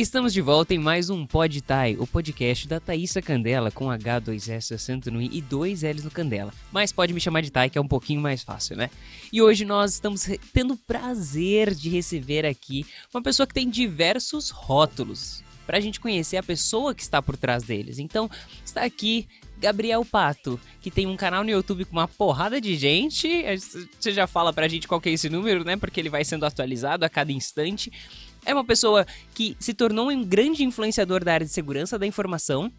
Estamos de volta em mais um PodTai, o podcast da Thaísa Candela com H2S acento no I e 2 L's no Candela. Mas pode me chamar de Thay, que é um pouquinho mais fácil, né? E hoje nós estamos tendo o prazer de receber aqui uma pessoa que tem diversos rótulos, pra gente conhecer a pessoa que está por trás deles. Então, está aqui Gabriel Pato, que tem um canal no YouTube com uma porrada de gente. Você já fala pra gente qual que é esse número, né? Porque ele vai sendo atualizado a cada instante. É uma pessoa que se tornou um grande influenciador da área de segurança da informação.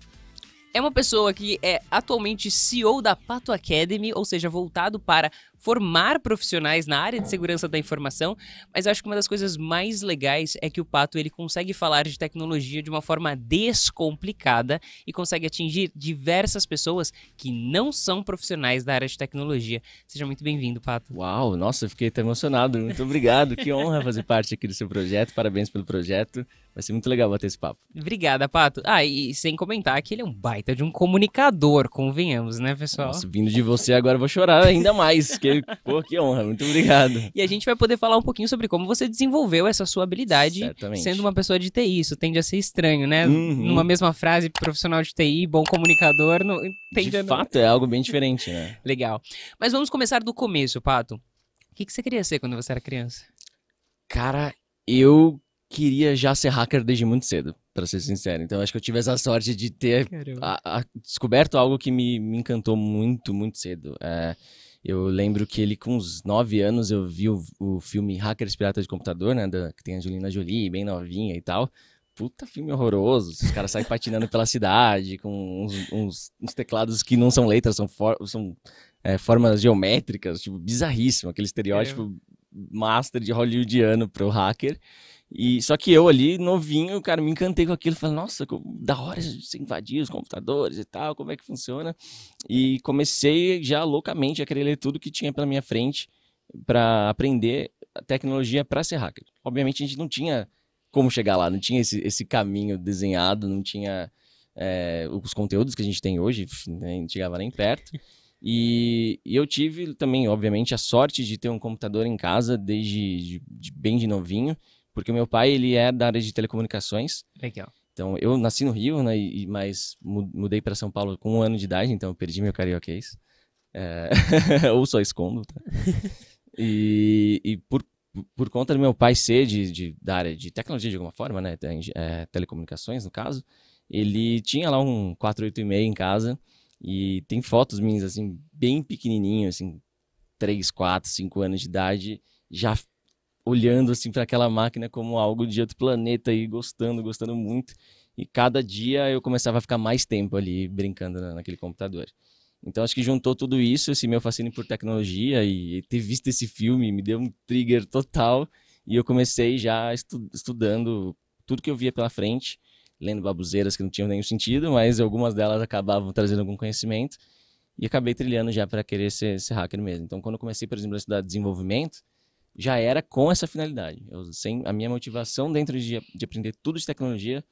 É uma pessoa que é atualmente CEO da Pato Academy, ou seja, voltado para formar profissionais na área de segurança da informação. Mas eu acho que uma das coisas mais legais é que o Pato ele consegue falar de tecnologia de uma forma descomplicada e consegue atingir diversas pessoas que não são profissionais da área de tecnologia. Seja muito bem-vindo, Pato. Uau, nossa, eu fiquei até emocionado. Muito obrigado, que honra fazer parte aqui do seu projeto. Parabéns pelo projeto. Vai ser muito legal bater esse papo. Obrigada, Pato. Ah, e sem comentar que ele é um baita de um comunicador, convenhamos, né, pessoal? Nossa, vindo de você agora eu vou chorar ainda mais. Pô, que honra, muito obrigado. E a gente vai poder falar um pouquinho sobre como você desenvolveu essa sua habilidade. Certamente. Sendo uma pessoa de TI. Isso tende a ser estranho, né? Uhum. Numa mesma frase, profissional de TI, bom comunicador, não tende De a não... fato, é algo bem diferente, né? Legal. Mas vamos começar do começo, Pato. O que você queria ser quando você era criança? Cara, eu queria já ser hacker desde muito cedo, pra ser sincero. Então acho que eu tive essa sorte de ter descoberto algo que me encantou muito, muito cedo. Eu lembro que ele, com uns 9 anos, eu vi o filme Hackers Piratas de Computador, né? Que tem a Angelina Jolie, bem novinha e tal. Puta filme horroroso. Os caras saem patinando pela cidade com uns teclados que não são letras, são formas geométricas, tipo, bizarríssimo. Aquele estereótipo master de hollywoodiano pro hacker. E só que eu ali, novinho, cara, me encantei com aquilo. Falei, nossa, da hora você invadir os computadores e tal, como é que funciona? E comecei já loucamente a querer ler tudo que tinha pela minha frente para aprender a tecnologia para ser hacker. Obviamente a gente não tinha como chegar lá, não tinha esse caminho desenhado, não tinha os conteúdos que a gente tem hoje, né, não chegava nem perto. E eu tive também, obviamente, a sorte de ter um computador em casa desde bem de novinho, porque o meu pai, ele é da área de telecomunicações. Legal. Então, eu nasci no Rio, né, mas mudei para São Paulo com 1 ano de idade, então eu perdi meu carioquês. Ou só escondo, tá? E por conta do meu pai ser da área de tecnologia de alguma forma, né, telecomunicações no caso, ele tinha lá um 486 em casa e tem fotos minhas, assim, bem pequenininho, assim, 3, 4, 5 anos de idade, já olhando assim para aquela máquina como algo de outro planeta e gostando muito. E cada dia eu começava a ficar mais tempo ali brincando naquele computador. Então acho que juntou tudo isso, esse meu fascínio por tecnologia e ter visto esse filme me deu um trigger total. E eu comecei já estudando tudo que eu via pela frente, lendo baboseiras que não tinham nenhum sentido, mas algumas delas acabavam trazendo algum conhecimento. E acabei trilhando já para querer ser hacker mesmo. Então quando eu comecei, por exemplo, a estudar desenvolvimento, já era com essa finalidade. A minha motivação dentro de aprender tudo de tecnologia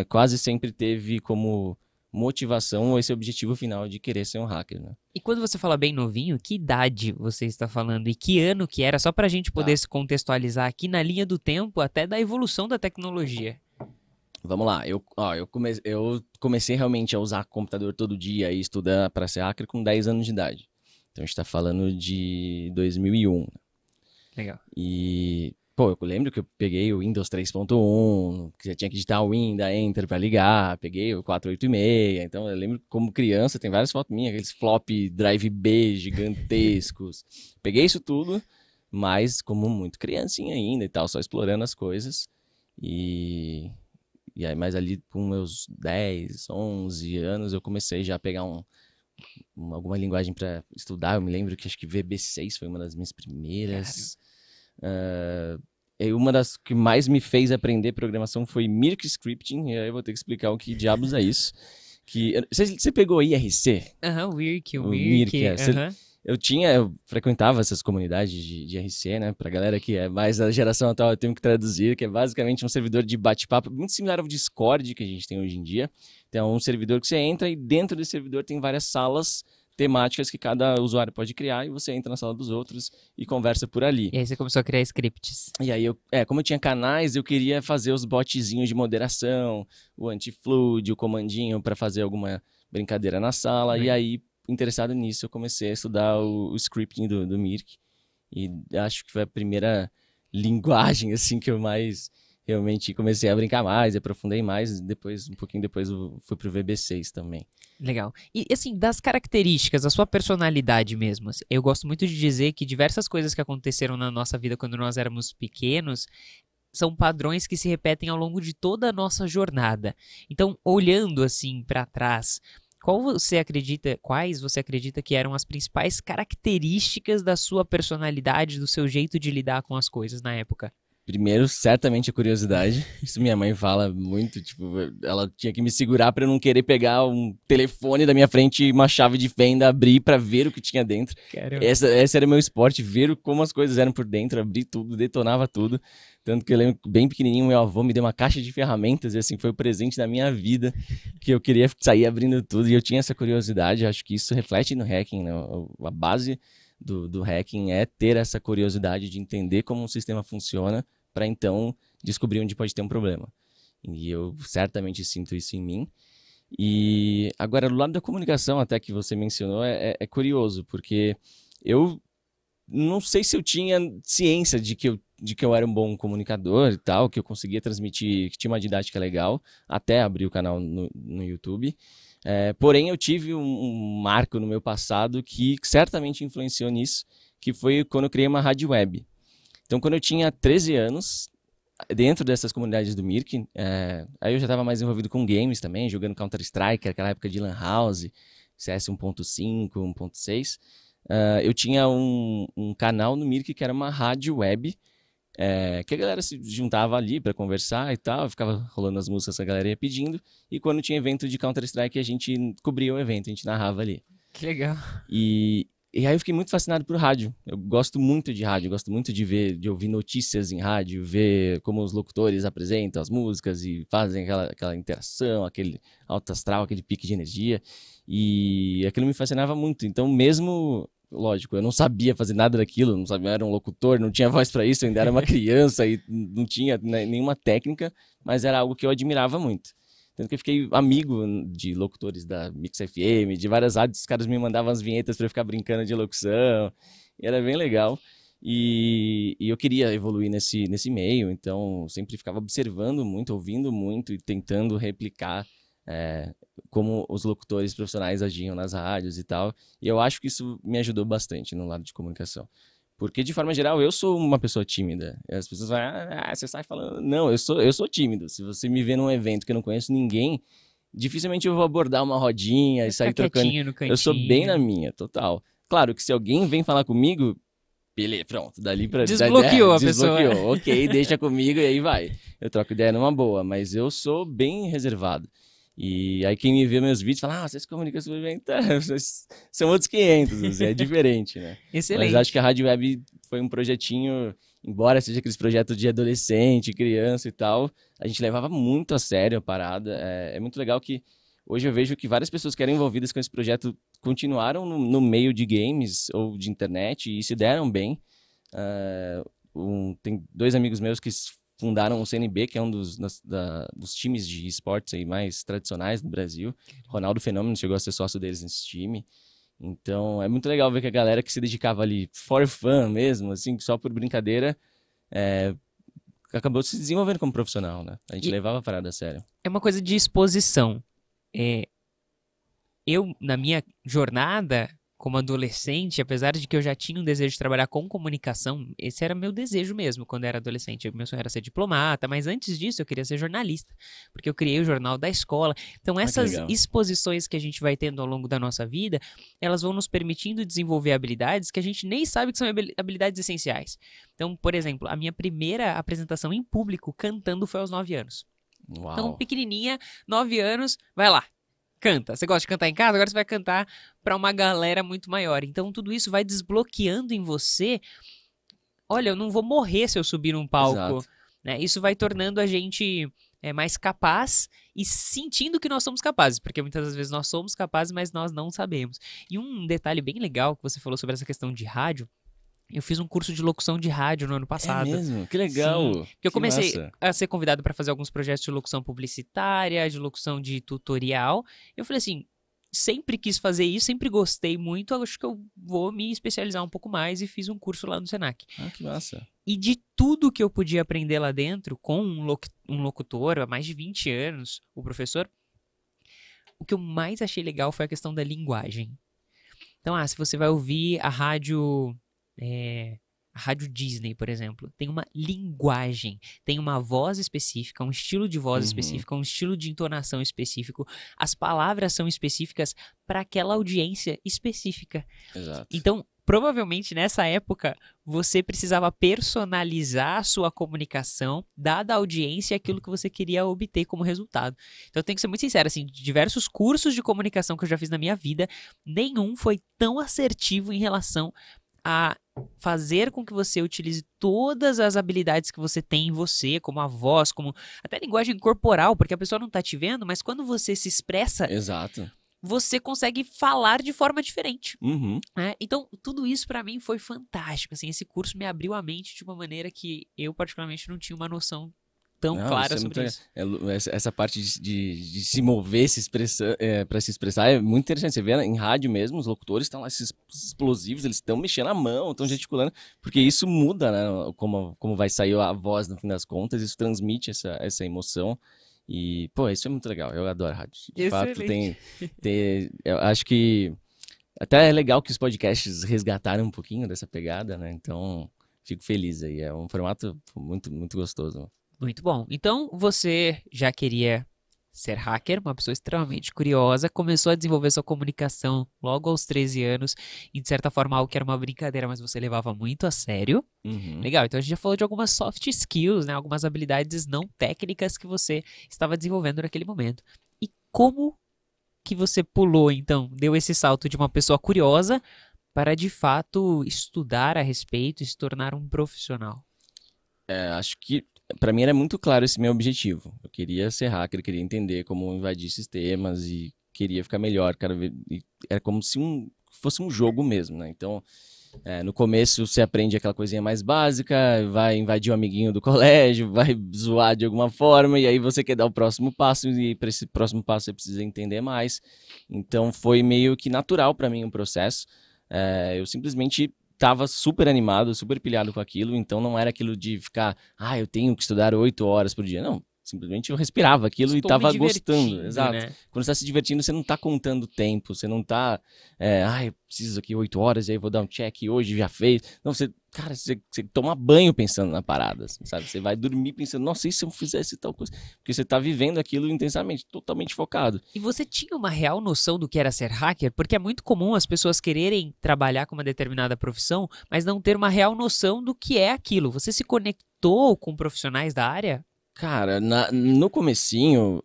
quase sempre teve como motivação esse objetivo final de querer ser um hacker, né? E quando você fala bem novinho, que idade você está falando? E que ano que era? Só pra gente poder se contextualizar aqui na linha do tempo, até da evolução da tecnologia. Vamos lá, eu comecei realmente a usar computador todo dia e estudar para ser hacker com 10 anos de idade. Então a gente está falando de 2001. Legal. E, pô, eu lembro que eu peguei o Windows 3.1, que já tinha que digitar o Win, da Enter pra ligar, peguei o 486, então eu lembro como criança, tem várias fotos minhas, aqueles flop drive B gigantescos. Peguei isso tudo, mas como muito criancinha ainda e tal, só explorando as coisas. E aí, mas ali com meus 10, 11 anos, eu comecei já a pegar alguma linguagem para estudar. Eu me lembro que acho que VB6 foi uma das minhas primeiras. Uma das que mais me fez aprender programação foi Mirk Scripting, e aí eu vou ter que explicar o que diabos é isso. Você pegou IRC? O Mirk. Eu frequentava essas comunidades de IRC, né? Pra galera que é mais da geração atual, eu tenho que traduzir, que é basicamente um servidor de bate-papo, muito similar ao Discord que a gente tem hoje em dia. Então, é um servidor que você entra e dentro desse servidor tem várias salas temáticas que cada usuário pode criar e você entra na sala dos outros e conversa por ali. E aí você começou a criar scripts. E aí, como eu tinha canais, eu queria fazer os botzinhos de moderação, o anti-flood, o comandinho para fazer alguma brincadeira na sala. E aí, interessado nisso, eu comecei a estudar o scripting do Mirk. E acho que foi a primeira linguagem, assim, que eu mais realmente comecei a brincar mais, aprofundei mais. Depois, um pouquinho depois, eu fui pro VB6 também. Legal. E, assim, das características, da sua personalidade mesmo, assim, eu gosto muito de dizer que diversas coisas que aconteceram na nossa vida quando nós éramos pequenos são padrões que se repetem ao longo de toda a nossa jornada. Então, olhando, assim, para trás, quais você acredita que eram as principais características da sua personalidade, do seu jeito de lidar com as coisas na época? Primeiro, certamente a curiosidade. Isso minha mãe fala muito, tipo, ela tinha que me segurar pra eu não querer pegar um telefone da minha frente e uma chave de fenda, abrir pra ver o que tinha dentro. Esse era o meu esporte, ver como as coisas eram por dentro, abrir tudo, detonava tudo. Tanto que eu lembro, bem pequenininho, meu avô me deu uma caixa de ferramentas e assim, foi o presente da minha vida, que eu queria sair abrindo tudo e eu tinha essa curiosidade. Acho que isso reflete no hacking, né? A base do hacking é ter essa curiosidade de entender como um sistema funciona para então descobrir onde pode ter um problema. E eu certamente sinto isso em mim. E agora, do lado da comunicação, até que você mencionou, é curioso, porque eu não sei se eu tinha ciência de que eu era um bom comunicador e tal, que eu conseguia transmitir, que tinha uma didática legal, até abrir o canal no YouTube. Porém, eu tive um marco no meu passado que certamente influenciou nisso, que foi quando eu criei uma rádio web. Então, quando eu tinha 13 anos, dentro dessas comunidades do Mirk, aí eu já estava mais envolvido com games também, jogando Counter-Strike, aquela época de Lan House, CS 1.5, 1.6. Eu tinha um canal no Mirk que era uma rádio web, que a galera se juntava ali para conversar e tal, ficava rolando as músicas que a galera ia pedindo, e quando tinha evento de Counter-Strike, a gente cobria o evento, a gente narrava ali. Que legal. E aí eu fiquei muito fascinado por rádio. Eu gosto muito de rádio, gosto muito de ouvir notícias em rádio, ver como os locutores apresentam as músicas e fazem aquela interação, aquele alto astral, aquele pique de energia. E aquilo me fascinava muito. Então, mesmo, lógico, eu não sabia fazer nada daquilo, não sabia, eu era um locutor, não tinha voz para isso, eu ainda era uma criança e não tinha nenhuma técnica, mas era algo que eu admirava muito. Tanto que eu fiquei amigo de locutores da Mix FM, de várias rádios, os caras me mandavam as vinhetas para eu ficar brincando de locução, e era bem legal. E eu queria evoluir nesse meio, então sempre ficava observando muito, ouvindo muito e tentando replicar como os locutores profissionais agiam nas rádios e tal. E eu acho que isso me ajudou bastante no lado de comunicação. Porque, de forma geral, eu sou uma pessoa tímida. As pessoas falam, você sai falando... Não, eu sou tímido. Se você me vê num evento que eu não conheço ninguém, dificilmente eu vou abordar uma rodinha e sair trocando. No cantinho. Eu sou bem na minha, total. Claro que se alguém vem falar comigo, beleza, pronto, dali pra... Desbloqueou a pessoa. Ok, deixa comigo e aí vai. Eu troco ideia numa boa, mas eu sou bem reservado. E aí quem me vê meus vídeos fala, você se comunica super bem, tá, são outros 500, assim, é diferente, né? Excelente. Mas acho que a Rádio Web foi um projetinho, embora seja aqueles projetos de adolescente, criança e tal, a gente levava muito a sério a parada. É muito legal que hoje eu vejo que várias pessoas que eram envolvidas com esse projeto continuaram no meio de games ou de internet e se deram bem. Tem 2 amigos meus que fundaram o CNB, que é um dos times de esportes aí mais tradicionais do Brasil. Ronaldo Fenômeno chegou a ser sócio deles nesse time. Então, é muito legal ver que a galera que se dedicava ali for fun mesmo, assim, só por brincadeira, acabou se desenvolvendo como profissional, né? A gente levava a parada a sério. É uma coisa de exposição. Eu, na minha jornada como adolescente, apesar de que eu já tinha um desejo de trabalhar com comunicação, esse era meu desejo mesmo quando eu era adolescente. Meu sonho era ser diplomata, mas antes disso eu queria ser jornalista, porque eu criei o jornal da escola. Então essas exposições que a gente vai tendo ao longo da nossa vida, elas vão nos permitindo desenvolver habilidades que a gente nem sabe que são habilidades essenciais. Então, por exemplo, a minha primeira apresentação em público cantando foi aos 9 anos. Uau. Então, pequenininha, 9 anos, vai lá. Canta. Você gosta de cantar em casa? Agora você vai cantar para uma galera muito maior. Então, tudo isso vai desbloqueando em você. Olha, eu não vou morrer se eu subir num palco. Né? Isso vai tornando a gente mais capaz e sentindo que nós somos capazes, porque muitas das vezes nós somos capazes, mas nós não sabemos. E um detalhe bem legal que você falou sobre essa questão de rádio, eu fiz um curso de locução de rádio no ano É passado. mesmo? Que legal! Sim, porque eu Que comecei massa. a ser convidado para fazer alguns projetos de locução publicitária, de locução de tutorial. Eu falei assim, sempre quis fazer isso, sempre gostei muito, acho que eu vou me especializar um pouco mais e fiz um curso lá no Senac. Ah, que massa. E de tudo que eu podia aprender lá dentro, com um locutor há mais de 20 anos, o professor, o que eu mais achei legal foi a questão da linguagem. Então, se você vai ouvir a rádio Disney, por exemplo, tem uma linguagem, tem uma voz específica, um estilo de voz específico, um estilo de entonação específico. As palavras são específicas para aquela audiência específica. Exato. Então, provavelmente nessa época, você precisava personalizar a sua comunicação, dada a audiência e aquilo que você queria obter como resultado. Então, eu tenho que ser muito sincero, assim, de diversos cursos de comunicação que eu já fiz na minha vida, nenhum foi tão assertivo em relação a fazer com que você utilize todas as habilidades que você tem em você, como a voz, como até a linguagem corporal, porque a pessoa não tá te vendo, mas quando você se expressa, Exato. você consegue falar de forma diferente. Uhum. Né? Então, tudo isso pra mim foi fantástico. Assim, esse curso me abriu a mente de uma maneira que eu, particularmente, não tinha uma noção tão Não, clara isso é muito sobre legal. isso. Essa parte de se mover, para se expressar é muito interessante. Você vê em rádio mesmo, os locutores estão lá, esses explosivos, eles estão mexendo a mão, estão gesticulando, porque isso muda, né? Como vai sair a voz no fim das contas, isso transmite essa emoção. E, pô, isso é muito legal. Eu adoro rádio. De fato, eu acho que até é legal que os podcasts resgataram um pouquinho dessa pegada, né? Então, fico feliz aí. É um formato muito, muito gostoso. Muito bom. Então, você já queria ser hacker, uma pessoa extremamente curiosa, começou a desenvolver sua comunicação logo aos 13 anos, e de certa forma algo que era uma brincadeira, mas você levava muito a sério. Uhum. Legal, então a gente já falou de algumas soft skills, né? Algumas habilidades não técnicas que você estava desenvolvendo naquele momento. E como que você pulou, então, deu esse salto de uma pessoa curiosa para, de fato, estudar a respeito e se tornar um profissional? Acho que para mim era muito claro esse meu objetivo. Eu queria ser hacker, queria entender como invadir sistemas e queria ficar melhor. Era como se fosse um jogo mesmo, né? Então, no começo você aprende aquela coisinha mais básica, vai invadir um amiguinho do colégio, vai zoar de alguma forma, e aí você quer dar o próximo passo, e para esse próximo passo você precisa entender mais. Então foi meio que natural para mim o processo. Eu simplesmente estava super animado, super pilhado com aquilo, então não era aquilo de ficar, eu tenho que estudar 8 horas por dia. Não, simplesmente eu respirava aquilo e estava gostando. Exato. Né? Quando você está se divertindo, você não está contando tempo, você não está, eu preciso aqui 8 horas, e aí vou dar um check hoje, já fez. Não, você toma banho pensando na parada, assim, sabe? Você vai dormir pensando, nossa, e se eu fizesse tal coisa? Porque você está vivendo aquilo intensamente, totalmente focado. E você tinha uma real noção do que era ser hacker? Porque é muito comum as pessoas quererem trabalhar com uma determinada profissão, mas não ter uma real noção do que é aquilo. Você se conectou com profissionais da área? Cara, no comecinho,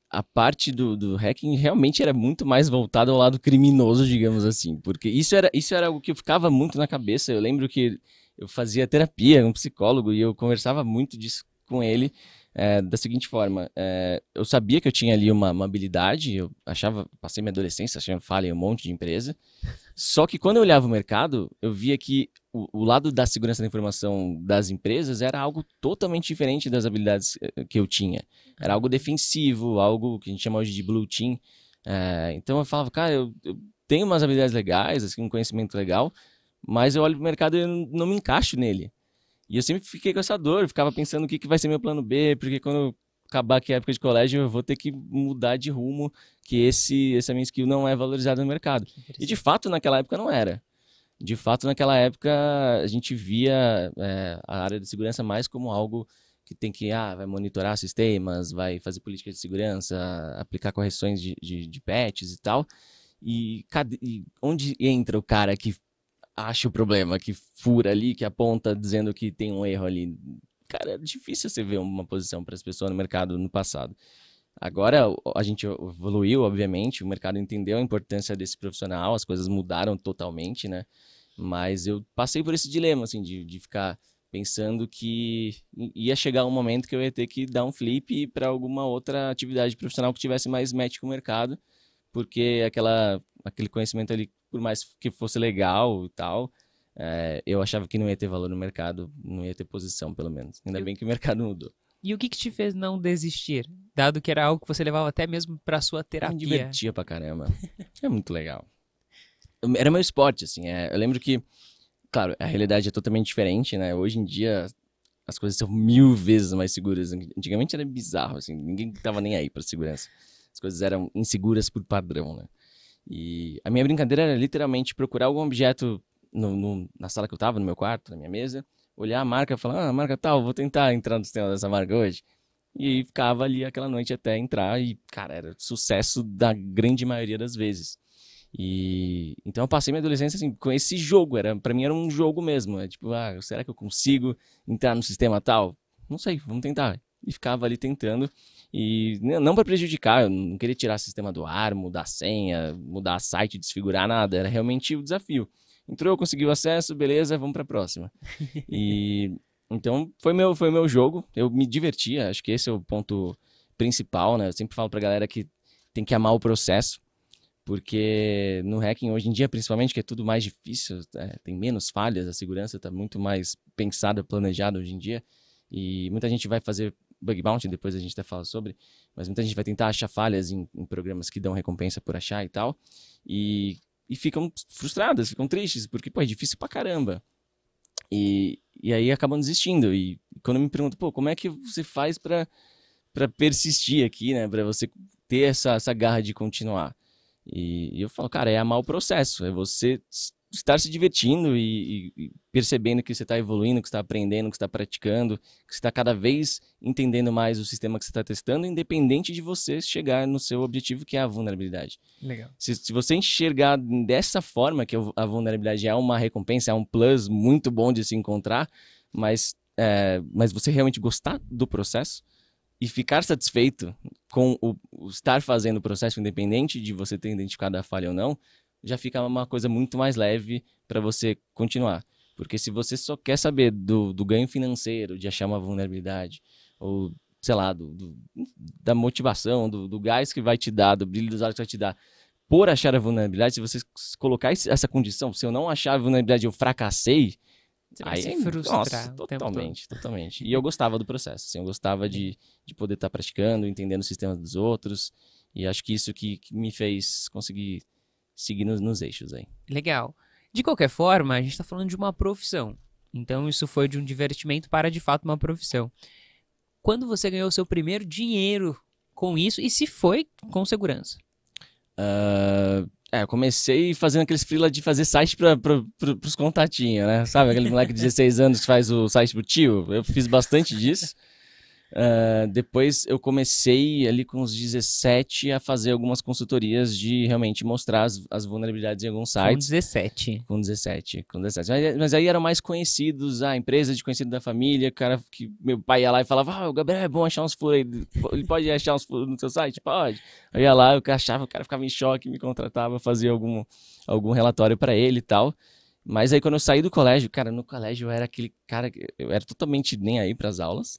a parte do hacking realmente era muito mais voltada ao lado criminoso, digamos assim. Porque isso era algo que eu ficava muito na cabeça. Eu lembro que eu fazia terapia, um psicólogo, e eu conversava muito disso com ele, da seguinte forma. Eu sabia que eu tinha ali uma habilidade, eu passei minha adolescência achando falha em um monte de empresa. Só que quando eu olhava o mercado, eu via que o lado da segurança da informação das empresas era algo totalmente diferente das habilidades que eu tinha. Era algo defensivo, algo que a gente chama hoje de blue team. Então eu falava, cara, eu tenho umas habilidades legais, assim, um conhecimento legal, mas eu olho pro mercado e eu não me encaixo nele. E eu sempre fiquei com essa dor, eu ficava pensando o que vai ser meu plano B, porque quando eu acabar aqui a época de colégio, eu vou ter que mudar de rumo, que essa minha skill não é valorizada no mercado. E de fato, naquela época não era. De fato, naquela época, a gente via a área de segurança mais como algo que tem que, vai monitorar sistemas, vai fazer políticas de segurança, aplicar correções de patches e tal. E onde entra o cara que acha o problema, que fura ali, que aponta dizendo que tem um erro ali? Cara, é difícil você ver uma posição para as pessoas no mercado no passado. Agora a gente evoluiu, obviamente, o mercado entendeu a importância desse profissional, as coisas mudaram totalmente, né? Mas eu passei por esse dilema, assim, de ficar, pensando que ia chegar um momento que eu ia ter que dar um flip para alguma outra atividade profissional que tivesse mais match com o mercado, porque aquele conhecimento ali, por mais que fosse legal e tal, eu achava que não ia ter valor no mercado, não ia ter posição, pelo menos. Ainda bem que o mercado mudou. E o que te fez não desistir? Dado que era algo que você levava até mesmo pra sua terapia. Me divertia pra caramba. É muito legal. Era meu esporte, assim. Eu lembro que, claro, a realidade é totalmente diferente, né? Hoje em dia, as coisas são 1000 vezes mais seguras. Antigamente era bizarro, assim. Ninguém tava nem aí pra segurança. As coisas eram inseguras por padrão, né? E a minha brincadeira era literalmente procurar algum objeto na sala que eu tava, no meu quarto, na minha mesa, olhar a marca e falar, a marca tal, vou tentar entrar no sistema dessa marca hoje. E ficava ali aquela noite até entrar e, cara, era sucesso da grande maioria das vezes. E então eu passei minha adolescência assim, com esse jogo, pra mim era um jogo mesmo. Tipo, será que eu consigo entrar no sistema tal? Não sei, vamos tentar. E ficava ali tentando. E não para prejudicar, eu não queria tirar o sistema do ar, mudar a senha, mudar site, desfigurar nada. Era realmente o desafio. Entrou, conseguiu acesso, beleza, vamos pra próxima. E então foi meu jogo, eu me divertia, acho que esse é o ponto principal, né? Eu sempre falo pra galera que tem que amar o processo, porque no hacking hoje em dia, principalmente, que é tudo mais difícil, tem menos falhas, a segurança tá muito mais pensada, planejada hoje em dia, e muita gente vai fazer bug bounty, depois a gente até fala sobre, mas muita gente vai tentar achar falhas em programas que dão recompensa por achar e tal, e ficam frustradas, ficam tristes, porque, pô, é difícil pra caramba. E aí acabam desistindo. E quando me perguntam, pô, como é que você faz pra persistir aqui, né? Pra você ter essa garra de continuar. E eu falo, cara, é amar o processo. É você estar se divertindo e percebendo que você está evoluindo, que você está aprendendo, que você está praticando, que você está cada vez entendendo mais o sistema que você está testando, independente de você chegar no seu objetivo, que é a vulnerabilidade. Legal. Se você enxergar dessa forma, que a vulnerabilidade é uma recompensa, é um plus muito bom de se encontrar, mas você realmente gostar do processo e ficar satisfeito com o estar fazendo o processo, independente de você ter identificado a falha ou não, já fica uma coisa muito mais leve para você continuar. Porque se você só quer saber do ganho financeiro, de achar uma vulnerabilidade, ou, sei lá, da motivação, do gás que vai te dar, do brilho dos olhos que vai te dar, por achar a vulnerabilidade, se você colocar essa condição, se eu não achar a vulnerabilidade, eu fracassei, você vai se frustrar. Nossa, totalmente. E eu gostava do processo, assim, eu gostava de poder estar praticando, entendendo o sistema dos outros, e acho que isso que me fez conseguir seguir nos eixos aí. Legal. De qualquer forma, a gente está falando de uma profissão. Então, isso foi de um divertimento para, de fato, uma profissão. Quando você ganhou seu primeiro dinheiro com isso, e se foi com segurança? Eu comecei fazendo aqueles freela de fazer site pros contatinhos, né? Sabe, aquele moleque de 16 anos que faz o site pro tio? Eu fiz bastante disso. Depois eu comecei ali com uns 17 a fazer algumas consultorias de realmente mostrar as vulnerabilidades em alguns sites. Com 17. Mas aí eram mais conhecidos, a empresa de conhecido da família, cara que meu pai ia lá e falava, o Gabriel é bom achar uns furos aí, ele pode achar uns furos no seu site? Pode. Eu ia lá, eu achava, o cara ficava em choque, me contratava, fazia algum relatório para ele e tal. Mas aí quando eu saí do colégio, cara, no colégio eu era aquele cara, eu era totalmente nem aí pras aulas.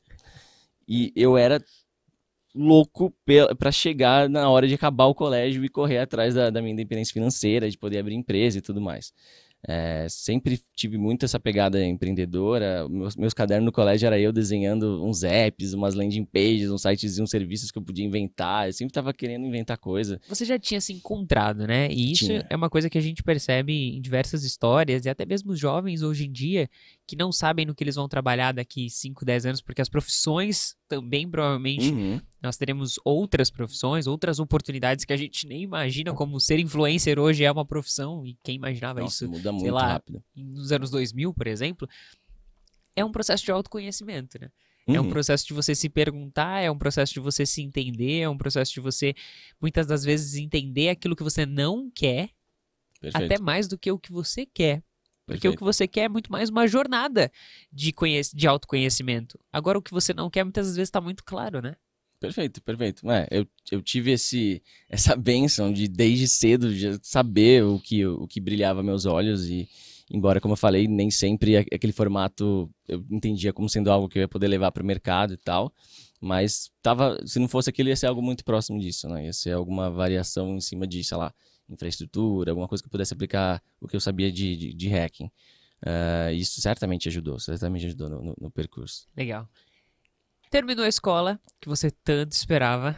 E eu era louco para chegar na hora de acabar o colégio e correr atrás da minha independência financeira, de poder abrir empresa e tudo mais. Sempre tive muito essa pegada empreendedora. Meus cadernos no colégio era eu desenhando uns apps, umas landing pages, uns sites e uns serviços que eu podia inventar. Eu sempre estava querendo inventar coisa. Você já tinha se encontrado, né? E isso Tinha. é uma coisa que a gente percebe em diversas histórias, e até mesmo os jovens hoje em dia, que não sabem no que eles vão trabalhar daqui 5, 10 anos, porque as profissões também provavelmente nós teremos outras profissões, outras oportunidades que a gente nem imagina, como ser influencer hoje é uma profissão, e quem imaginava Nossa, isso, muda muito sei lá, rápido. nos anos 2000, por exemplo, é um processo de autoconhecimento, né? Uhum. É um processo de você se perguntar, é um processo de você se entender, é um processo de você, muitas das vezes, entender aquilo que você não quer, Perfeito. até mais do que o que você quer. Porque Perfeito. o que você quer é muito mais uma jornada de autoconhecimento. Agora, o que você não quer, muitas vezes, está muito claro, né? Perfeito. Eu tive essa bênção de, desde cedo, já saber o que brilhava meus olhos e Embora, como eu falei, nem sempre aquele formato eu entendia como sendo algo que eu ia poder levar para o mercado e tal. Mas se não fosse aquilo, ia ser algo muito próximo disso, né? Ia ser alguma variação em cima de, sei lá, infraestrutura, alguma coisa que eu pudesse aplicar o que eu sabia de hacking. Isso certamente ajudou no percurso. Legal. Terminou a escola, que você tanto esperava.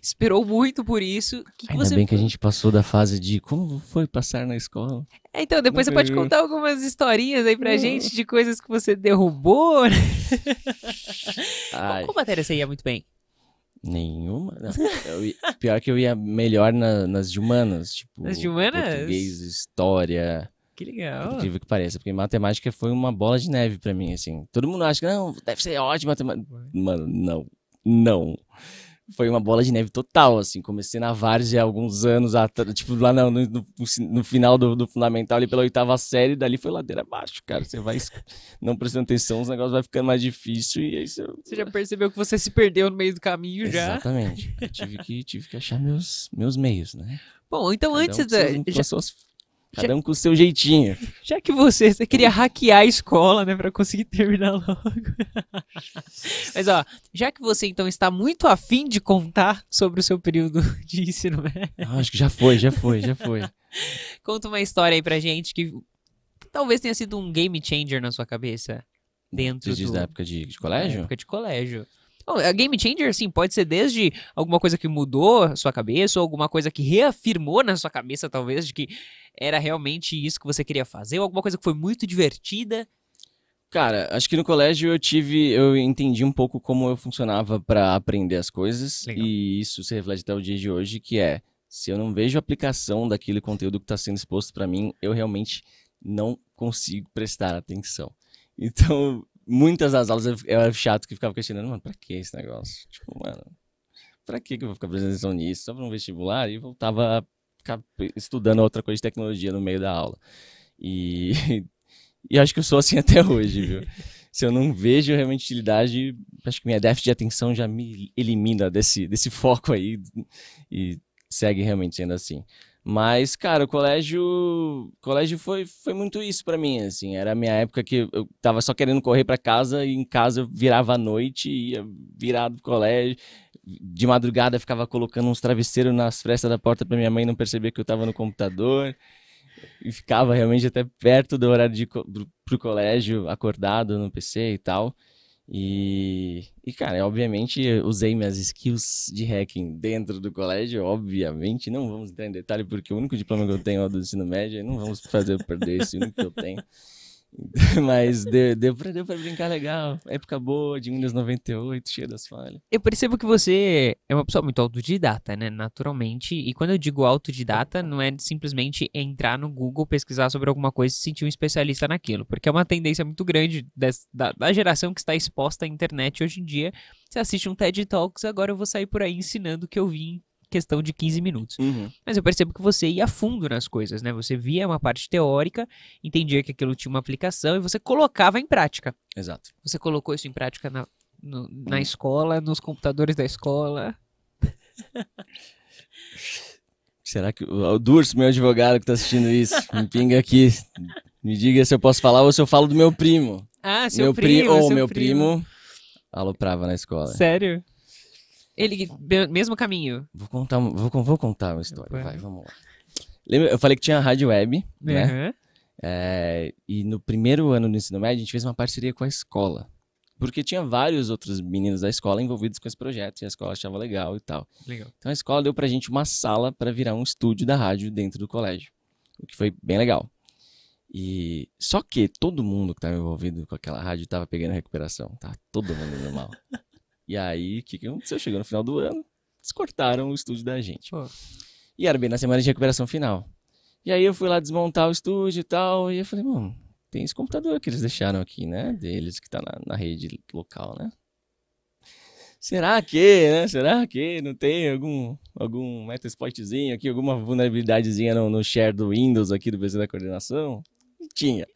Esperou muito por isso. Ainda bem que a gente passou da fase de como foi passar na escola. Então, depois você pode contar algumas historinhas aí pra gente de coisas que você derrubou. Qual matéria você ia muito bem? Nenhuma? Não. Pior que eu ia melhor nas de humanas. Tipo, nas de humanas? Português, história. Que legal. Por incrível que pareça, porque matemática foi uma bola de neve pra mim, assim. Todo mundo acha que, não, deve ser ótimo matemática. Mano, não. Foi uma bola de neve total, assim. Comecei na várzea há alguns anos, tipo, lá no final do fundamental, ali pela 8ª série, dali foi ladeira abaixo, cara. Você vai não prestando atenção, os negócios vai ficando mais difícil e aí Você já percebeu que você se perdeu no meio do caminho já? Exatamente. Eu tive que achar meus meios, né? Bom, então Cada um com o seu jeitinho. Já que você queria hackear a escola, né, pra conseguir terminar logo. Mas ó, já que você então está muito afim de contar sobre o seu período de ensino médio. Acho que já foi. Conta uma história aí pra gente que talvez tenha sido um game changer na sua cabeça. Dentro da época de colégio? Da época de colégio. A game changer, sim, pode ser desde alguma coisa que mudou a sua cabeça ou alguma coisa que reafirmou na sua cabeça, talvez, de que era realmente isso que você queria fazer, ou alguma coisa que foi muito divertida. Cara, acho que no colégio eu entendi um pouco como eu funcionava para aprender as coisas. Legal. E isso se reflete até o dia de hoje, que é, se eu não vejo a aplicação daquele conteúdo que está sendo exposto para mim, eu realmente não consigo prestar atenção. Então, muitas das aulas eu era chato que ficava questionando, mano, pra que esse negócio? Tipo, mano, pra que eu vou ficar prestando atenção nisso? Só pra um vestibular? E voltava a ficar estudando outra coisa de tecnologia no meio da aula. E acho que eu sou assim até hoje, viu? Se eu não vejo realmente utilidade, acho que minha déficit de atenção já me elimina desse foco aí e segue realmente sendo assim. Mas, cara, o colégio foi muito isso pra mim, assim. Era a minha época que eu tava só querendo correr pra casa e em casa eu virava à noite, ia virado pro colégio. De madrugada ficava colocando uns travesseiros nas frestas da porta pra minha mãe não perceber que eu tava no computador. E ficava realmente até perto do horário de ir pro colégio, acordado no PC e tal. E cara, obviamente usei minhas skills de hacking dentro do colégio, obviamente, não vamos entrar em detalhe porque o único diploma que eu tenho é o do ensino médio, não vamos fazer eu perder esse único que eu tenho. Mas deu pra brincar legal, época boa, de Windows 98, cheia das falhas. Eu percebo que você é uma pessoa muito autodidata, né, naturalmente, e quando eu digo autodidata, não é simplesmente entrar no Google, pesquisar sobre alguma coisa e se sentir um especialista naquilo, porque é uma tendência muito grande da geração que está exposta à internet hoje em dia. Você assiste um TED Talks, agora eu vou sair por aí ensinando o que eu vi em questão de 15 minutos. Uhum. Mas eu percebo que você ia a fundo nas coisas, né? Você via uma parte teórica, entendia que aquilo tinha uma aplicação e você colocava em prática. Exato. Você colocou isso em prática na escola, nos computadores da escola. Será que o Durso, meu advogado que tá assistindo isso, me pinga aqui, me diga se eu posso falar ou se eu falo do meu primo. Ah, seu primo. Meu primo aloprava na escola. Sério? Ele, mesmo caminho. Vou contar uma história, vai, vamos lá. Lembra, eu falei que tinha a rádio web, né? E no primeiro ano do ensino médio, a gente fez uma parceria com a escola. Porque tinha vários outros meninos da escola envolvidos com esse projeto, e a escola achava legal e tal. Legal. Então a escola deu pra gente uma sala para virar um estúdio da rádio dentro do colégio. O que foi bem legal. E só que todo mundo que estava envolvido com aquela rádio estava pegando recuperação. Tá todo mundo indo mal. E aí, o que aconteceu? Chegou no final do ano, eles cortaram o estúdio da gente. Pô. E era bem na semana de recuperação final. E aí eu fui lá desmontar o estúdio e tal, e eu falei, mano, tem esse computador que eles deixaram aqui, né? Deles, que tá na rede local, né? Será que não tem algum metasploitzinho aqui, alguma vulnerabilidadezinha no share do Windows aqui do PC da coordenação? E tinha.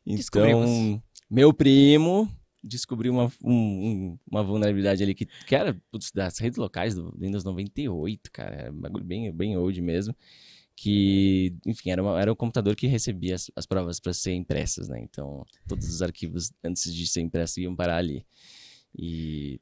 Então, meu primo descobriu uma vulnerabilidade ali que era das redes locais do Windows 98, cara. Era um bagulho bem old mesmo. que, enfim, era um computador que recebia as provas para ser impressas, né? Então, todos os arquivos, antes de ser impressos, iam parar ali. E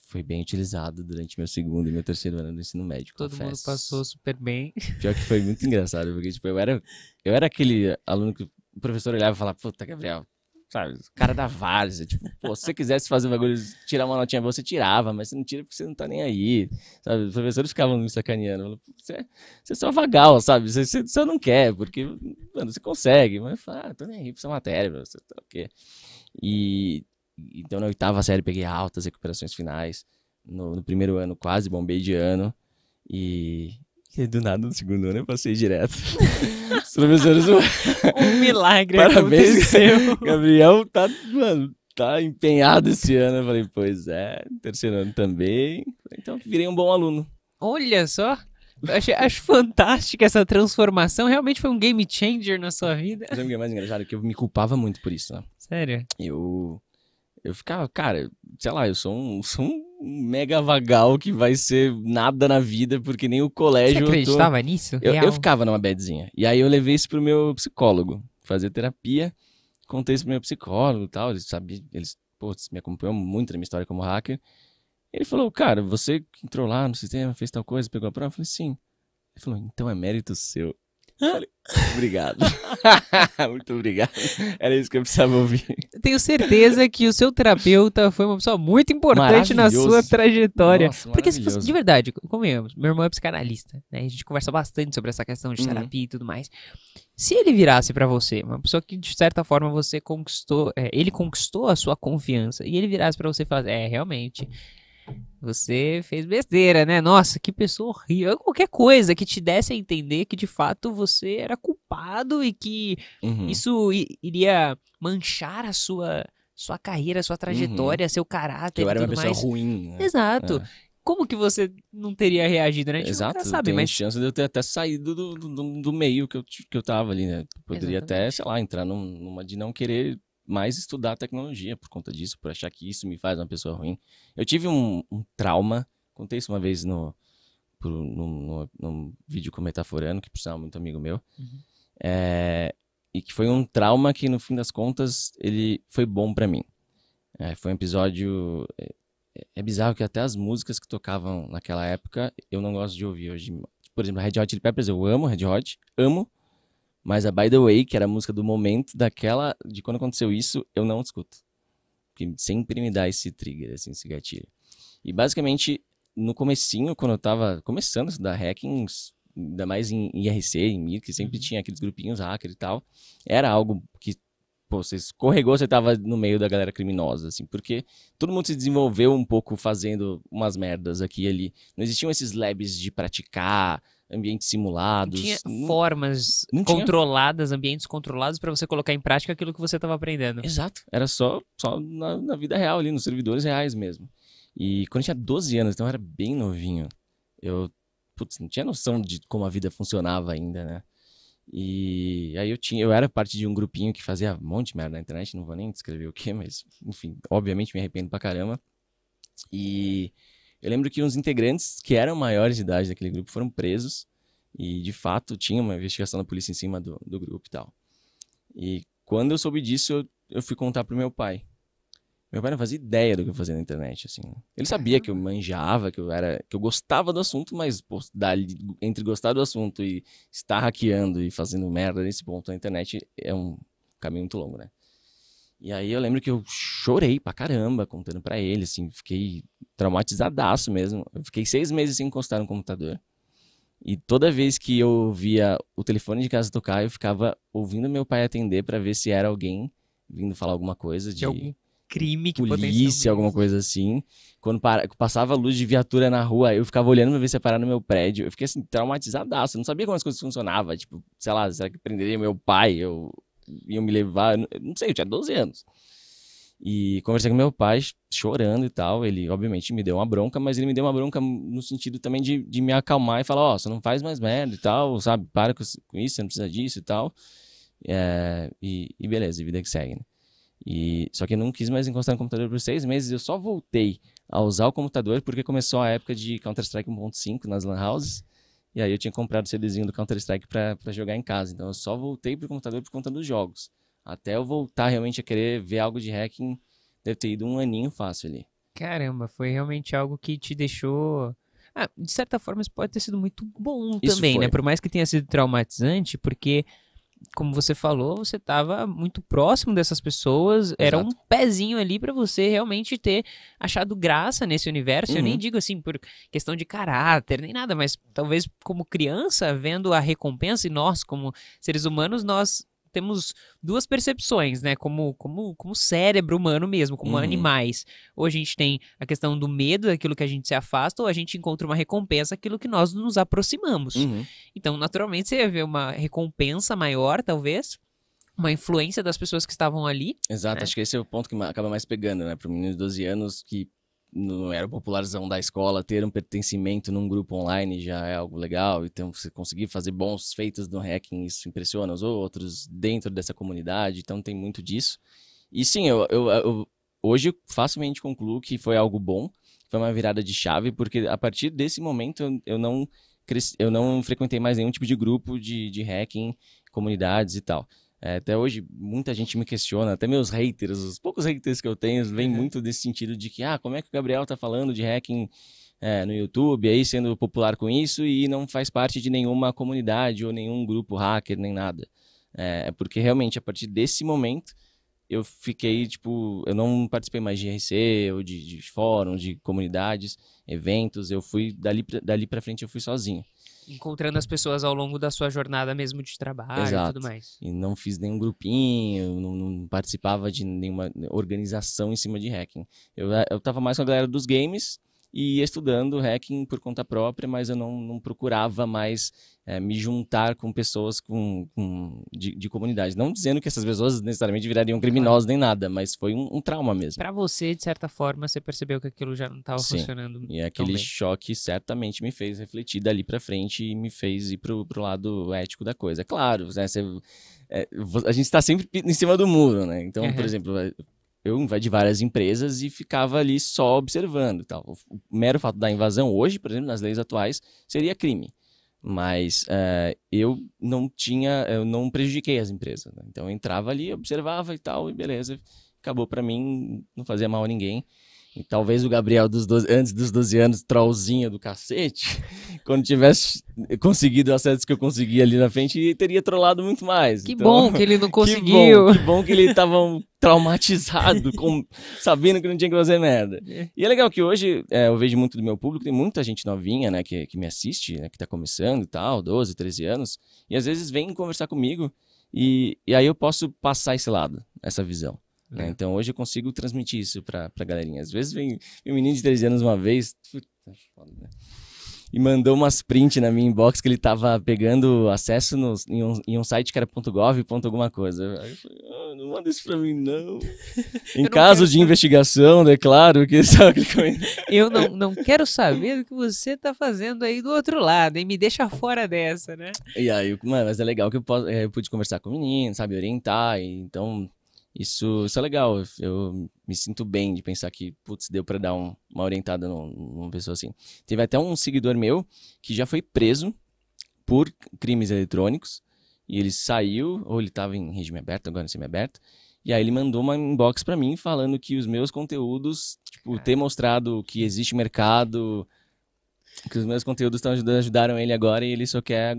foi bem utilizado durante meu segundo e meu terceiro ano do ensino médio, Todo mundo confesso. passou super bem. Pior que foi muito engraçado, porque, tipo, eu era aquele aluno que o professor olhava e falava, puta, Gabriel, sabe, o cara da várzea, tipo, pô, se você quisesse fazer um bagulho, tirar uma notinha boa, você tirava, mas você não tira porque você não tá nem aí, sabe? Os professores ficavam me sacaneando, falavam, você é só vagal, sabe? Você só não quer, porque, mano, você consegue, mas eu falo, tô nem aí pra essa matéria, você tá o quê? E então na oitava série peguei altas recuperações finais, no primeiro ano quase bombei de ano, e do nada no segundo ano eu passei direto. Os professores... Um milagre Parabéns, aconteceu. Gabriel mano, tá empenhado esse ano. Eu falei, pois é, terceiro ano também. Então virei um bom aluno. Olha só. Acho fantástica essa transformação. Realmente foi um game changer na sua vida. Sabe o que é mais engraçado? Que eu me culpava muito por isso, né? Sério? Eu ficava, cara, sei lá, eu sou um mega vagal que vai ser nada na vida, porque nem o colégio Você acreditava nisso? Eu ficava numa badzinha. E aí eu levei isso pro meu psicólogo, fazer terapia, contei isso pro meu psicólogo e tal, putz, me acompanhou muito na minha história como hacker. Ele falou, cara, você que entrou lá no sistema, fez tal coisa, pegou a prova? Eu falei, sim. Ele falou, então é mérito seu. Eu falei, obrigado. Muito obrigado. Era isso que eu precisava ouvir. Tenho certeza que o seu terapeuta foi uma pessoa muito importante na sua trajetória. Nossa, porque se fosse, de verdade, convenhamos, meu irmão é psicanalista, né? A gente conversa bastante sobre essa questão de terapia e tudo mais. Se ele virasse pra você, uma pessoa que de certa forma você conquistou, ele conquistou a sua confiança, e ele virasse pra você e falasse, realmente, você fez besteira, né? Nossa, que pessoa horrível. Qualquer coisa que te desse a entender que de fato você era culpado e que isso iria manchar a sua carreira, a sua trajetória, seu caráter. Que eu era e uma tudo pessoa mais. ruim, né? Exato. Como que você não teria reagido, né? A gente Exato, nunca sabe, tem mas... chance de eu ter até saído do meio que eu tava ali, né? Poderia até, sei lá, entrar numa de não querer mais estudar tecnologia por conta disso, por achar que isso me faz uma pessoa ruim. Eu tive um trauma, contei isso uma vez num vídeo com o Metaforando, que por sinal é muito amigo meu, e que foi um trauma que no fim das contas ele foi bom pra mim. Foi um episódio... É bizarro que até as músicas que tocavam naquela época eu não gosto de ouvir hoje. Por exemplo, a Red Hot Chili Peppers, eu amo Red Hot, amo. Mas a By The Way, que era a música do momento, de quando aconteceu isso, eu não escuto. Porque sempre me dá esse trigger, assim, esse gatilho. E basicamente, no comecinho, quando eu tava começando a estudar hacking, ainda mais em IRC, em MIR, que sempre tinha aqueles grupinhos hacker e tal, era algo que, pô, você escorregou, você tava no meio da galera criminosa, assim, porque todo mundo se desenvolveu um pouco fazendo umas merdas aqui e ali. Não existiam esses labs de praticar, ambientes simulados. Tinha formas controladas, ambientes controlados pra você colocar em prática aquilo que você estava aprendendo. Exato. Era só na vida real ali, nos servidores reais mesmo. E quando eu tinha 12 anos, então eu era bem novinho, eu não tinha noção de como a vida funcionava ainda, né? E aí eu era parte de um grupinho que fazia um monte de merda na internet, não vou nem descrever o que, mas enfim, obviamente me arrependo pra caramba. E eu lembro que uns integrantes que eram maiores de idade daquele grupo foram presos e, de fato, tinha uma investigação da polícia em cima do grupo e tal. E quando eu soube disso, eu fui contar pro meu pai. Meu pai não fazia ideia do que eu fazia na internet, assim. Ele sabia que eu manjava, que eu gostava do assunto, mas pô, entre gostar do assunto e estar hackeando e fazendo merda nesse ponto na internet é um caminho muito longo, né? E aí eu lembro que eu chorei pra caramba contando pra ele, assim, fiquei traumatizadaço mesmo. Eu fiquei 6 meses sem encostar no computador. E toda vez que eu via o telefone de casa tocar, eu ficava ouvindo meu pai atender pra ver se era alguém vindo falar alguma coisa de algum crime que polícia, alguma coisa assim. Quando passava a luz de viatura na rua, eu ficava olhando pra ver se ia parar no meu prédio. Eu fiquei assim, traumatizadaço. Eu não sabia como as coisas funcionavam. Tipo, sei lá, será que prenderia meu pai? Iam me levar, eu não sei, eu tinha 12 anos. E conversei com meu pai, chorando e tal. Ele, obviamente, me deu uma bronca, mas ele me deu uma bronca no sentido também de me acalmar e falar: ó, você não faz mais merda e tal, sabe? Para com isso, você não precisa disso e tal. E beleza, vida que segue, né? Só que eu não quis mais encostar no computador por 6 meses. Eu só voltei a usar o computador porque começou a época de Counter-Strike 1.5 nas lan houses. E aí eu tinha comprado o CDzinho do Counter-Strike pra jogar em casa. Então eu só voltei pro computador por conta dos jogos. Até eu voltar realmente a querer ver algo de hacking, deve ter ido um aninho fácil ali. Caramba, foi realmente algo que te deixou. Ah, de certa forma, isso pode ter sido muito bom Isso também, né? foi. Por mais que tenha sido traumatizante, porque, como você falou, você estava muito próximo dessas pessoas, era um Exato. pezinho ali pra você realmente ter achado graça nesse universo. Eu nem Uhum. digo assim por questão de caráter, nem nada, mas talvez como criança, vendo a recompensa, e nós, como seres humanos, nós temos duas percepções, né? Como cérebro humano mesmo, como Uhum. animais. Ou a gente tem a questão do medo daquilo que a gente se afasta, ou a gente encontra uma recompensa daquilo que nós nos aproximamos. Uhum. Então, naturalmente, você ia ver uma recompensa maior, talvez, uma influência das pessoas que estavam ali. Exato, É. acho que esse é o ponto que acaba mais pegando, né? Para um menino de 12 anos que não era o popularzão da escola, ter um pertencimento num grupo online já é algo legal. Então, você conseguir fazer bons feitos no hacking, isso impressiona os outros dentro dessa comunidade. Então, tem muito disso. E sim, hoje eu facilmente concluo que foi algo bom, foi uma virada de chave, porque a partir desse momento eu não frequentei mais nenhum tipo de grupo de hacking, comunidades e tal. Até hoje, muita gente me questiona, até meus haters, os poucos haters que eu tenho, vem Uhum. muito desse sentido de que, como é que o Gabriel tá falando de hacking no YouTube, aí sendo popular com isso e não faz parte de nenhuma comunidade ou nenhum grupo hacker, nem nada. Porque realmente, a partir desse momento, eu fiquei, tipo, eu não participei mais de IRC ou de fóruns, de comunidades, eventos, eu fui, dali pra frente eu fui sozinho. Encontrando as pessoas ao longo da sua jornada mesmo de trabalho e tudo Exato. mais. E não fiz nenhum grupinho, não participava de nenhuma organização em cima de hacking. Eu tava mais com a galera dos games e ia estudando hacking por conta própria, mas eu não procurava mais me juntar com pessoas de comunidade. Não dizendo que essas pessoas necessariamente virariam criminosas nem nada, mas foi um trauma mesmo. Pra você, de certa forma, você percebeu que aquilo já não estava Sim. funcionando E tão aquele bem. choque certamente me fez refletir dali pra frente e me fez ir pro lado ético da coisa. É claro, né, a gente tá sempre em cima do muro, né? Então, por Uhum. exemplo, eu invadi várias empresas e ficava ali só observando e tal. O mero fato da invasão hoje, por exemplo, nas leis atuais, seria crime. Mas eu não prejudiquei as empresas, né? Então eu entrava ali, observava e tal, e beleza. Acabou pra mim, não fazia mal a ninguém. E talvez o Gabriel antes dos 12 anos, trollzinho do cacete, quando tivesse conseguido o acesso que eu consegui ali na frente, teria trollado muito mais. Que Então, bom que ele não conseguiu. que bom que ele estava traumatizado, sabendo que não tinha que fazer merda. E é legal que hoje eu vejo muito do meu público, tem muita gente novinha, né, que me assiste, né, que tá começando e tal, 12, 13 anos, e às vezes vem conversar comigo e aí eu posso passar esse lado, essa visão. Né? Então hoje eu consigo transmitir isso pra galerinha. Às vezes vem um menino de 13 anos uma vez e mandou umas print na minha inbox que ele tava pegando acesso em um site que era .gov, alguma coisa. Aí eu falei, não manda isso pra mim não. Em caso de investigação, declaro que sabe eu não quero saber o que você tá fazendo aí do outro lado, hein? Me deixa fora dessa, né? E aí, mas é legal que eu pude conversar com o menino, sabe, orientar, e então isso é legal. Eu me sinto bem de pensar que, putz, deu pra dar uma orientada numa pessoa assim. Teve até um seguidor meu que já foi preso por crimes eletrônicos e ele saiu, ou ele tava em regime aberto, agora em semi-aberto, e aí ele mandou uma inbox pra mim falando que os meus conteúdos, tipo, ter mostrado que existe mercado, que os meus conteúdos ajudaram ele agora e ele só quer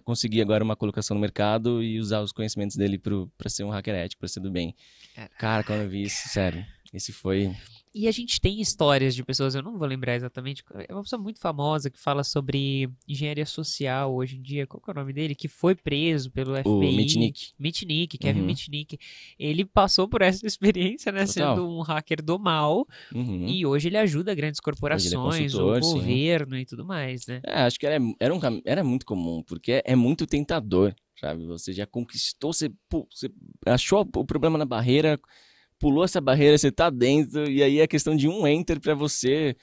conseguir agora uma colocação no mercado e usar os conhecimentos dele pra ser um hacker ético, pra ser do bem. Cara, quando eu vi isso, sério, esse foi... E a gente tem histórias de pessoas, eu não vou lembrar exatamente, é uma pessoa muito famosa que fala sobre engenharia social hoje em dia, qual que é o nome dele? Que foi preso pelo FBI. O Mitnick. Mitnick, Kevin Mitnick. Ele passou por essa experiência, né, Total. sendo um hacker do mal, e hoje ele ajuda grandes corporações, o governo e tudo mais, né? Acho que era muito comum, porque é muito tentador, sabe? Você já conquistou, você achou o problema na barreira, pulou essa barreira, você tá dentro, e aí é questão de um enter pra você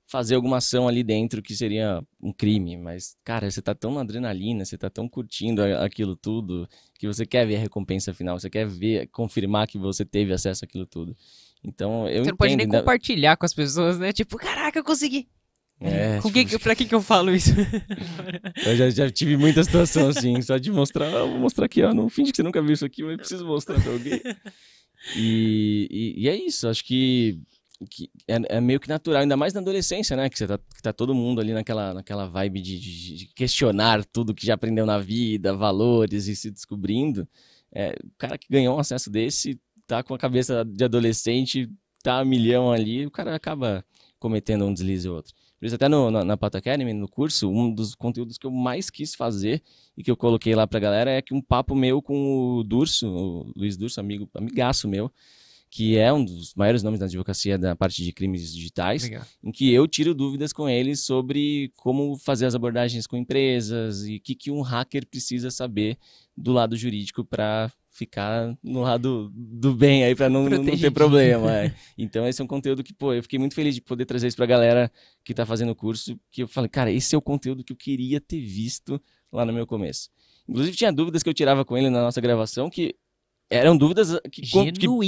fazer alguma ação ali dentro que seria um crime. Mas, cara, você tá tão na adrenalina, você tá tão curtindo aquilo tudo, que você quer ver a recompensa final, você quer confirmar que você teve acesso àquilo tudo. Então, eu entendo... Você não pode nem compartilhar com as pessoas, né? Tipo, caraca, eu consegui! Pra que eu falo isso? Eu já tive muita situação assim, só de mostrar, vou mostrar aqui, ó, não finge que você nunca viu isso aqui, mas preciso mostrar pra alguém. E é isso, acho que é meio que natural, ainda mais na adolescência, né, que tá todo mundo ali naquela vibe de questionar tudo que já aprendeu na vida, valores e se descobrindo. O cara que ganhou um acesso desse, tá com a cabeça de adolescente, tá a milhão ali, o cara acaba cometendo um deslize ou outro. Por isso, até na Pato Academy, no curso, um dos conteúdos que eu mais quis fazer e que eu coloquei lá pra galera é que um papo meu com o Durso, o Luiz Durso, amigaço meu, que é um dos maiores nomes da advocacia da parte de crimes digitais, Legal. em que eu tiro dúvidas com ele sobre como fazer as abordagens com empresas e o que um hacker precisa saber do lado jurídico para ficar no lado do bem aí, para não ter problema. Então esse é um conteúdo que, eu fiquei muito feliz de poder trazer isso pra galera que tá fazendo o curso, que eu falei, cara, esse é o conteúdo que eu queria ter visto lá no meu começo. Inclusive tinha dúvidas que eu tirava com ele na nossa gravação, que eram dúvidas que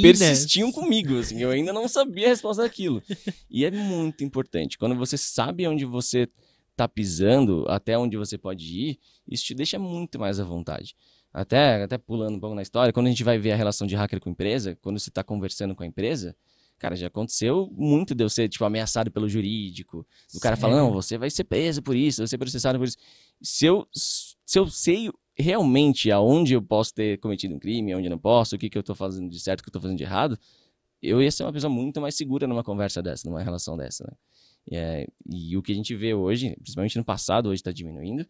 persistiam comigo, assim, eu ainda não sabia a resposta daquilo. E é muito importante, quando você sabe onde você tá pisando, até onde você pode ir, isso te deixa muito mais à vontade. Até pulando um pouco na história, quando a gente vai ver a relação de hacker com empresa, quando você tá conversando com a empresa, cara, já aconteceu muito de eu ser, tipo, ameaçado pelo jurídico, do cara falando, não, você vai ser preso por isso, vai ser processado por isso. Se eu sei realmente aonde eu posso ter cometido um crime, aonde não posso, o que eu tô fazendo de certo, o que eu tô fazendo de errado, eu ia ser uma pessoa muito mais segura numa conversa dessa, numa relação dessa, né? E o que a gente vê hoje, principalmente no passado, hoje tá diminuindo,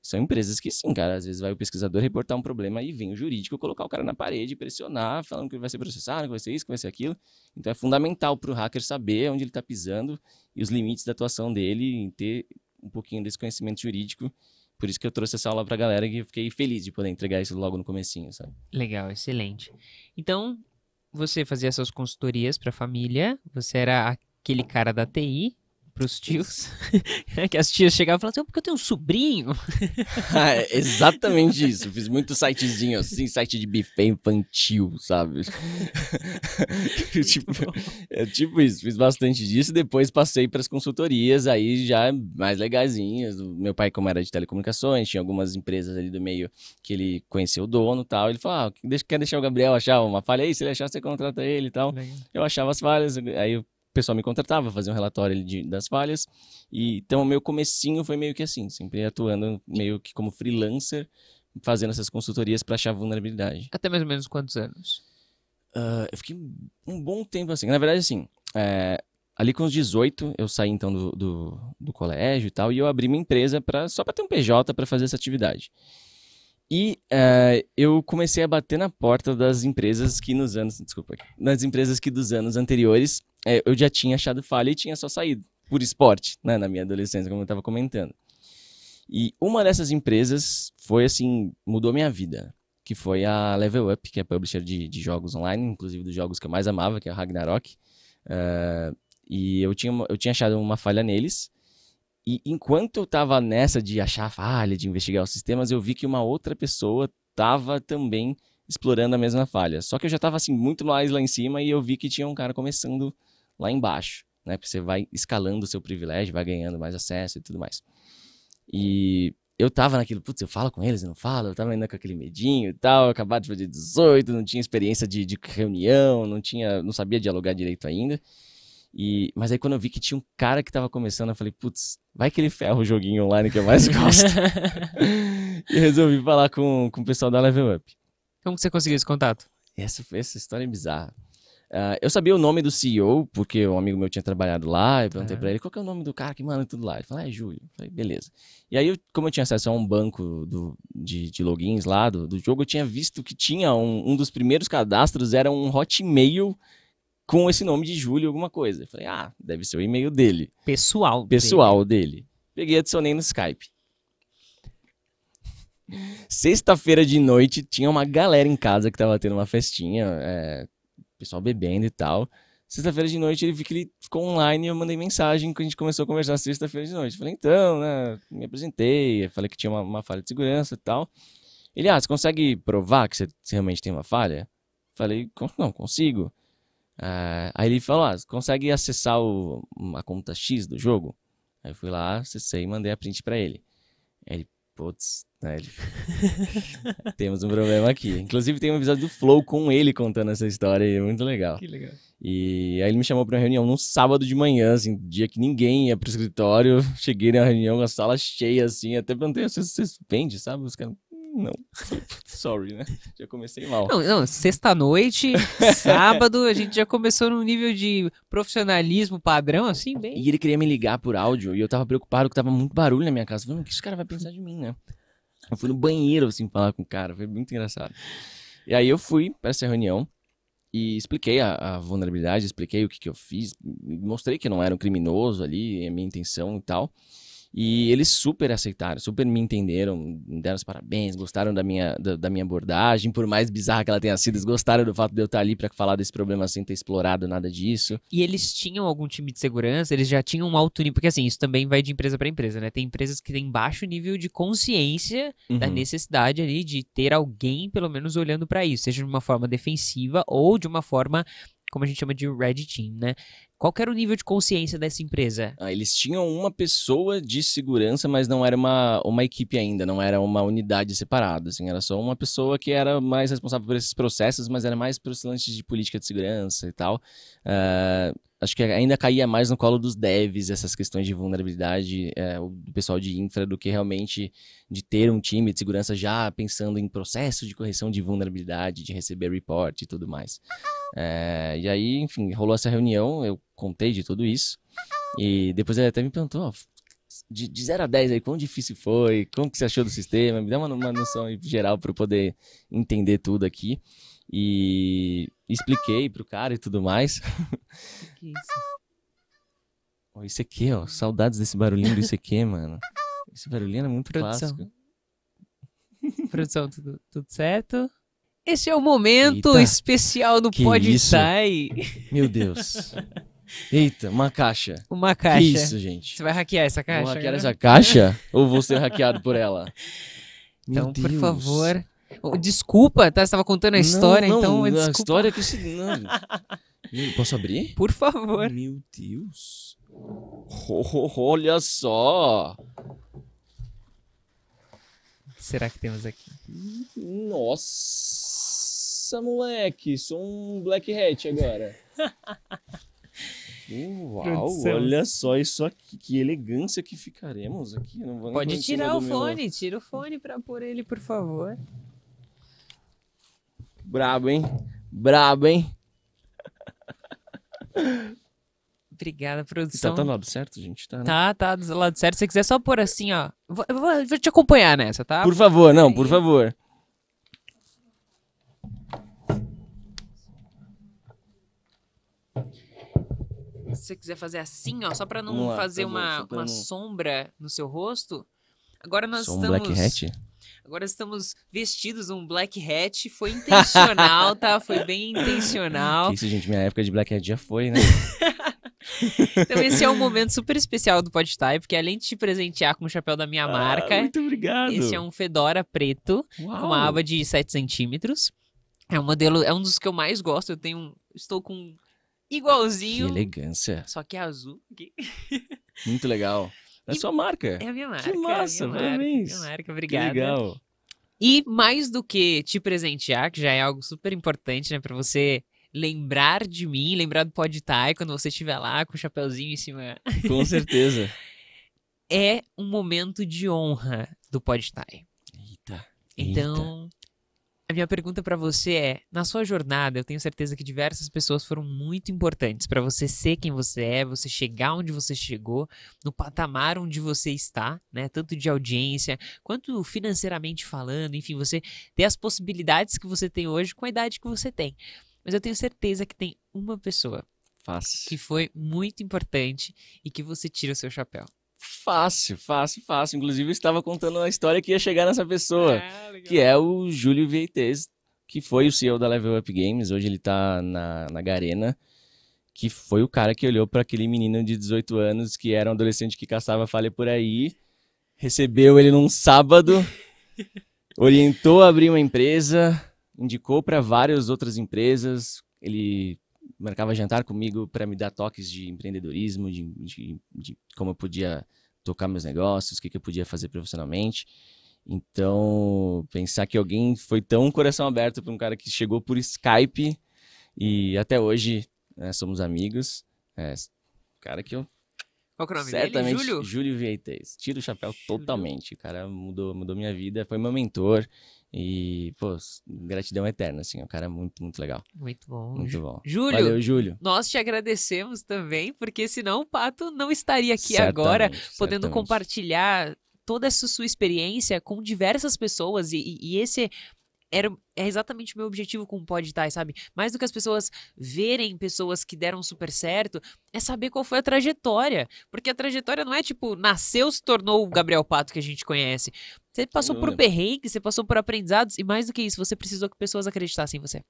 são empresas que sim, cara, às vezes vai o pesquisador reportar um problema e vem o jurídico colocar o cara na parede, pressionar, falando que ele vai ser processado, que vai ser isso, que vai ser aquilo. Então é fundamental pro hacker saber onde ele tá pisando e os limites da atuação dele, em ter um pouquinho desse conhecimento jurídico. Por isso que eu trouxe essa aula pra galera e eu fiquei feliz de poder entregar isso logo no comecinho, sabe? Legal, excelente. Então, você fazia suas consultorias pra família, você era aquele cara da TI pros tios, que as tias chegavam e falavam assim, porque eu tenho um sobrinho. Exatamente isso, fiz muito sitezinho assim, site de buffet infantil, sabe? tipo isso, fiz bastante disso e depois passei para as consultorias, aí já mais legaisinhas. Meu pai, como era de telecomunicações, tinha algumas empresas ali do meio que ele conhecia o dono e tal, ele falou, quer deixar o Gabriel achar uma falha aí? Se ele achar, você contrata ele e tal. Legal. Eu achava as falhas, aí o pessoal me contratava, fazia um relatório das falhas, e então o meu comecinho foi meio que assim, sempre atuando meio que como freelancer, fazendo essas consultorias para achar vulnerabilidade. Até mais ou menos quantos anos? Eu fiquei um bom tempo assim, na verdade assim, ali com os 18 eu saí então do colégio e tal, e eu abri minha empresa só para ter um PJ para fazer essa atividade. E eu comecei a bater na porta das empresas que dos anos anteriores eu já tinha achado falha e tinha só saído, por esporte, né, na minha adolescência, como eu estava comentando. E uma dessas empresas foi assim, mudou minha vida, que foi a Level Up, que é publisher de jogos online, inclusive dos jogos que eu mais amava, que é o Ragnarok. E eu tinha achado uma falha neles. E enquanto eu tava nessa de achar falha, de investigar os sistemas, eu vi que uma outra pessoa tava também explorando a mesma falha. Só que eu já tava assim, muito mais lá em cima e eu vi que tinha um cara começando lá embaixo, né? Porque você vai escalando o seu privilégio, vai ganhando mais acesso e tudo mais. E eu tava naquilo, putz, eu falo com eles, eu não falo, eu tava ainda com aquele medinho e tal, acabado de fazer 18, não tinha experiência de reunião, não sabia dialogar direito ainda. Mas aí quando eu vi que tinha um cara que tava começando, eu falei, putz, vai que ele ferra o joguinho online que eu mais gosto. E resolvi falar com o pessoal da Level Up. Como que você conseguiu esse contato? Essa história é bizarra. Eu sabia o nome do CEO, porque um amigo meu tinha trabalhado lá, eu perguntei pra ele, qual que é o nome do cara que manda tudo lá? Ele falou, é Júlio. Eu falei, beleza. E aí, como eu tinha acesso a um banco de logins lá do jogo, eu tinha visto que tinha um dos primeiros cadastros, era um Hotmail com esse nome de Júlio alguma coisa. Eu falei, deve ser o e-mail dele. Pessoal dele. Peguei e adicionei no Skype. Sexta-feira de noite, tinha uma galera em casa que tava tendo uma festinha, pessoal bebendo e tal. Sexta-feira de noite, ele viu que ele ficou online e eu mandei mensagem que a gente começou a conversar sexta-feira de noite. Falei, então, né, me apresentei, falei que tinha uma falha de segurança e tal. Ele, você consegue provar que você realmente tem uma falha? Falei, não, consigo. Aí ele falou, você consegue acessar a conta X do jogo? Aí eu fui lá, acessei e mandei a print pra ele. Aí ele, putz, né, temos um problema aqui. Inclusive tem um episódio do Flow com ele contando essa história e é muito legal. Que legal. E aí ele me chamou pra uma reunião num sábado de manhã, assim, dia que ninguém ia pro escritório. Cheguei na reunião, a sala cheia, assim, até perguntei, vocês vendem, sabe? Os caras, não, sorry, né? Já comecei mal. Não, sexta-noite, sábado, a gente já começou num nível de profissionalismo padrão, assim, bem... E ele queria me ligar por áudio e eu tava preocupado que tava muito barulho na minha casa. Falei, o que esse cara vai pensar de mim, né? Eu fui no banheiro, assim, falar com o cara, foi muito engraçado. E aí eu fui pra essa reunião e expliquei a vulnerabilidade, expliquei o que eu fiz, mostrei que eu não era um criminoso ali, a minha intenção e tal. E eles super aceitaram, super me entenderam, me deram os parabéns, gostaram da minha abordagem, por mais bizarra que ela tenha sido, eles gostaram do fato de eu estar ali pra falar desse problema sem ter explorado nada disso. E eles tinham algum time de segurança, eles já tinham um alto nível, porque assim, isso também vai de empresa para empresa, né? Tem empresas que têm baixo nível de consciência da necessidade ali de ter alguém, pelo menos, olhando para isso, seja de uma forma defensiva ou de uma forma, como a gente chama de red team, né? Qual que era o nível de consciência dessa empresa? Eles tinham uma pessoa de segurança, mas não era uma equipe ainda, não era uma unidade separada, assim, era só uma pessoa que era mais responsável por esses processos, mas era mais por esses lances de política de segurança e tal. Acho que ainda caía mais no colo dos devs essas questões de vulnerabilidade, do pessoal de infra, do que realmente de ter um time de segurança já pensando em processo de correção de vulnerabilidade, de receber report e tudo mais. E aí, enfim, rolou essa reunião, eu contei de tudo isso, e depois ele até me perguntou, ó, de 0 a 10 aí, quão difícil foi, como que você achou do sistema, me dá uma noção aí geral para eu poder entender tudo aqui. E expliquei pro cara e tudo mais. Que isso? Ó, isso aqui, ó, saudades desse barulhinho do ICQ, mano. Esse barulhinho era muito Produção. clássico. Produção, tudo certo? Esse é o momento Eita, especial do que Podtai. Meu Deus. Eita, uma caixa. Uma caixa. Que isso, gente? Você vai hackear essa caixa? Vou hackear agora? essa caixa ou vou ser hackeado por ela? Meu Então, por Deus. favor. Desculpa, tá? Você estava contando a história, não, então a desculpa. história que se... Não. Posso abrir? Por favor. Meu Deus. Olha só. Será que temos aqui? Nossa, moleque. Sou um Black Hat agora. Uau, Produção. olha só isso aqui. Que elegância que ficaremos aqui. Não vou nem pôr Pode em tirar cima o do meu- fone, tira o fone pra pôr ele, por favor. Brabo, hein? Brabo, hein? Obrigada, produção. Tá no lado certo, gente? Tá, né? Tá do lado certo. Se você quiser só pôr assim, ó. Vou te acompanhar nessa, tá? Por favor, não, por favor. Se você quiser fazer assim, ó, só pra não Vamos lá, fazer tá bom, uma, só pra uma não- sombra no seu rosto. Agora nós Sou um estamos. Black Hat? Agora estamos vestidos um black hat. Foi intencional, tá? Foi bem intencional. Que isso, gente, minha época de Black Hat já foi, né? Então esse é um momento super especial do Podtai, porque além de te presentear com o chapéu da minha marca, Muito obrigado. esse é um Fedora preto com uma aba de 7 centímetros. É um modelo, é um dos que eu mais gosto. Estou com Que igualzinho, elegância. só que é azul. Muito legal. É E- sua marca. É a minha marca. Que massa, é a minha parabéns. Marca, minha marca, Que obrigada. legal. E mais do que te presentear, que já é algo super importante, né, pra você lembrar de mim, lembrar do Podtai quando você estiver lá com o chapeuzinho em cima, Com certeza. é um momento de honra do Podtai. Eita. Então, a minha pergunta pra você é, na sua jornada, eu tenho certeza que diversas pessoas foram muito importantes pra você ser quem você é, você chegar onde você chegou, no patamar onde você está, né? Tanto de audiência, quanto financeiramente falando, enfim, você ter as possibilidades que você tem hoje com a idade que você tem. Mas eu tenho certeza que tem uma pessoa Fácil. que foi muito importante e que você tira o seu chapéu. Fácil, fácil, fácil. Inclusive, eu estava contando a história que ia chegar nessa pessoa. Legal. Que é o Júlio Vieites, que foi o CEO da Level Up Games. Hoje ele tá na Garena. Que foi o cara que olhou para aquele menino de 18 anos que era um adolescente que caçava falha por aí. Recebeu ele num sábado. Orientou a abrir uma empresa. Indicou para várias outras empresas. Ele marcava jantar comigo para me dar toques de empreendedorismo, de como eu podia tocar meus negócios, o que eu podia fazer profissionalmente. Então, pensar que alguém foi tão coração aberto para um cara que chegou por Skype e até hoje, né, somos amigos. Cara que eu... Qual que é o nome certamente, dele? Júlio? Júlio Vieites. Tiro o chapéu Júlio. totalmente. O cara mudou minha vida, foi meu mentor. E, pô, gratidão eterna, assim. É um cara muito, muito legal. Muito bom. Muito bom. Júlio, Valeu, Júlio. nós te agradecemos também, porque senão o Pato não estaria aqui Certamente, agora, podendo certamente. compartilhar toda essa sua experiência com diversas pessoas. E esse é exatamente o meu objetivo com o Podtai, sabe? Mais do que as pessoas verem pessoas que deram super certo, é saber qual foi a trajetória. Porque a trajetória não é tipo, nasceu, se tornou o Gabriel Pato que a gente conhece. Você passou por perrengues, você passou por aprendizados, e mais do que isso, você precisou que pessoas acreditassem em você.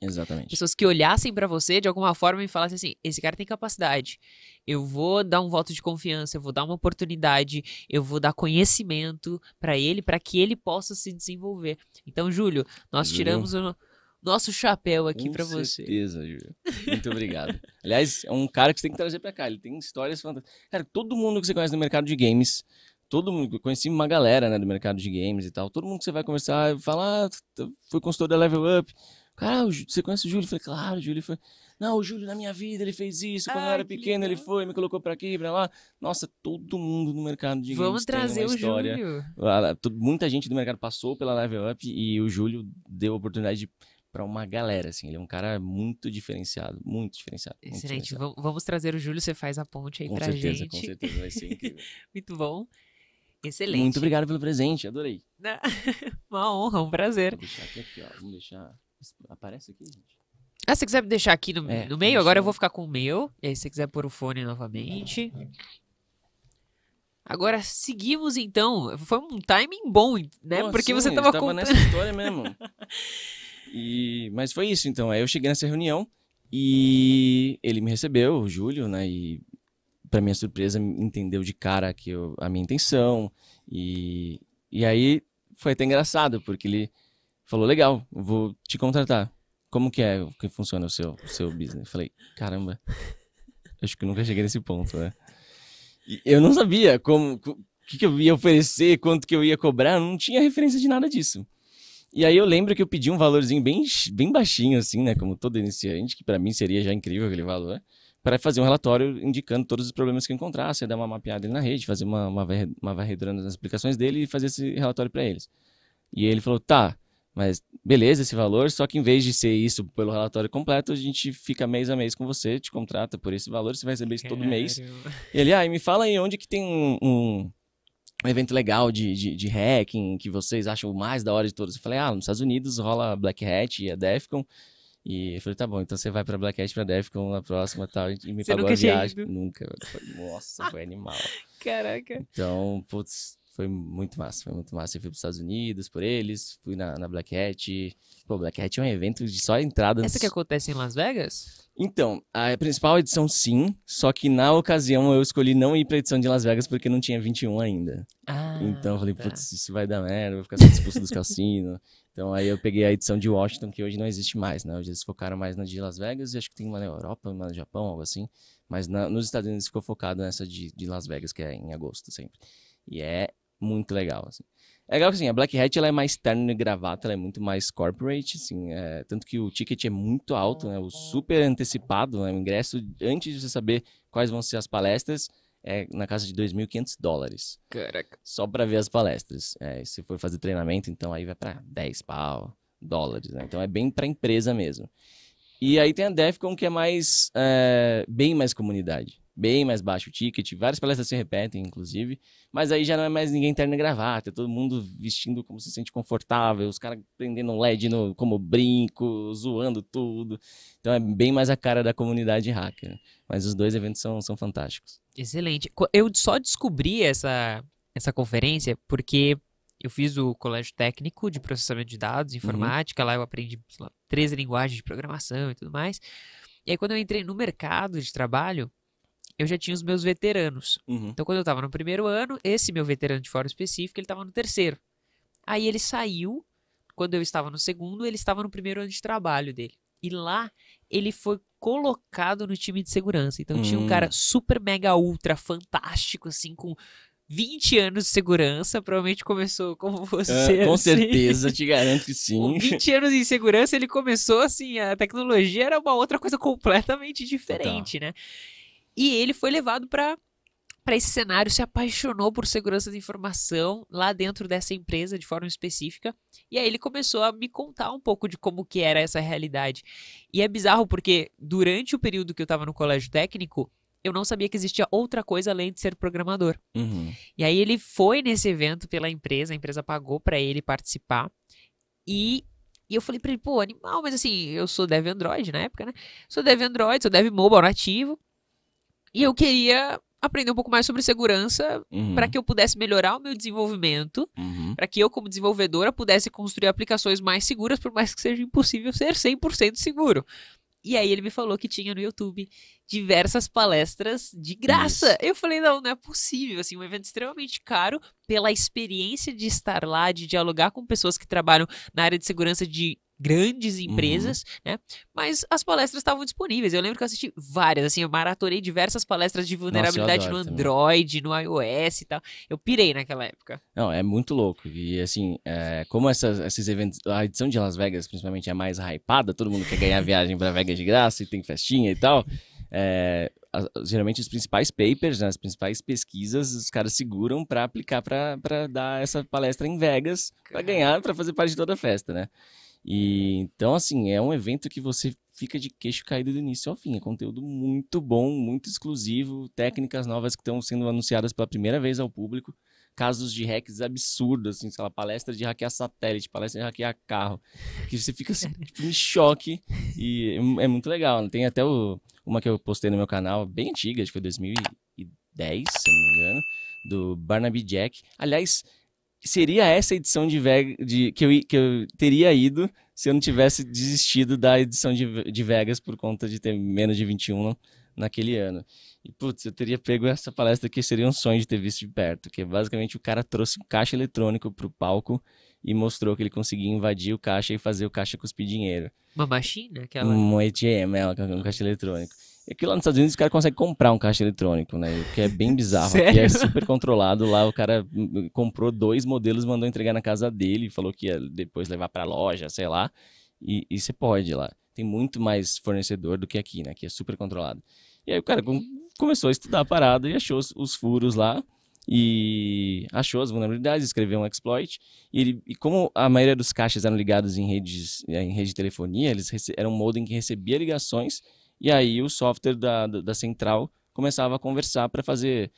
Exatamente. Pessoas que olhassem pra você de alguma forma e falassem assim, esse cara tem capacidade, eu vou dar um voto de confiança, eu vou dar uma oportunidade, eu vou dar conhecimento pra ele, pra que ele possa se desenvolver. Então, Júlio, nós tiramos o nosso chapéu aqui pra você. Com certeza, Júlio. Muito obrigado. Aliás, é um cara que você tem que trazer pra cá, ele tem histórias fantásticas. Cara, todo mundo que você conhece no mercado de games, todo mundo, eu conheci uma galera, né, do mercado de games e tal, todo mundo que você vai conversar, fala, fui consultor da Level Up. Cara, você conhece o Júlio? Eu falei, claro, o Júlio foi. Não, o Júlio na minha vida, ele fez isso. Quando eu era pequeno, ele foi, me colocou pra aqui, pra lá. Nossa, todo mundo no mercado de games Vamos trazer tem uma história. Júlio. Muita gente do mercado passou pela Level Up e o Júlio deu oportunidade pra uma galera, assim. Ele é um cara muito diferenciado, muito diferenciado. Muito Excelente, diferenciado. vamos trazer o Júlio, você faz a ponte aí Com pra certeza, gente. com certeza, vai ser incrível. Muito bom. Excelente. Muito obrigado pelo presente, adorei. Uma honra, um prazer. Vou deixar aqui, ó. Vamos deixar... Aparece aqui, gente. Ah, se você quiser me deixar aqui no meio, deixa agora eu eu- vou ficar com o meu. E aí, se você quiser pôr o fone novamente. Agora, seguimos então. Foi um timing bom, né? Pô, Porque sim, você eu tava tava contando. nessa história mesmo. Mas foi isso, então. Aí eu cheguei nessa reunião e ele me recebeu, o Júlio, né? E pra minha surpresa, entendeu de cara a minha intenção. E aí foi até engraçado, porque ele falou, legal, eu vou te contratar. Como que funciona o seu business? Eu falei, caramba, acho que eu nunca cheguei nesse ponto, né? E eu não sabia o que eu ia oferecer, quanto que eu ia cobrar, não tinha referência de nada disso. E aí eu lembro que eu pedi um valorzinho bem baixinho, assim, né? Como todo iniciante, que pra mim seria já incrível aquele valor, para fazer um relatório indicando todos os problemas que eu encontrasse, dar uma mapeada ali na rede, fazer uma varredura nas aplicações dele e fazer esse relatório para eles. E ele falou, tá, mas beleza esse valor, só que em vez de ser isso pelo relatório completo, a gente fica mês a mês com você, te contrata por esse valor, você vai receber isso todo mês. E ele, me fala aí onde que tem um evento legal de hacking que vocês acham o mais da hora de todos. Eu falei, nos Estados Unidos rola a Black Hat e a Defcon. E eu falei, tá bom, então você vai pra Black Hat, pra Defcon na próxima e tal. E me Você pagou nunca a viagem. tinha ido? Nunca. Nossa, foi animal. Caraca. Então, putz, foi muito massa. Foi muito massa. Eu fui pros Estados Unidos por eles, fui na Black Hat. Pô, Black Hat é um evento de só entradas. Essa que acontece em Las Vegas? Então, a principal edição sim, só que na ocasião eu escolhi não ir pra edição de Las Vegas porque não tinha 21 ainda. Então eu falei, tá. putz, isso vai dar merda, vou ficar sendo expulso dos cassinos. Então aí eu peguei a edição de Washington, que hoje não existe mais, né? Hoje eles focaram mais na de Las Vegas e acho que tem uma na Europa, uma no Japão, algo assim. Mas nos Estados Unidos ficou focado nessa de Las Vegas, que é em agosto sempre. E é muito legal, assim. É legal que assim, a Black Hat ela é mais terno e gravata, ela é muito mais corporate, assim, tanto que o ticket é muito alto, né? O super antecipado, né? O ingresso, antes de você saber quais vão ser as palestras, é na casa de $2.500. Caraca. Só pra ver as palestras. Se for fazer treinamento, então aí vai pra $10, né? Então é bem pra empresa mesmo. E aí tem a Defcon, que é mais, bem mais comunidade. Bem mais baixo o ticket, várias palestras se repetem, inclusive, mas aí já não é mais ninguém terno e gravata, é todo mundo vestindo como se sente confortável, os caras prendendo um LED como brinco, zoando tudo. Então é bem mais a cara da comunidade hacker. Mas os dois eventos são fantásticos. Excelente. Eu só descobri essa conferência porque eu fiz o colégio técnico de processamento de dados, informática, lá eu aprendi, sei lá, 13 linguagens de programação e tudo mais. E aí quando eu entrei no mercado de trabalho, eu já tinha os meus veteranos. Então, quando eu tava no primeiro ano, esse meu veterano de fórum específico, ele tava no terceiro. Aí ele saiu, quando eu estava no segundo, ele estava no primeiro ano de trabalho dele. E lá ele foi colocado no time de segurança. Então tinha um cara super mega ultra fantástico, assim, com 20 anos de segurança. Provavelmente começou como você. Com assim. certeza, te garanto que sim. Com 20 anos em segurança, ele começou assim, a tecnologia era uma outra coisa completamente diferente, né? E ele foi levado para esse cenário, se apaixonou por segurança da informação lá dentro dessa empresa de forma específica. E aí ele começou a me contar um pouco de como que era essa realidade. E é bizarro porque durante o período que eu estava no colégio técnico, eu não sabia que existia outra coisa além de ser programador. E aí ele foi nesse evento pela empresa, a empresa pagou para ele participar. E eu falei pra ele, pô, animal, mas assim, eu sou dev Android na época, né? Sou dev Android, sou dev mobile nativo. E eu queria aprender um pouco mais sobre segurança para que eu pudesse melhorar o meu desenvolvimento, para que eu, como desenvolvedora, pudesse construir aplicações mais seguras, por mais que seja impossível ser 100% seguro. E aí ele me falou que tinha no YouTube diversas palestras de graça. Isso. Eu falei, não é possível, assim, um evento extremamente caro pela experiência de estar lá, de dialogar com pessoas que trabalham na área de segurança de grandes empresas, né? Mas as palestras estavam disponíveis. Eu lembro que eu assisti várias, assim, eu maratonei diversas palestras de vulnerabilidade no Android, no iOS e tal. Eu pirei naquela época. Não, é muito louco. E assim, como esses eventos, a edição de Las Vegas, principalmente, é mais hypada, todo mundo quer ganhar viagem pra Vegas de graça e tem festinha e tal. Geralmente os principais papers, né, as principais pesquisas, os caras seguram pra aplicar pra dar essa palestra em Vegas, pra ganhar, pra fazer parte de toda a festa, né? E então, assim, é um evento que você fica de queixo caído do início ao fim. É conteúdo muito bom, muito exclusivo, técnicas novas que estão sendo anunciadas pela primeira vez ao público, casos de hacks absurdos, assim, sei lá, palestra de hackear satélite, palestra de hackear carro, que você fica assim, tipo, em choque e é muito legal. Tem até uma que eu postei no meu canal, bem antiga, acho que foi 2010, se eu não me engano, do Barnaby Jack. Aliás, seria essa edição que eu teria ido se eu não tivesse desistido da edição de Vegas por conta de ter menos de 21 naquele ano. E, putz, eu teria pego essa palestra que seria um sonho de ter visto de perto, que basicamente o cara trouxe um caixa eletrônico pro palco e mostrou que ele conseguia invadir o caixa e fazer o caixa cuspir dinheiro. Uma machina? Aquela... Um ATM, um caixa eletrônico. E aqui lá nos Estados Unidos, o cara consegue comprar um caixa eletrônico, né? O que é bem bizarro. Sério? Aqui é super controlado. Lá o cara comprou 2 modelos, mandou entregar na casa dele, falou que ia depois levar pra loja, sei lá. E você pode ir lá. Tem muito mais fornecedor do que aqui, né? Que é super controlado. E aí o cara começou a estudar a parada e achou os furos lá. E achou as vulnerabilidades, escreveu um exploit. E como a maioria dos caixas eram ligados em rede de telefonia, era um modem que recebia ligações. E aí o software da central começava a conversar para fazer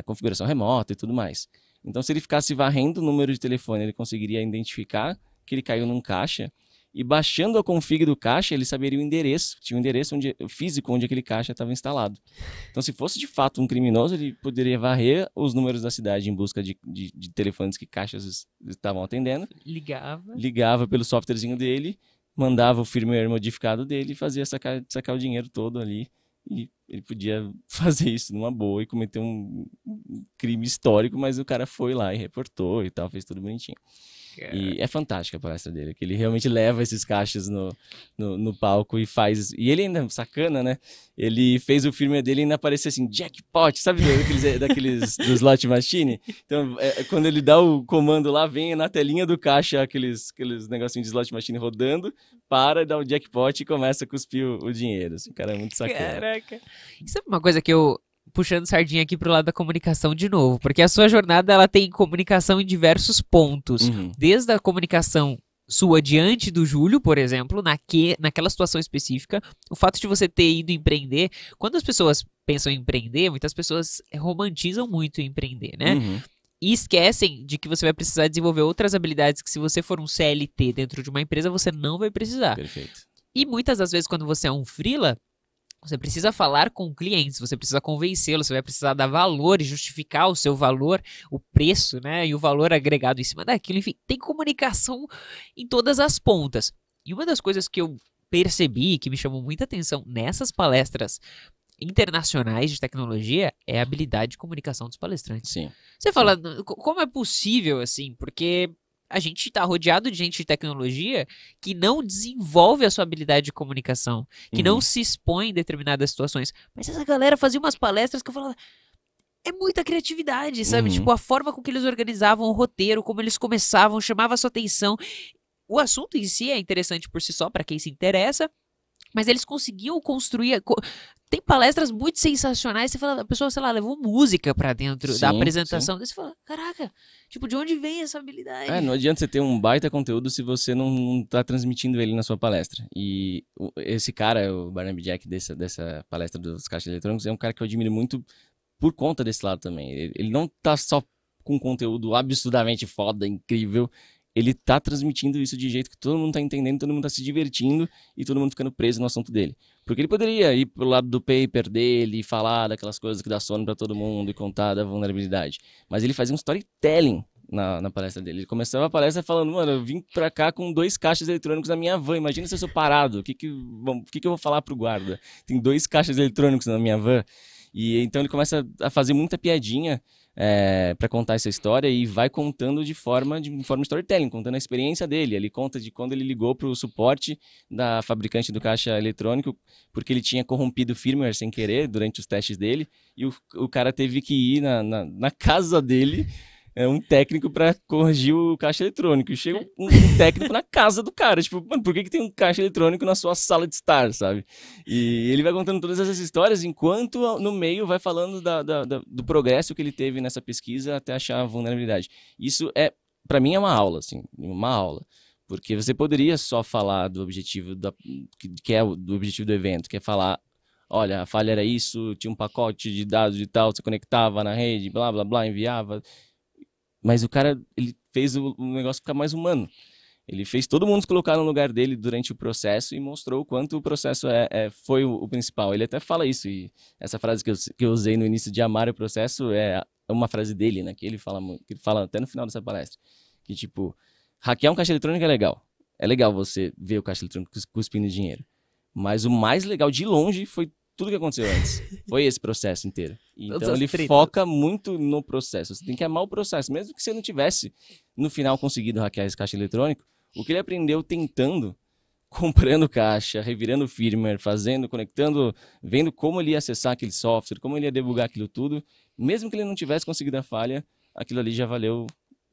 configuração remota e tudo mais. Então, se ele ficasse varrendo o número de telefone, ele conseguiria identificar que ele caiu num caixa. E baixando a config do caixa, ele saberia o endereço. Tinha um endereço físico onde aquele caixa estava instalado. Então, se fosse de fato um criminoso, ele poderia varrer os números da cidade em busca de telefones que caixas estavam atendendo. Ligava pelo softwarezinho dele, mandava o firmware modificado dele e fazia sacar o dinheiro todo ali. E ele podia fazer isso numa boa e cometer um crime histórico, mas o cara foi lá e reportou e tal, fez tudo bonitinho. E é fantástica a palestra dele, que ele realmente leva esses caixas no palco e faz... E ele ainda, sacana, né? Ele fez o firmware dele e ainda aparecia assim, jackpot, sabe daqueles do slot machine? Então, quando ele dá o comando lá, vem na telinha do caixa aqueles negocinhos de slot machine rodando, para, dá o jackpot e começa a cuspir o dinheiro. Assim, o cara é muito sacana. Caraca. Isso é uma coisa que eu... Puxando sardinha aqui pro lado da comunicação de novo, porque a sua jornada ela tem comunicação em diversos pontos, desde a comunicação sua diante do Júlio, por exemplo, naquela situação específica, o fato de você ter ido empreender, quando as pessoas pensam em empreender, muitas pessoas romantizam muito empreender, né? E esquecem de que você vai precisar desenvolver outras habilidades que se você for um CLT dentro de uma empresa, você não vai precisar. Perfeito. E muitas das vezes quando você é um freela, você precisa falar com clientes, você precisa convencê-los, você vai precisar dar valor e justificar o seu valor, o preço, né? E o valor agregado em cima daquilo. Enfim, tem comunicação em todas as pontas. E uma das coisas que eu percebi, que me chamou muita atenção nessas palestras internacionais de tecnologia, é a habilidade de comunicação dos palestrantes. Sim. Você fala, como é possível, assim? Porque a gente tá rodeado de gente de tecnologia que não desenvolve a sua habilidade de comunicação, que não se expõe em determinadas situações. Mas essa galera fazia umas palestras que eu falava, é muita criatividade, sabe? Tipo, a forma com que eles organizavam o roteiro, como eles começavam, chamava a sua atenção. O assunto em si é interessante por si só, pra quem se interessa, mas eles conseguiam construir... Tem palestras muito sensacionais, você fala, a pessoa, sei lá, levou música pra dentro da apresentação. Daí você fala, caraca, tipo, de onde vem essa habilidade? Não adianta você ter um baita conteúdo se você não tá transmitindo ele na sua palestra. E esse cara, o Barnaby Jack, dessa palestra dos caixas eletrônicos, é um cara que eu admiro muito por conta desse lado também. Ele não tá só com conteúdo absurdamente foda, incrível, ele tá transmitindo isso de jeito que todo mundo tá entendendo, todo mundo tá se divertindo e todo mundo ficando preso no assunto dele. Porque ele poderia ir pro lado do paper dele e falar daquelas coisas que dá sono pra todo mundo e contar da vulnerabilidade. Mas ele fazia um storytelling na palestra dele. Ele começava a palestra falando, mano, eu vim pra cá com 2 caixas eletrônicos na minha van, imagina se eu sou parado, o que eu vou falar pro guarda? Tem 2 caixas eletrônicos na minha van. E então ele começa a fazer muita piadinha para contar essa história e vai contando de forma storytelling, contando a experiência dele. Ele conta de quando ele ligou para o suporte da fabricante do caixa eletrônico porque ele tinha corrompido o firmware sem querer durante os testes dele e o cara teve que ir na casa dele, um técnico para corrigir o caixa eletrônico. E chega um técnico na casa do cara. Tipo, mano, por que tem um caixa eletrônico na sua sala de estar, sabe? E ele vai contando todas essas histórias enquanto no meio vai falando do progresso que ele teve nessa pesquisa até achar a vulnerabilidade. Isso para mim é uma aula, assim, uma aula. Porque você poderia só falar do objetivo que é do objetivo do evento, que é falar, olha, a falha era isso, tinha um pacote de dados e tal, você conectava na rede, blá, blá, blá, enviava. Mas o cara, ele fez o negócio ficar mais humano. Ele fez todo mundo se colocar no lugar dele durante o processo e mostrou o quanto o processo foi o principal. Ele até fala isso, e essa frase que eu usei no início de amar o processo é uma frase dele, né? Que ele fala até no final dessa palestra. Que, tipo, hackear um caixa eletrônico é legal. É legal você ver o caixa eletrônico cuspindo dinheiro. Mas o mais legal, de longe, foi tudo que aconteceu antes. Foi esse processo inteiro. Então ele foca muito no processo. Você tem que amar o processo. Mesmo que você não tivesse, no final, conseguido hackear esse caixa eletrônico, o que ele aprendeu tentando, comprando caixa, revirando firmware, conectando, vendo como ele ia acessar aquele software, como ele ia debugar aquilo tudo, mesmo que ele não tivesse conseguido a falha, aquilo ali já valeu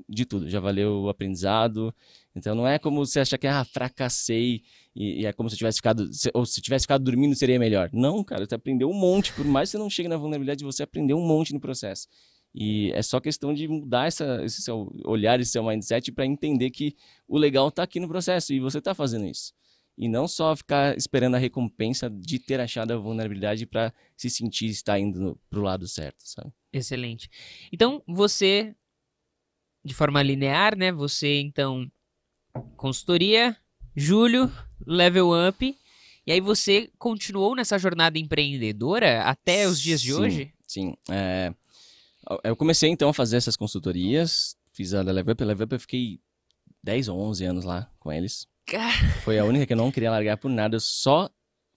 de tudo. Já valeu o aprendizado. Então não é como você achar que fracassei e é como se eu tivesse ficado, ou se tivesse ficado dormindo seria melhor. Não, cara, você aprendeu um monte, por mais que você não chegue na vulnerabilidade, você aprendeu um monte no processo. E é só questão de mudar esse seu olhar, esse seu mindset para entender que o legal tá aqui no processo e você tá fazendo isso. E não só ficar esperando a recompensa de ter achado a vulnerabilidade para se sentir estar indo pro lado certo, sabe? Excelente. Então, você, de forma linear, né? Você, então, consultoria, Júlio, Level Up, e aí você continuou nessa jornada empreendedora até os dias de hoje? Sim. Eu comecei, então, a fazer essas consultorias, fiz a Level Up. A Level Up eu fiquei 10 ou 11 anos lá com eles. Foi a única que eu não queria largar por nada, eu só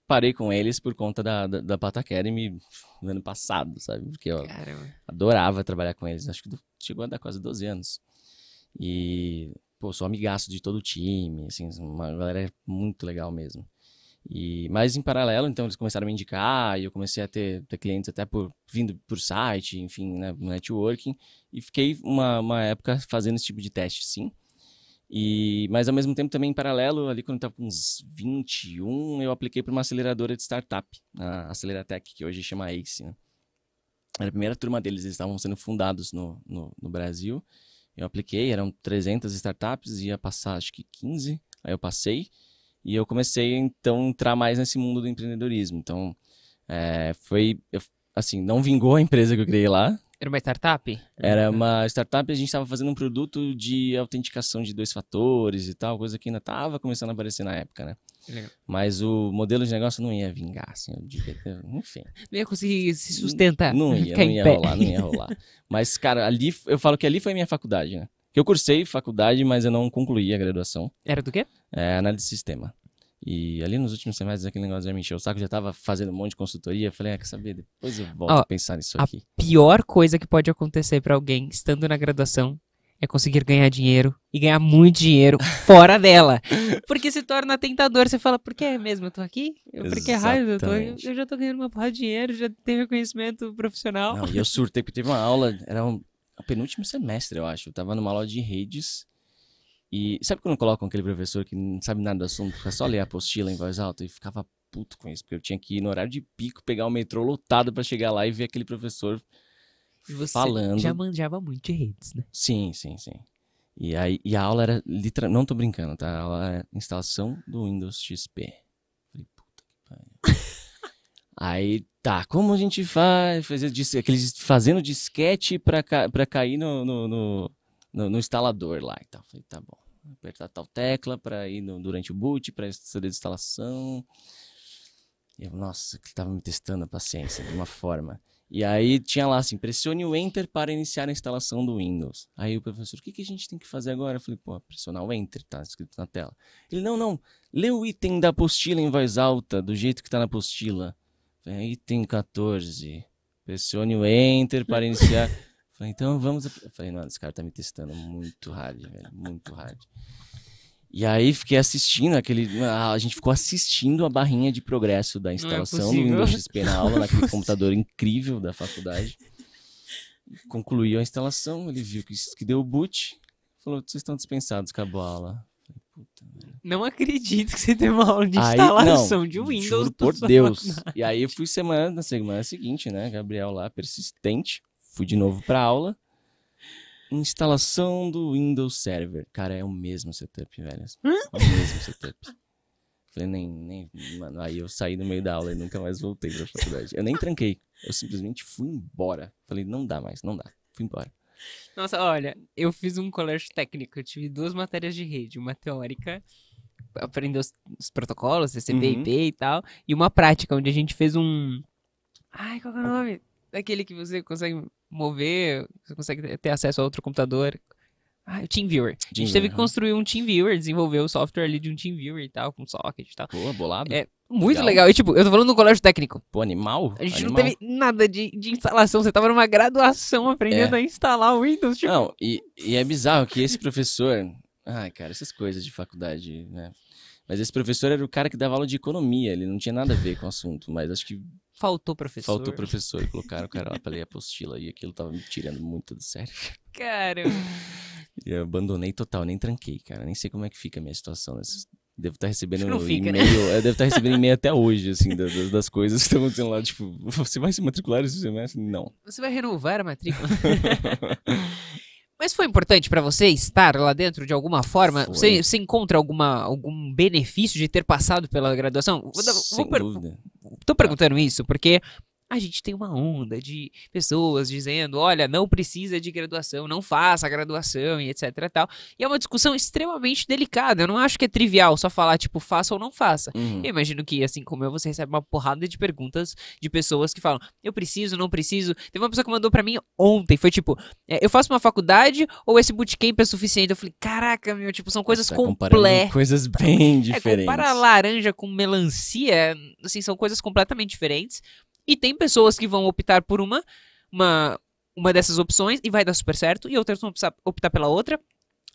parei com eles por conta da Pata Academy no ano passado, sabe? Porque eu adorava trabalhar com eles, acho que chegou a dar quase 12 anos. E, pô, sou amigaço de todo o time, assim, uma galera muito legal mesmo. Mas em paralelo, então, eles começaram a me indicar e eu comecei a ter clientes até vindo por site, enfim, né, networking. E fiquei uma época fazendo esse tipo de teste, sim. Mas ao mesmo tempo também em paralelo, ali quando eu estava com uns 21, eu apliquei para uma aceleradora de startup, a Aceleratec, que hoje chama ACE, né? Era a primeira turma deles, eles estavam sendo fundados no Brasil. Eu apliquei, eram 300 startups, ia passar acho que 15, aí eu passei. E eu comecei, então, a entrar mais nesse mundo do empreendedorismo. Então, assim, não vingou a empresa que eu criei lá. Era uma startup? Era uma startup, a gente estava fazendo um produto de autenticação de 2 fatores e tal, coisa que ainda estava começando a aparecer na época, né? Legal. Mas o modelo de negócio não ia vingar, assim, enfim. Não ia conseguir se sustentar. Não ia rolar. Mas, cara, eu falo que ali foi a minha faculdade, né? Que eu cursei faculdade, mas eu não concluí a graduação. Era do quê? Análise de sistema. E ali nos últimos semestres, aquele negócio já me encheu o saco, já tava fazendo um monte de consultoria. Falei, quer saber? Depois eu volto a pensar nisso aqui. A pior coisa que pode acontecer pra alguém estando na graduação é conseguir ganhar dinheiro e ganhar muito dinheiro fora dela. Porque se torna tentador. Você fala, por que mesmo eu tô aqui? Por que raio eu tô aqui? Exatamente. Eu já tô ganhando uma porra de dinheiro, já tenho reconhecimento profissional. Não, e eu surtei porque teve uma aula, era o penúltimo semestre, eu acho. Eu tava numa aula de redes e sabe quando colocam aquele professor que não sabe nada do assunto, fica só ler a apostila em voz alta e ficava puto com isso, porque eu tinha que ir no horário de pico, pegar o metrô lotado pra chegar lá e ver aquele professor Você falando. já manjava muito de redes, né? Sim. E aí, a aula era literalmente, não tô brincando, tá? A aula era instalação do Windows XP. Falei, puta que pariu. Aí, tá, como a gente faz? Fazendo disquete pra cair no instalador lá e tal. Falei, tá bom. Apertar tal tecla pra ir durante o boot, pra fazer a instalação. Eu, nossa, que tava me testando a paciência de uma forma. E aí tinha lá assim, pressione o Enter para iniciar a instalação do Windows. Aí o professor, o que a gente tem que fazer agora? Eu falei, pô, pressionar o Enter, tá escrito na tela. Ele, não, lê o item da apostila em voz alta, do jeito que tá na apostila. Eu falei, item 14, pressione o Enter para iniciar. Eu falei, então vamos... Eu falei, não, esse cara tá me testando muito hard, velho, muito hard. E aí fiquei assistindo a gente ficou assistindo a barrinha de progresso da instalação do Windows XP na aula, naquele computador incrível da faculdade. Concluiu a instalação, ele viu que deu o boot, falou, vocês estão dispensados, acabou a aula. Falei, puta, velho. Não acredito que você teve uma aula de instalação de Windows. Juro por Deus. E aí eu fui na semana seguinte, né, Gabriel lá, persistente, fui de novo pra aula. Instalação do Windows Server. Cara, é o mesmo setup, velho. É o mesmo setup. Falei, mano, aí eu saí no meio da aula e nunca mais voltei pra faculdade. Eu nem tranquei. Eu simplesmente fui embora. Falei, não dá mais, não dá. Fui embora. Nossa, olha, eu fiz um colégio técnico. Eu tive 2 matérias de rede. Uma teórica, aprender os protocolos, TCP, IP e tal. E uma prática, onde a gente fez um... Ai, qual que é o nome? Daquele que você consegue mover, você consegue ter acesso a outro computador. Ah, o TeamViewer. A gente teve que construir um TeamViewer, desenvolver o software ali de um TeamViewer e tal, com socket e tal. Pô, bolado. É muito legal. E tipo, eu tô falando do colégio técnico. Pô, animal. A gente não teve nada de instalação. Você tava numa graduação aprendendo a instalar o Windows. Tipo... Não, e é bizarro que esse professor... Ai, cara, essas coisas de faculdade, né? Mas esse professor era o cara que dava aula de economia. Ele não tinha nada a ver com o assunto, mas acho que... Faltou professor. E colocaram o cara lá pra ler a apostila e aquilo tava me tirando muito do sério. Caramba. E eu abandonei total, nem tranquei, cara. Nem sei como é que fica a minha situação. Devo estar recebendo fica, e-mail. né? Eu devo estar recebendo e-mail até hoje, assim, das coisas que estão acontecendo lá. Tipo, você vai se matricular esse semestre? Não. Você vai renovar a matrícula? Mas foi importante pra você estar lá dentro de alguma forma? Você encontra algum benefício de ter passado pela graduação? Sem dúvida. Tô perguntando isso porque a gente tem uma onda de pessoas dizendo, olha, não precisa de graduação, não faça a graduação e etc e tal. E é uma discussão extremamente delicada. Eu não acho que é trivial só falar, tipo, faça ou não faça. Eu imagino que, assim como eu, você recebe uma porrada de perguntas de pessoas que falam, eu preciso, não preciso. Teve uma pessoa que mandou pra mim ontem, foi tipo, eu faço uma faculdade ou esse bootcamp é suficiente? Eu falei, caraca, meu, tipo, são coisas completas. Coisas bem diferentes. Comparar laranja com melancia, assim, são coisas completamente diferentes. E tem pessoas que vão optar por uma dessas opções e vai dar super certo, e outras vão optar pela outra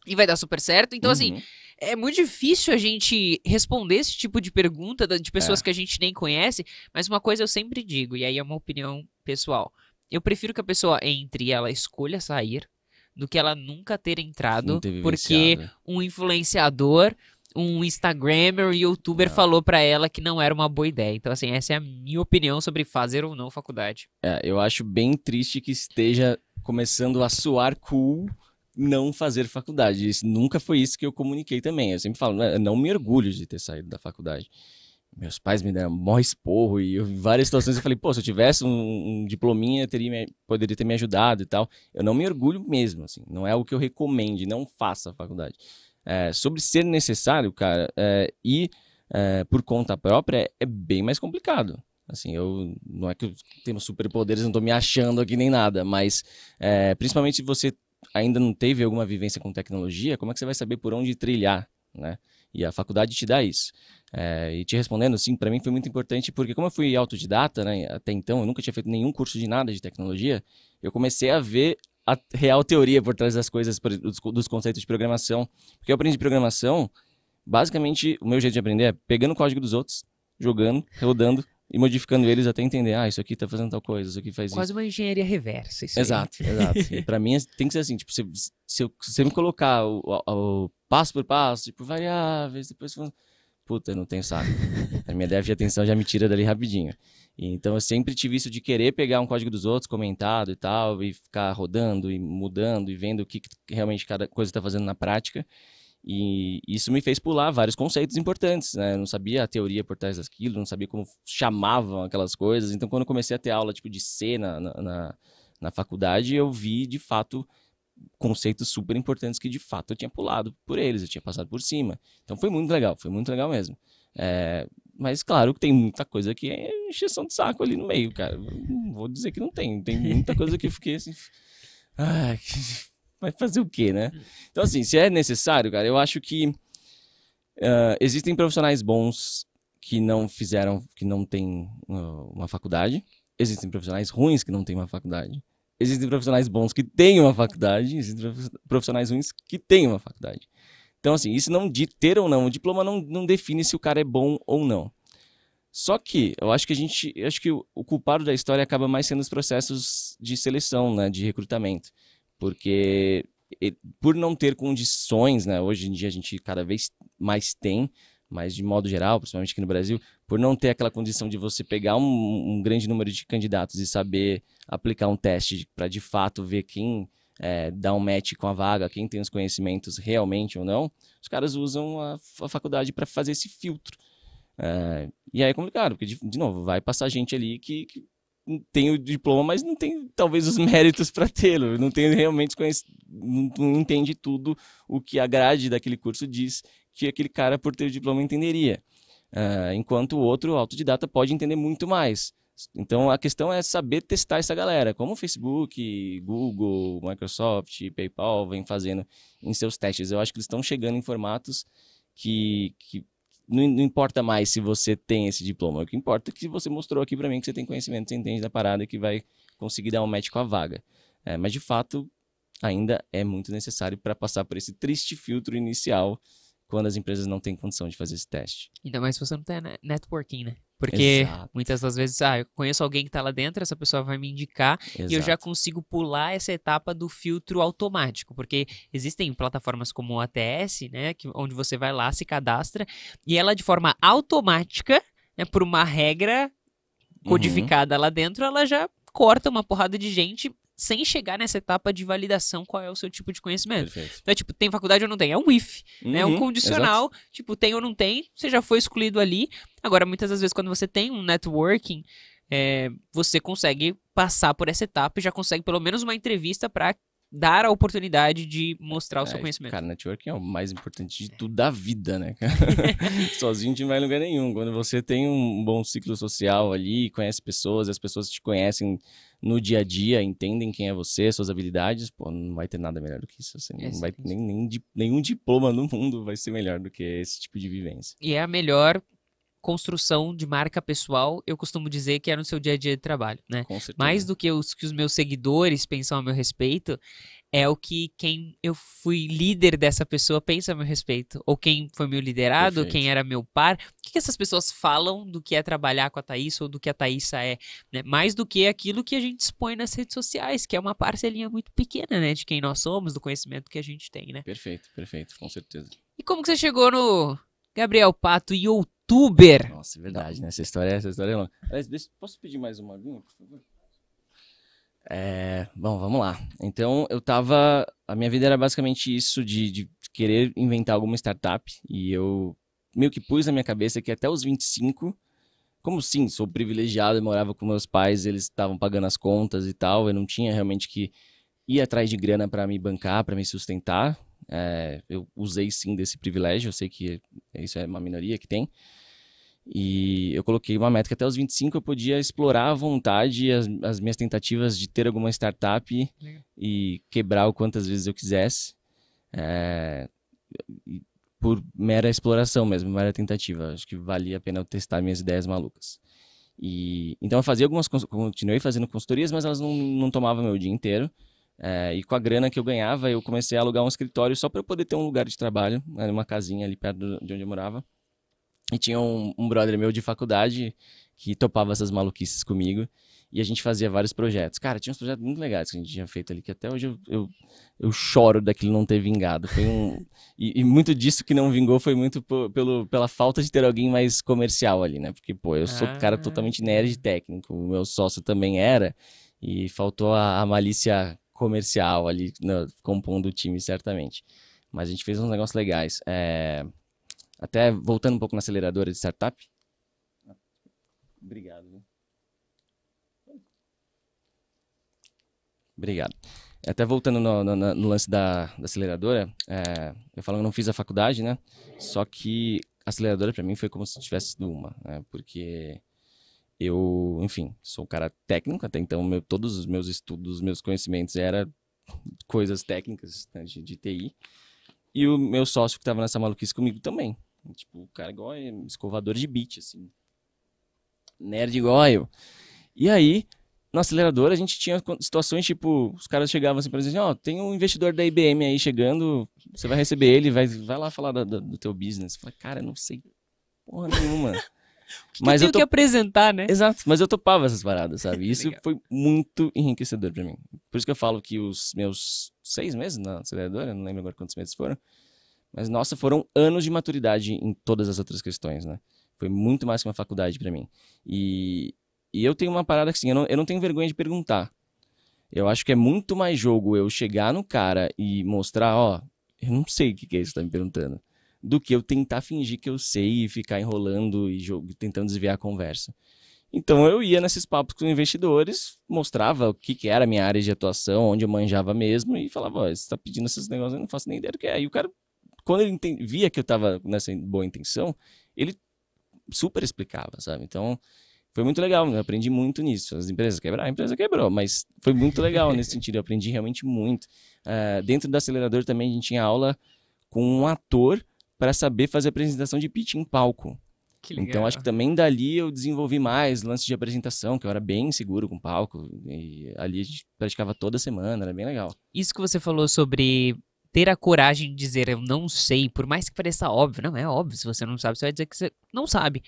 e vai dar super certo. Então, assim, é muito difícil a gente responder esse tipo de pergunta de pessoas que a gente nem conhece, mas uma coisa eu sempre digo, e aí é uma opinião pessoal. Eu prefiro que a pessoa entre e ela escolha sair do que ela nunca ter entrado, porque um influenciador... um Instagrammer, um YouTuber falou pra ela que não era uma boa ideia. Então, assim, essa é a minha opinião sobre fazer ou não faculdade. Eu acho bem triste que esteja começando a soar cool não fazer faculdade. Nunca foi isso que eu comuniquei também. Eu sempre falo, eu não me orgulho de ter saído da faculdade. Meus pais me deram maior esporro e em várias situações eu falei, pô, se eu tivesse um diplominha, poderia ter me ajudado e tal. Eu não me orgulho mesmo, assim. Não é o que eu recomende, não faça a faculdade. Sobre ser necessário, cara, por conta própria é bem mais complicado. Assim, não é que eu tenho superpoderes, não tô me achando aqui nem nada, mas principalmente se você ainda não teve alguma vivência com tecnologia, como é que você vai saber por onde trilhar, né? E a faculdade te dá isso. E te respondendo, sim, para mim foi muito importante, porque como eu fui autodidata, né, até então, eu nunca tinha feito nenhum curso de nada de tecnologia, eu comecei a ver a real teoria por trás das coisas, dos conceitos de programação. Porque eu aprendi programação, basicamente, o meu jeito de aprender é pegando o código dos outros, jogando, rodando e modificando eles até entender, isso aqui tá fazendo tal coisa, isso aqui faz Quase uma engenharia reversa, isso exato, aí. exato. E pra mim tem que ser assim, tipo, se você me colocar o passo por passo, tipo, variáveis, depois... Puta, eu não tenho saco. A minha déficit de atenção já me tira dali rapidinho. Então eu sempre tive isso de querer pegar um código dos outros, comentado e tal, e ficar rodando e mudando e vendo o que realmente cada coisa está fazendo na prática. E isso me fez pular vários conceitos importantes, né? Eu não sabia a teoria por trás daquilo, não sabia como chamavam aquelas coisas. Então quando eu comecei a ter aula tipo de C na faculdade, eu vi de fato conceitos super importantes que de fato eu tinha pulado por eles, eu tinha passado por cima. Então foi muito legal mesmo. Mas claro que tem muita coisa que é encheção de saco ali no meio, cara. Não vou dizer que não tem. Tem muita coisa que eu fiquei assim... vai fazer o quê, né? Então assim, se é necessário, cara, eu acho que existem profissionais bons que não têm uma faculdade. Existem profissionais ruins que não têm uma faculdade. Existem profissionais bons que têm uma faculdade, existem profissionais ruins que têm uma faculdade. Então, assim, isso não de ter ou não, o diploma não define se o cara é bom ou não. Só que eu acho que o culpado da história acaba mais sendo os processos de seleção, né, de recrutamento. Porque por não ter condições, né, hoje em dia a gente cada vez mais tem, mas de modo geral, principalmente aqui no Brasil, por não ter aquela condição de você pegar um grande número de candidatos e saber aplicar um teste para de fato ver quem dá um match com a vaga, quem tem os conhecimentos realmente ou não, os caras usam a faculdade para fazer esse filtro. E aí é complicado, porque, de novo, vai passar gente ali que tem o diploma, mas não tem talvez os méritos para tê-lo, não tem realmente não entende tudo o que a grade daquele curso diz que aquele cara, por ter o diploma, entenderia. Enquanto o outro, autodidata, pode entender muito mais. Então, a questão é saber testar essa galera, como o Facebook, Google, Microsoft, PayPal vem fazendo em seus testes. Eu acho que eles estão chegando em formatos que não importa mais se você tem esse diploma. O que importa é que você mostrou aqui para mim que você tem conhecimento, você entende da parada e que vai conseguir dar um match com a vaga. Mas, de fato, ainda é muito necessário para passar por esse triste filtro inicial quando as empresas não têm condição de fazer esse teste. Ainda mais se você não tem networking, né? Porque Exato. muitas das vezes, eu conheço alguém que tá lá dentro, essa pessoa vai me indicar e eu já consigo pular essa etapa do filtro automático, porque existem plataformas como o ATS, né, onde você vai lá, se cadastra e ela de forma automática, né, por uma regra codificada lá dentro, ela já corta uma porrada de gente sem chegar nessa etapa de validação qual é o seu tipo de conhecimento. Perfeito. Então, tipo, tem faculdade ou não tem? É um if, né? É um condicional, exato. Tipo, tem ou não tem, você já foi excluído ali. Agora, muitas das vezes, quando você tem um networking, você consegue passar por essa etapa e já consegue pelo menos uma entrevista para dar a oportunidade de mostrar o seu conhecimento. Cara, networking é o mais importante de tudo da vida, né? Sozinho a gente não vai em lugar nenhum. Quando você tem um bom ciclo social ali, conhece pessoas, as pessoas te conhecem no dia a dia, entendem quem é você, suas habilidades, não vai ter nada melhor do que isso. Assim, não vai nenhum diploma no mundo vai ser melhor do que esse tipo de vivência. E é a melhor construção de marca pessoal, eu costumo dizer que é no seu dia a dia de trabalho, né? Com certeza. Mais do que os meus seguidores pensam a meu respeito, é o que quem eu fui líder dessa pessoa pensa a meu respeito. Ou quem foi meu liderado, perfeito. Quem era meu par. O que essas pessoas falam do que é trabalhar com a Thaísa ou do que a Thaísa é, né? Mais do que aquilo que a gente expõe nas redes sociais, que é uma parcelinha muito pequena, né? De quem nós somos, do conhecimento que a gente tem, né? Perfeito, com certeza. E como que você chegou no Gabriel Pato youtuber? Nossa, é verdade, né? Essa história é longa. Aliás, posso pedir mais uma aguinha, por favor? Bom, vamos lá. Então, a minha vida era basicamente isso de querer inventar alguma startup. E eu meio que pus na minha cabeça que até os 25, como sim, sou privilegiado, eu morava com meus pais, eles estavam pagando as contas e tal, eu não tinha realmente que ir atrás de grana para me bancar, para me sustentar. Eu usei sim desse privilégio, eu sei que isso é uma minoria que tem. E eu coloquei uma meta que até os 25 eu podia explorar à vontade as minhas tentativas de ter alguma startup e quebrar o quantas vezes eu quisesse, por mera exploração mesmo, mera tentativa. Acho que valia a pena eu testar minhas ideias malucas. Então eu fazia continuei fazendo consultorias, mas elas não tomavam meu dia inteiro. E com a grana que eu ganhava, eu comecei a alugar um escritório só para eu poder ter um lugar de trabalho, né, uma casinha ali perto de onde eu morava. E tinha um brother meu de faculdade que topava essas maluquices comigo. E a gente fazia vários projetos. Cara, tinha uns projetos muito legais que a gente tinha feito ali, que até hoje eu choro daquilo não ter vingado. E muito disso que não vingou foi muito pela falta de ter alguém mais comercial ali, né? Porque, pô, eu sou cara totalmente nerd técnico, o meu sócio também era, e faltou a malícia comercial ali, compondo o time, certamente. Mas a gente fez uns negócios legais. Até voltando um pouco na aceleradora de startup. Obrigado, viu? Obrigado. Até voltando no lance da aceleradora, eu falo que eu não fiz a faculdade, né? Só que a aceleradora para mim foi como se tivesse sido uma, né? Porque eu, enfim, sou um cara técnico, até então todos os meus estudos, os meus conhecimentos eram coisas técnicas, né, de TI. E o meu sócio que estava nessa maluquice comigo também. Tipo, o cara igual escovador de beat, assim. Nerd igual eu. E aí, na aceleradora, a gente tinha situações tipo, os caras chegavam assim pra dizer, ó, tem um investidor da IBM aí chegando, você vai receber ele, vai lá falar do teu business. Eu falei, cara, eu não sei porra nenhuma. Mas eu tenho que apresentar, né? Exato, mas eu topava essas paradas, sabe? Isso foi muito enriquecedor pra mim. Por isso que eu falo que os meus 6 meses na aceleradora, não lembro agora quantos meses foram, mas, nossa, foram anos de maturidade em todas as outras questões, né? Foi muito mais que uma faculdade pra mim. E eu tenho uma parada assim, eu não tenho vergonha de perguntar. Eu acho que é muito mais jogo eu chegar no cara e mostrar, ó, eu não sei o que é isso que tá me perguntando, do que eu tentar fingir que eu sei e ficar enrolando e tentando desviar a conversa. Então eu ia nesses papos com investidores, mostrava o que era a minha área de atuação, onde eu manjava mesmo, e falava, ó, você tá pedindo esses negócios, eu não faço nem ideia do que é. Aí o cara, quando ele via que eu tava nessa boa intenção, ele super explicava, sabe? Então, foi muito legal, eu aprendi muito nisso. As empresas quebraram, a empresa quebrou, mas foi muito legal nesse sentido, eu aprendi realmente muito. Dentro do acelerador também a gente tinha aula com um ator para saber fazer apresentação de pitch em palco. Que legal. Então, acho que também dali eu desenvolvi mais lance de apresentação, que eu era bem seguro com palco, e ali a gente praticava toda semana, era bem legal. Isso que você falou sobre ter a coragem de dizer eu não sei, por mais que pareça óbvio, não é óbvio, se você não sabe, você vai dizer que você não sabe.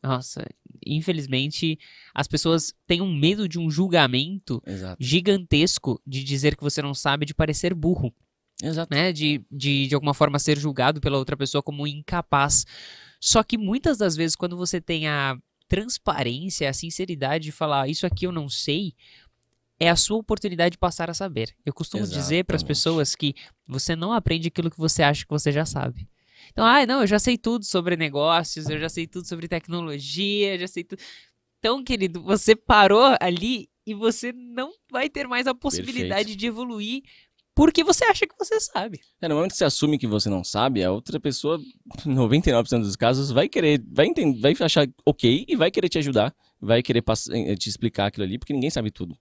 Nossa, infelizmente as pessoas têm um medo de um julgamento gigantesco de dizer que você não sabe, de parecer burro. Exato. Né? De alguma forma ser julgado pela outra pessoa como incapaz. Só que muitas das vezes quando você tem a transparência, a sinceridade de falar isso aqui eu não sei, é a sua oportunidade de passar a saber. Eu costumo dizer para as pessoas que você não aprende aquilo que você acha que você já sabe. Então, não, eu já sei tudo sobre negócios, eu já sei tudo sobre tecnologia, já sei tudo. Então, querido, você parou ali e você não vai ter mais a possibilidade de evoluir porque você acha que você sabe. No momento que você assume que você não sabe, a outra pessoa, 99% dos casos, vai achar ok e vai querer te ajudar, vai querer te explicar aquilo ali, porque ninguém sabe tudo,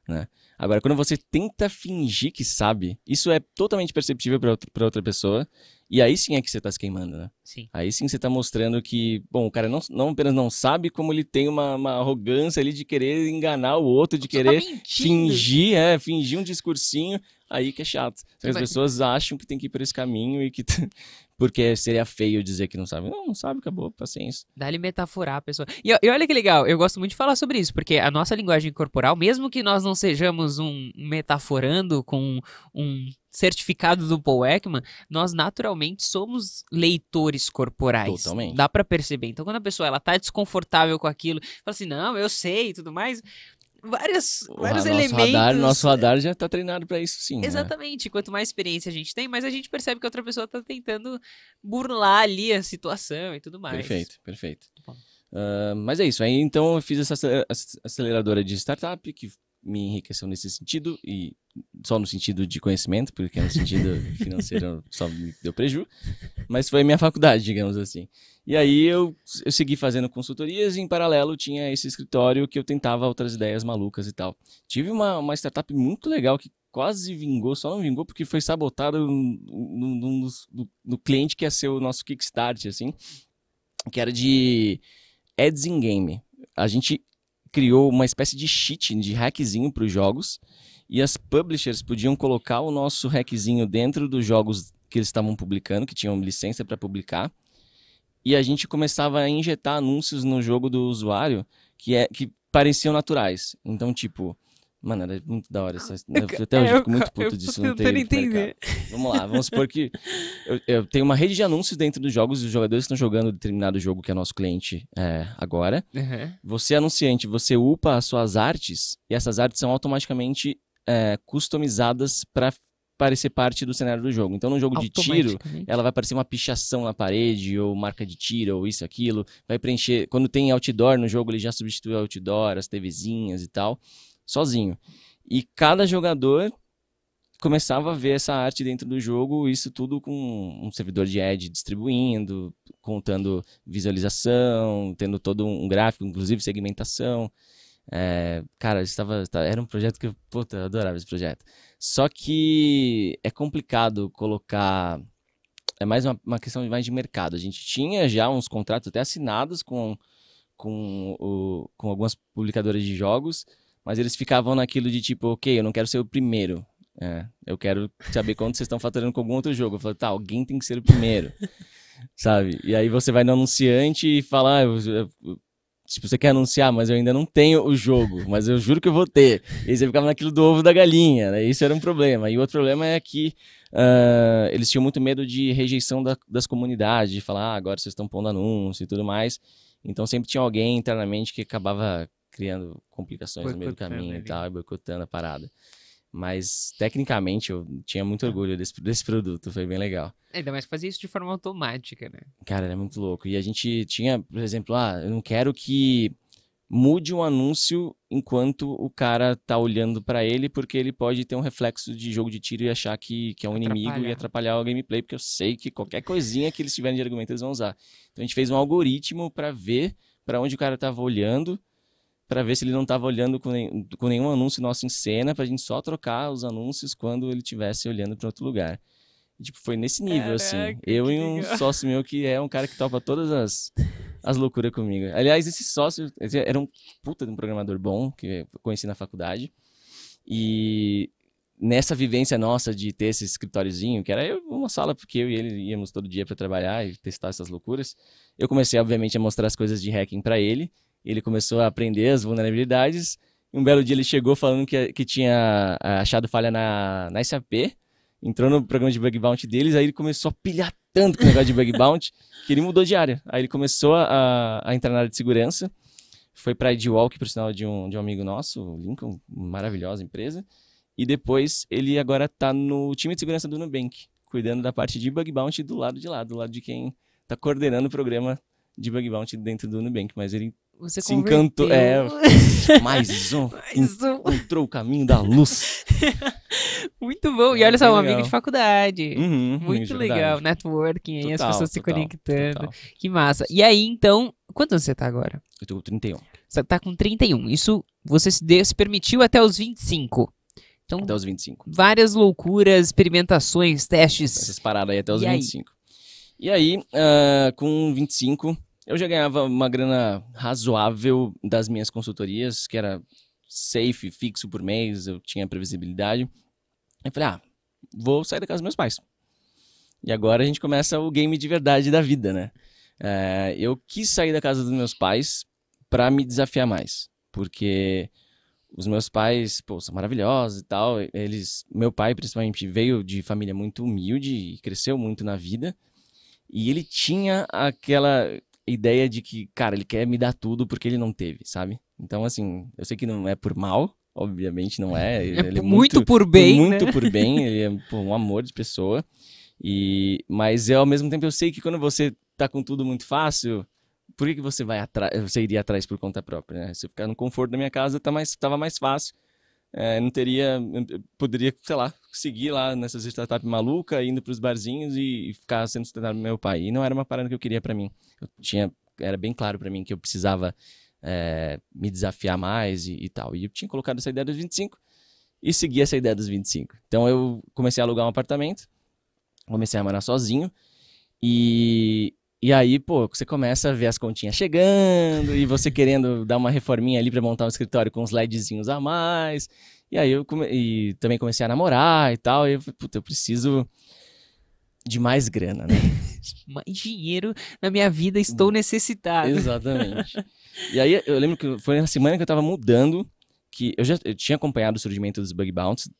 né? Agora, quando você tenta fingir que sabe, isso é totalmente perceptível para outra pessoa, e aí sim é que você tá se queimando, né? Sim. Aí sim você tá mostrando que, bom, o cara não apenas não sabe, como ele tem uma arrogância ali de querer enganar o outro, de querer fingir um discursinho, aí que é chato. As pessoas acham que tem que ir por esse caminho e que porque seria feio dizer que não sabe. Não sabe, acabou, paciência. Dá-lhe metaforar a pessoa. E olha que legal, eu gosto muito de falar sobre isso, porque a nossa linguagem corporal, mesmo que nós não sejamos um metaforando com um certificado do Paul Ekman, nós naturalmente somos leitores corporais. Totalmente. Dá pra perceber. Então, quando a pessoa ela tá desconfortável com aquilo, fala assim, não, eu sei e tudo mais, vários elementos. Nosso radar já tá treinado pra isso, sim. Exatamente. Né? Quanto mais experiência a gente tem, mais a gente percebe que a outra pessoa tá tentando burlar ali a situação e tudo mais. Perfeito. Mas é isso. Aí, então, eu fiz essa aceleradora de startup que me enriqueceu nesse sentido, e só no sentido de conhecimento, porque no sentido financeiro só me deu prejuízo, mas foi a minha faculdade, digamos assim. E aí eu segui fazendo consultorias e em paralelo tinha esse escritório que eu tentava outras ideias malucas e tal. Tive uma startup muito legal que quase vingou, só não vingou porque foi sabotado no cliente que ia ser o nosso Kickstart, assim, que era de ads in game. A gente criou uma espécie de cheat, de hackzinho para os jogos, e as publishers podiam colocar o nosso hackzinho dentro dos jogos que eles estavam publicando, que tinham licença para publicar, e a gente começava a injetar anúncios no jogo do usuário que pareciam naturais. Então, tipo, mano, era muito da hora. Até hoje eu fico muito puto disso. Não ter entender. Vamos lá, vamos supor que eu tenho uma rede de anúncios dentro dos jogos, e os jogadores estão jogando determinado jogo que é nosso cliente agora. Você, anunciante, você upa as suas artes, e essas artes são automaticamente customizadas para parecer parte do cenário do jogo. Então, no jogo de tiro, ela vai aparecer uma pichação na parede, ou marca de tiro, ou isso, aquilo. Vai preencher... Quando tem outdoor no jogo, ele já substitui o outdoor, as TVzinhas e tal, sozinho. E cada jogador começava a ver essa arte dentro do jogo, isso tudo com um servidor de ad distribuindo, contando visualização, tendo todo um gráfico, inclusive segmentação. Cara, era um projeto que eu adorava esse projeto. Só que é complicado colocar... É mais uma questão mais de mercado. A gente tinha já uns contratos até assinados com algumas publicadoras de jogos, mas eles ficavam naquilo de tipo, ok, eu não quero ser o primeiro. Eu quero saber quanto vocês estão faturando com algum outro jogo. Eu falei, tá, alguém tem que ser o primeiro. Sabe? E aí você vai no anunciante e fala... Tipo, você quer anunciar, mas eu ainda não tenho o jogo, mas eu juro que eu vou ter. E aí você ficava naquilo do ovo da galinha, né? Isso era um problema. E o outro problema é que eles tinham muito medo de rejeição das comunidades, de falar, agora vocês estão pondo anúncio e tudo mais. Então sempre tinha alguém internamente que acabava criando complicações no meio do caminho e tal, e boicotando a parada. Mas, tecnicamente, eu tinha muito orgulho desse produto, foi bem legal. Ainda mais fazer isso de forma automática, né? Cara, era muito louco. E a gente tinha, por exemplo, eu não quero que mude um anúncio enquanto o cara tá olhando pra ele, porque ele pode ter um reflexo de jogo de tiro e achar que é um inimigo e atrapalhar o gameplay, porque eu sei que qualquer coisinha que eles tiverem de argumento eles vão usar. Então a gente fez um algoritmo pra ver pra onde o cara tava olhando, para ver se ele não estava olhando com nenhum anúncio nosso em cena, pra gente só trocar os anúncios quando ele estivesse olhando para outro lugar. E, tipo, foi nesse nível, assim. Eu e um sócio meu que é um cara que topa todas as loucuras comigo. Aliás, esse sócio era um puta de um programador bom, que eu conheci na faculdade. E nessa vivência nossa de ter esse escritóriozinho, que era uma sala porque eu e ele íamos todo dia para trabalhar e testar essas loucuras, eu comecei, obviamente, a mostrar as coisas de hacking para ele. Ele começou a aprender as vulnerabilidades. E um belo dia ele chegou falando que tinha achado falha na SAP. Entrou no programa de bug bounty deles. Aí ele começou a pilhar tanto com o negócio de bug bounty que ele mudou de área. Aí ele começou a entrar na área de segurança. Foi para a Edwalk, por sinal de um amigo nosso, o Lincoln, maravilhosa empresa. E depois ele agora está no time de segurança do Nubank, cuidando da parte de bug bounty do lado de lá, do lado de quem está coordenando o programa de bug bounty dentro do Nubank. Mas ele se encantou. Mais um. Encontrou o caminho da luz. Muito bom. E olha só, um amigo de faculdade. Muito legal. Networking aí, as pessoas se conectando. Total. Que massa. E aí, então, quantos anos você tá agora? Eu tô com 31. Você tá com 31. Isso você se permitiu até os 25. Então, até os 25. Várias loucuras, experimentações, testes. Essas paradas aí até os 25. E aí, com 25... eu já ganhava uma grana razoável das minhas consultorias, que era safe, fixo por mês, eu tinha previsibilidade. Aí falei, vou sair da casa dos meus pais. E agora a gente começa o game de verdade da vida, né? Eu quis sair da casa dos meus pais para me desafiar mais, porque os meus pais, são maravilhosos e tal. Meu pai, principalmente, veio de família muito humilde e cresceu muito na vida. E ele tinha aquela ideia de que, cara, ele quer me dar tudo porque ele não teve, sabe? Então, assim, eu sei que não é por mal, obviamente não é. Ele é muito por bem, muito né? por bem, ele é um amor de pessoa. Mas ao mesmo tempo eu sei que quando você tá com tudo muito fácil, por que você você iria atrás por conta própria, né? Se eu ficar no conforto da minha casa, tava mais fácil. Poderia, sei lá, seguir lá nessas startups malucas, indo pros barzinhos e ficar sendo sustentado pelo meu pai. E não era uma parada que eu queria pra mim. Era bem claro pra mim que eu precisava me desafiar mais e tal. E eu tinha colocado essa ideia dos 25 e segui essa ideia dos 25. Então eu comecei a alugar um apartamento, comecei a morar sozinho e E aí, pô, você começa a ver as continhas chegando e você querendo dar uma reforminha ali pra montar um escritório com uns LEDzinhos a mais. E aí e também comecei a namorar e tal. E eu falei, puta, eu preciso de mais grana, né? Mais dinheiro na minha vida, estou necessitado. Exatamente. E aí eu lembro que foi na semana que eu tava mudando, que eu tinha acompanhado o surgimento dos bug bounties,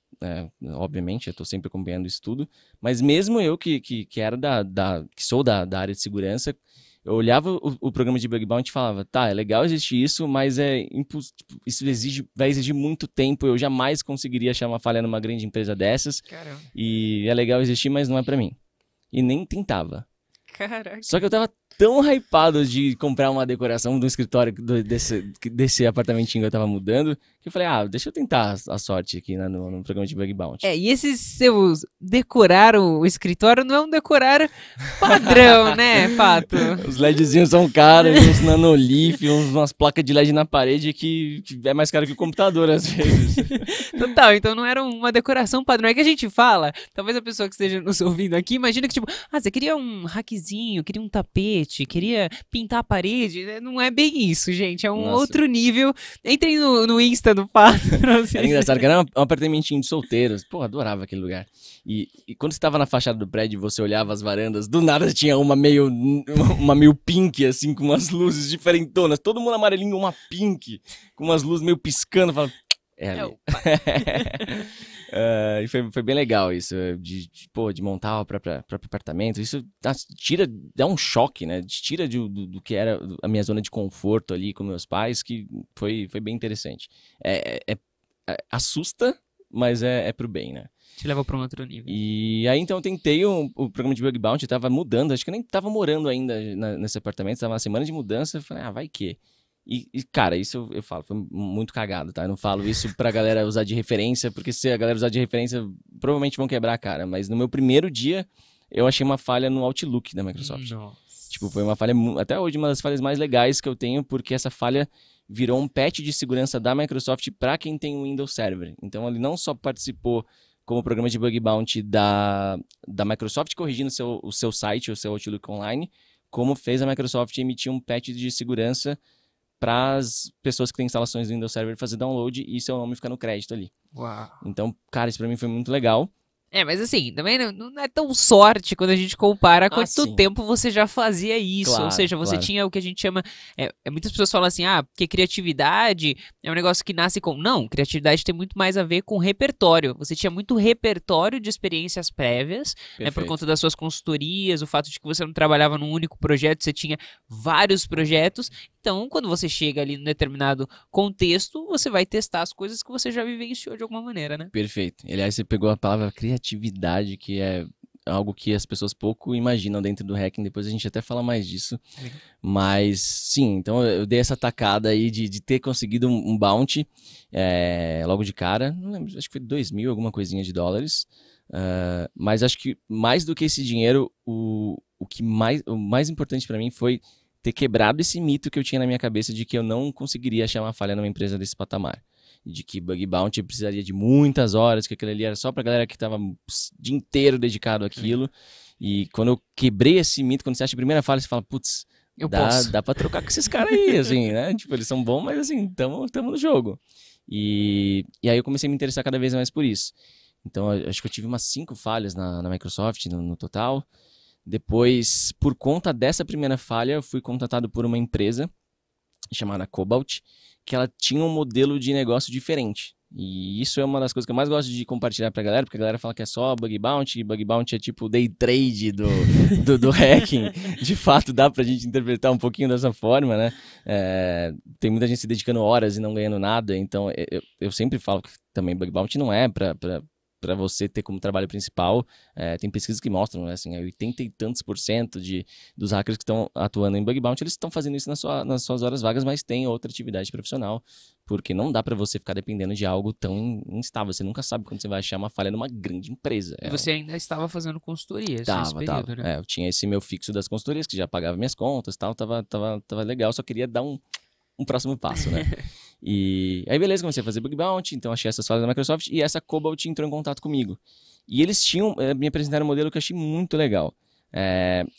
obviamente, eu tô sempre acompanhando isso tudo, mas mesmo eu que era que sou da área de segurança, eu olhava o programa de bug bounty e falava, tá, é legal existir isso, mas isso vai exigir muito tempo, eu jamais conseguiria achar uma falha numa grande empresa dessas. Caramba. E é legal existir, mas não é pra mim. E nem tentava. Caraca. Só que eu tava tão hypado de comprar uma decoração do escritório desse apartamentinho que eu tava mudando, que eu falei, deixa eu tentar a sorte aqui no programa de bug bounty. E esses seus decorar o escritório não é um decorar padrão, né, Pato? Os LEDzinhos são caros, uns nanolith, umas placas de LED na parede que é mais caro que o computador às vezes. Total, então não era uma decoração padrão. É que a gente fala, talvez a pessoa que esteja nos ouvindo aqui, imagina que tipo, você queria um rackzinho, queria um tapete, queria pintar a parede. Não é bem isso, gente, é um outro nível. Entrem no Insta do Pato. Era engraçado, que era um apartamentinho de solteiros. Pô, adorava aquele lugar. E quando você tava na fachada do prédio e você olhava as varandas, do nada tinha uma meio pink, assim, com umas luzes diferentonas. Todo mundo amarelinho, uma pink, com umas luzes meio piscando. Fala, é ali. E foi bem legal isso, de montar o próprio apartamento. Isso dá um choque, né? Tira do que era a minha zona de conforto ali com meus pais, que foi bem interessante. Assusta, mas é pro bem, né? Te leva pra um outro nível. E aí, então, eu tentei o programa de bug bounty, tava mudando, acho que eu nem tava morando ainda nesse apartamento, tava uma semana de mudança, falei, vai que... E, cara, isso eu falo, foi muito cagado, tá? Eu não falo isso pra galera usar de referência, porque se a galera usar de referência, provavelmente vão quebrar a cara. Mas no meu primeiro dia, eu achei uma falha no Outlook da Microsoft. Nossa. Tipo, foi uma falha, até hoje, uma das falhas mais legais que eu tenho, porque essa falha virou um patch de segurança da Microsoft pra quem tem o Windows Server. Então, ele não só participou como programa de bug bounty da Microsoft corrigindo o seu site, o seu Outlook online, como fez a Microsoft emitir um patch de segurança para as pessoas que têm instalações do Windows Server fazer download e seu nome ficar no crédito ali. Uau. Então, cara, isso pra mim foi muito legal. Mas assim, também não é tão sorte quando a gente compara quanto sim. tempo você já fazia isso. Claro, ou seja, você tinha o que a gente chama... muitas pessoas falam assim, porque criatividade é um negócio que nasce com... Não, criatividade tem muito mais a ver com repertório. Você tinha muito repertório de experiências prévias, né, por conta das suas consultorias, o fato de que você não trabalhava num único projeto, você tinha vários projetos. Então, quando você chega ali num determinado contexto, você vai testar as coisas que você já vivenciou de alguma maneira, né? Perfeito. Aliás, você pegou a palavra criatividade, que é algo que as pessoas pouco imaginam dentro do hacking. Depois a gente até fala mais disso. Mas, sim, então eu dei essa tacada aí de ter conseguido um bounty logo de cara. Não lembro, acho que foi 2.000, alguma coisinha de dólares. Mas acho que mais do que esse dinheiro, o mais importante para mim foi ter quebrado esse mito que eu tinha na minha cabeça de que eu não conseguiria achar uma falha numa empresa desse patamar. De que bug bounty precisaria de muitas horas, que aquilo ali era só pra galera que tava o dia inteiro dedicado àquilo. E quando eu quebrei esse mito, quando você acha a primeira falha, você fala, putz, dá pra trocar com esses caras aí, assim, né? Tipo, eles são bons, mas assim, tamo no jogo. E aí eu comecei a me interessar cada vez mais por isso. Então, acho que eu tive umas 5 falhas na Microsoft no total. Depois, por conta dessa primeira falha, eu fui contratado por uma empresa chamada Cobalt, que ela tinha um modelo de negócio diferente. E isso é uma das coisas que eu mais gosto de compartilhar pra galera, porque a galera fala que é só bug bounty, e bug bounty é tipo day trade do hacking. De fato, dá pra gente interpretar um pouquinho dessa forma, né? Tem muita gente se dedicando horas e não ganhando nada, então eu sempre falo que também bug bounty não é para você ter como trabalho principal. Tem pesquisas que mostram, né, assim, 80 e tantos % dos hackers que estão atuando em bug bounty, eles estão fazendo isso nas suas horas vagas, mas tem outra atividade profissional, porque não dá para você ficar dependendo de algo tão instável. Você nunca sabe quando você vai achar uma falha numa grande empresa. E você ainda estava fazendo consultoria nesse período, né? Eu tinha esse meu fixo das consultorias, que já pagava minhas contas e tal, tava legal, só queria dar um próximo passo, né? E aí, beleza, comecei a fazer bug bounty, então achei essas falhas da Microsoft e essa Cobalt entrou em contato comigo. E eles me apresentaram um modelo que eu achei muito legal.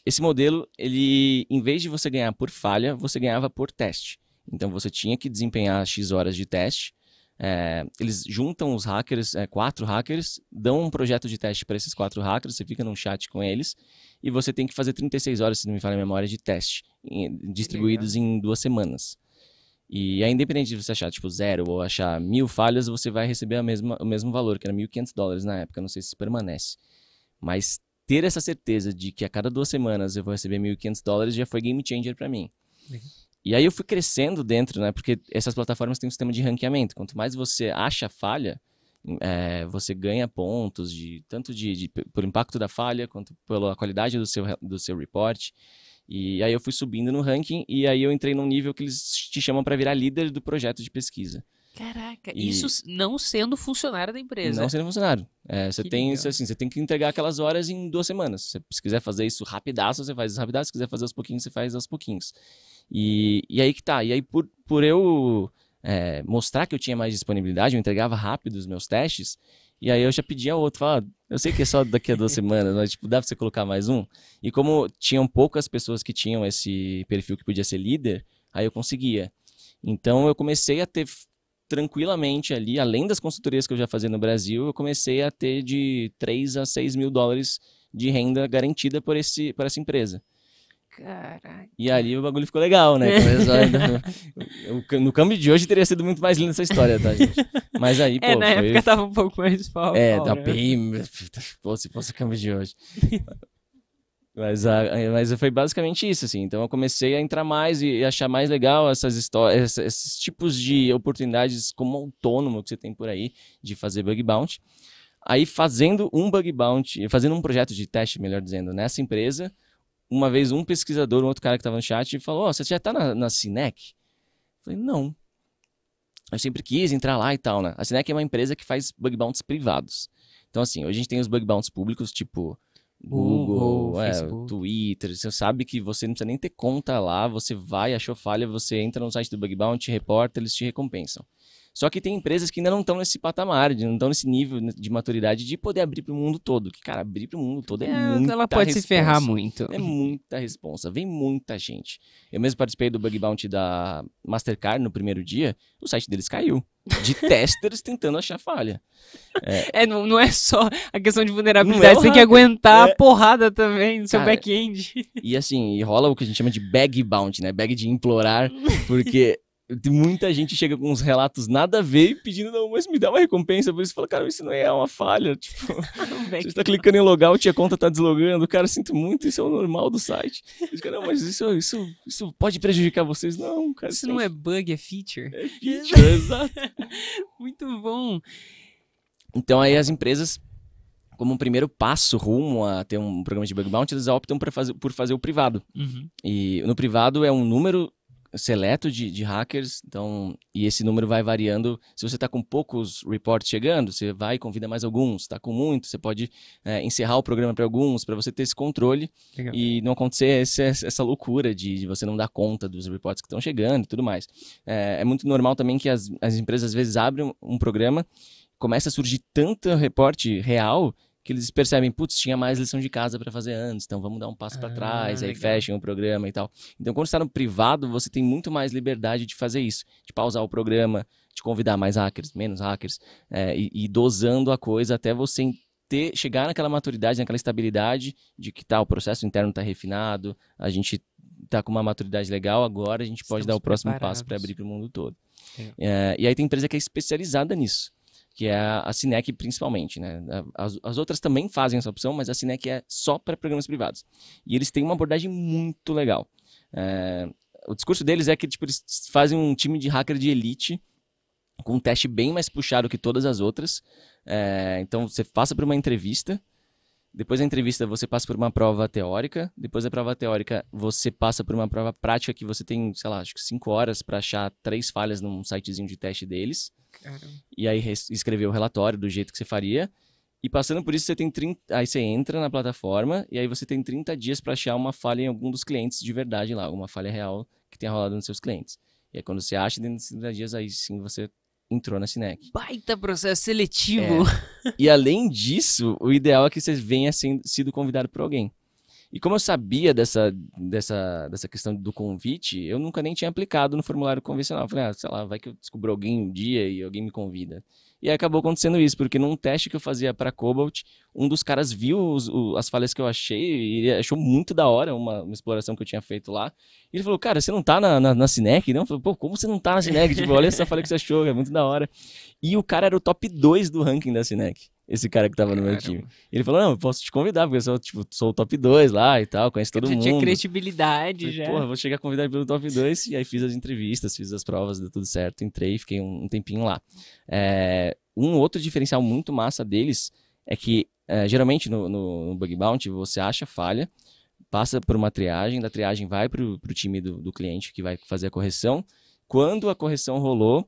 Esse modelo, ele, em vez de você ganhar por falha, você ganhava por teste. Então você tinha que desempenhar X horas de teste. Eles juntam os hackers, 4 hackers, dão um projeto de teste para esses 4 hackers, você fica num chat com eles, e você tem que fazer 36 horas, se não me falha a memória, de teste, distribuídos em 2 semanas. E aí, independente de você achar tipo 0 ou achar 1000 falhas, você vai receber o mesmo valor, que era $1.500 na época, não sei se permanece. Mas ter essa certeza de que a cada 2 semanas eu vou receber $1.500 já foi game changer para mim. E aí eu fui crescendo dentro, né? Porque essas plataformas têm um sistema de ranqueamento. Quanto mais você acha falha, você ganha pontos, tanto por impacto da falha, quanto pela qualidade do seu report. E aí eu fui subindo no ranking, e aí eu entrei num nível que eles te chamam para virar líder do projeto de pesquisa. Caraca, isso não sendo funcionário da empresa. Não sendo funcionário. Você tem que entregar aquelas horas em 2 semanas. Se quiser fazer isso rapidaço, você faz isso rapidaço. Se quiser fazer aos pouquinhos, você faz aos pouquinhos. E aí que tá. E aí por eu mostrar que eu tinha mais disponibilidade, eu entregava rápido os meus testes, e aí eu já pedia outro. Falava, eu sei que é só daqui a 2 semanas, mas tipo, dá pra você colocar mais um? E como tinham poucas pessoas que tinham esse perfil que podia ser líder, aí eu conseguia. Então eu comecei a ter tranquilamente ali, além das consultorias que eu já fazia no Brasil, eu comecei a ter de 3 a 6 mil dólares de renda garantida por essa empresa. Caraca. E ali o bagulho ficou legal, né? No câmbio de hoje teria sido muito mais linda essa história, tá, gente? Mas aí, pô, na época tava um pouco mais pau. Tá bem... Pô, se fosse o câmbio de hoje. Mas foi basicamente isso, assim. Então eu comecei a entrar mais e achar mais legal essas histórias, esses tipos de oportunidades como autônomo que você tem por aí, de fazer bug bounty. Aí fazendo um projeto de teste, melhor dizendo, nessa empresa, uma vez um pesquisador, um outro cara que estava no chat, falou, você já tá na Cinec? Eu falei, não. Eu sempre quis entrar lá e tal, né? A Cinec é uma empresa que faz bug bounties privados. Então, assim, hoje a gente tem os bug bounties públicos, tipo Google, Twitter. Você sabe que você não precisa nem ter conta lá, você vai, achou falha, você entra no site do bug bounty, reporta, eles te recompensam. Só que tem empresas que ainda não estão nesse patamar, não estão nesse nível de maturidade de poder abrir para o mundo todo. Que, cara, abrir para o mundo todo é muita Ela pode responsa. se ferrar muito. É muita responsa. Vem muita gente. Eu mesmo participei do bug bounty da Mastercard no primeiro dia, o site deles caiu. De testers tentando achar falha. Não é só a questão de vulnerabilidade, você tem que aguentar a porrada também no seu back-end. E assim, rola o que a gente chama de bag bounty, né? Bag de implorar, porque... muita gente chega com uns relatos nada a ver pedindo, não, mas me dá uma recompensa por isso. Fala, cara, isso não é uma falha. Tipo, você está clicando em logout e a conta está deslogando. Cara, sinto muito, isso é o normal do site. Cara, não, mas isso pode prejudicar vocês. Não, cara. Isso não é bug, é feature. É feature, exato. Muito bom. Então aí as empresas, como um primeiro passo rumo a ter um programa de bug bounty, eles optam por fazer o privado. Uhum. E no privado é um número seleto de hackers, então, e esse número vai variando. Se você está com poucos reports chegando, você vai e convida mais alguns. Está com muito, você pode encerrar o programa para alguns, para você ter esse controle. Legal. E não acontecer essa loucura de você não dar conta dos reports que estão chegando e tudo mais. É muito normal também que as empresas às vezes abrem um programa, começa a surgir tanto reporte real que eles percebem, putz, tinha mais lição de casa para fazer antes, então vamos dar um passo para trás, aí fecham o programa e tal. Então, quando você está no privado, você tem muito mais liberdade de fazer isso, de pausar o programa, de convidar mais hackers, menos hackers, e dosando a coisa até você chegar naquela maturidade, naquela estabilidade de que o processo interno está refinado, a gente está com uma maturidade legal, agora a gente pode dar o próximo passo para abrir para o mundo todo. E aí tem empresa que é especializada nisso, que é a Cinec principalmente, né? As outras também fazem essa opção, mas a Cinec é só para programas privados. E eles têm uma abordagem muito legal. O discurso deles é que tipo, eles fazem um time de hacker de elite com um teste bem mais puxado que todas as outras. Então você passa por uma entrevista, depois da entrevista você passa por uma prova teórica, depois da prova teórica você passa por uma prova prática que você tem, sei lá, acho que 5 horas para achar 3 falhas num sitezinho de teste deles. Caramba. E aí escrever o relatório do jeito que você faria. E passando por isso, você tem aí você entra na plataforma e aí você tem 30 dias para achar uma falha em algum dos clientes de verdade lá, alguma falha real que tenha rolado nos seus clientes. E aí quando você acha dentro desses 30 dias, aí sim você entrou na Cinec. Baita processo seletivo! E além disso, o ideal é que você venha sido convidado por alguém. E como eu sabia dessa questão do convite, eu nunca nem tinha aplicado no formulário convencional. Eu falei, sei lá, vai que eu descubro alguém um dia e alguém me convida. E aí acabou acontecendo isso, porque num teste que eu fazia para Cobalt, um dos caras viu as falhas que eu achei e ele achou muito da hora uma exploração que eu tinha feito lá. E ele falou, cara, você não tá na Cinec? Não? Eu falei, pô, como você não tá na Cinec? Tipo, olha essa falha que você achou, é muito da hora. E o cara era o top 2 do ranking da Cinec. Esse cara que tava no meu time. Ele falou, não, eu posso te convidar, porque eu sou o top 2 lá e tal, conheço todo mundo. Já tinha credibilidade, falei, já. Porra, vou chegar convidado pelo top 2. E aí fiz as entrevistas, fiz as provas, deu tudo certo, entrei e fiquei um tempinho lá. Um outro diferencial muito massa deles é que, geralmente no Bug Bounty, você acha falha, passa por uma triagem, da triagem vai pro time do cliente que vai fazer a correção. Quando a correção rolou,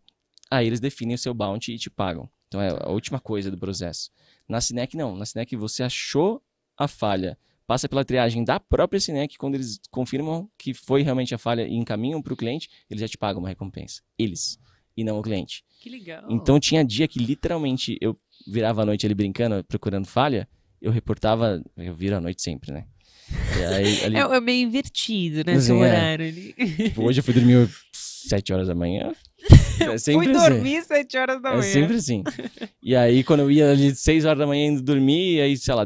aí eles definem o seu bounty e te pagam. Então é a última coisa do processo. Na Cinec não. Na Cinec você achou a falha, passa pela triagem da própria Cinec, quando eles confirmam que foi realmente a falha e encaminham para o cliente, eles já te pagam uma recompensa. Eles, e não o cliente. Que legal. Então tinha dia que literalmente eu virava a noite ali brincando, procurando falha, eu viro a noite sempre, né? E aí, ali, é meio invertido, né, seu horário ali. Tipo, hoje eu fui dormir 7 horas da manhã. É sempre Fui assim. dormir 7 horas da manhã. É sempre assim. E aí, quando eu ia ali 6 horas da manhã indo dormir, aí, sei lá,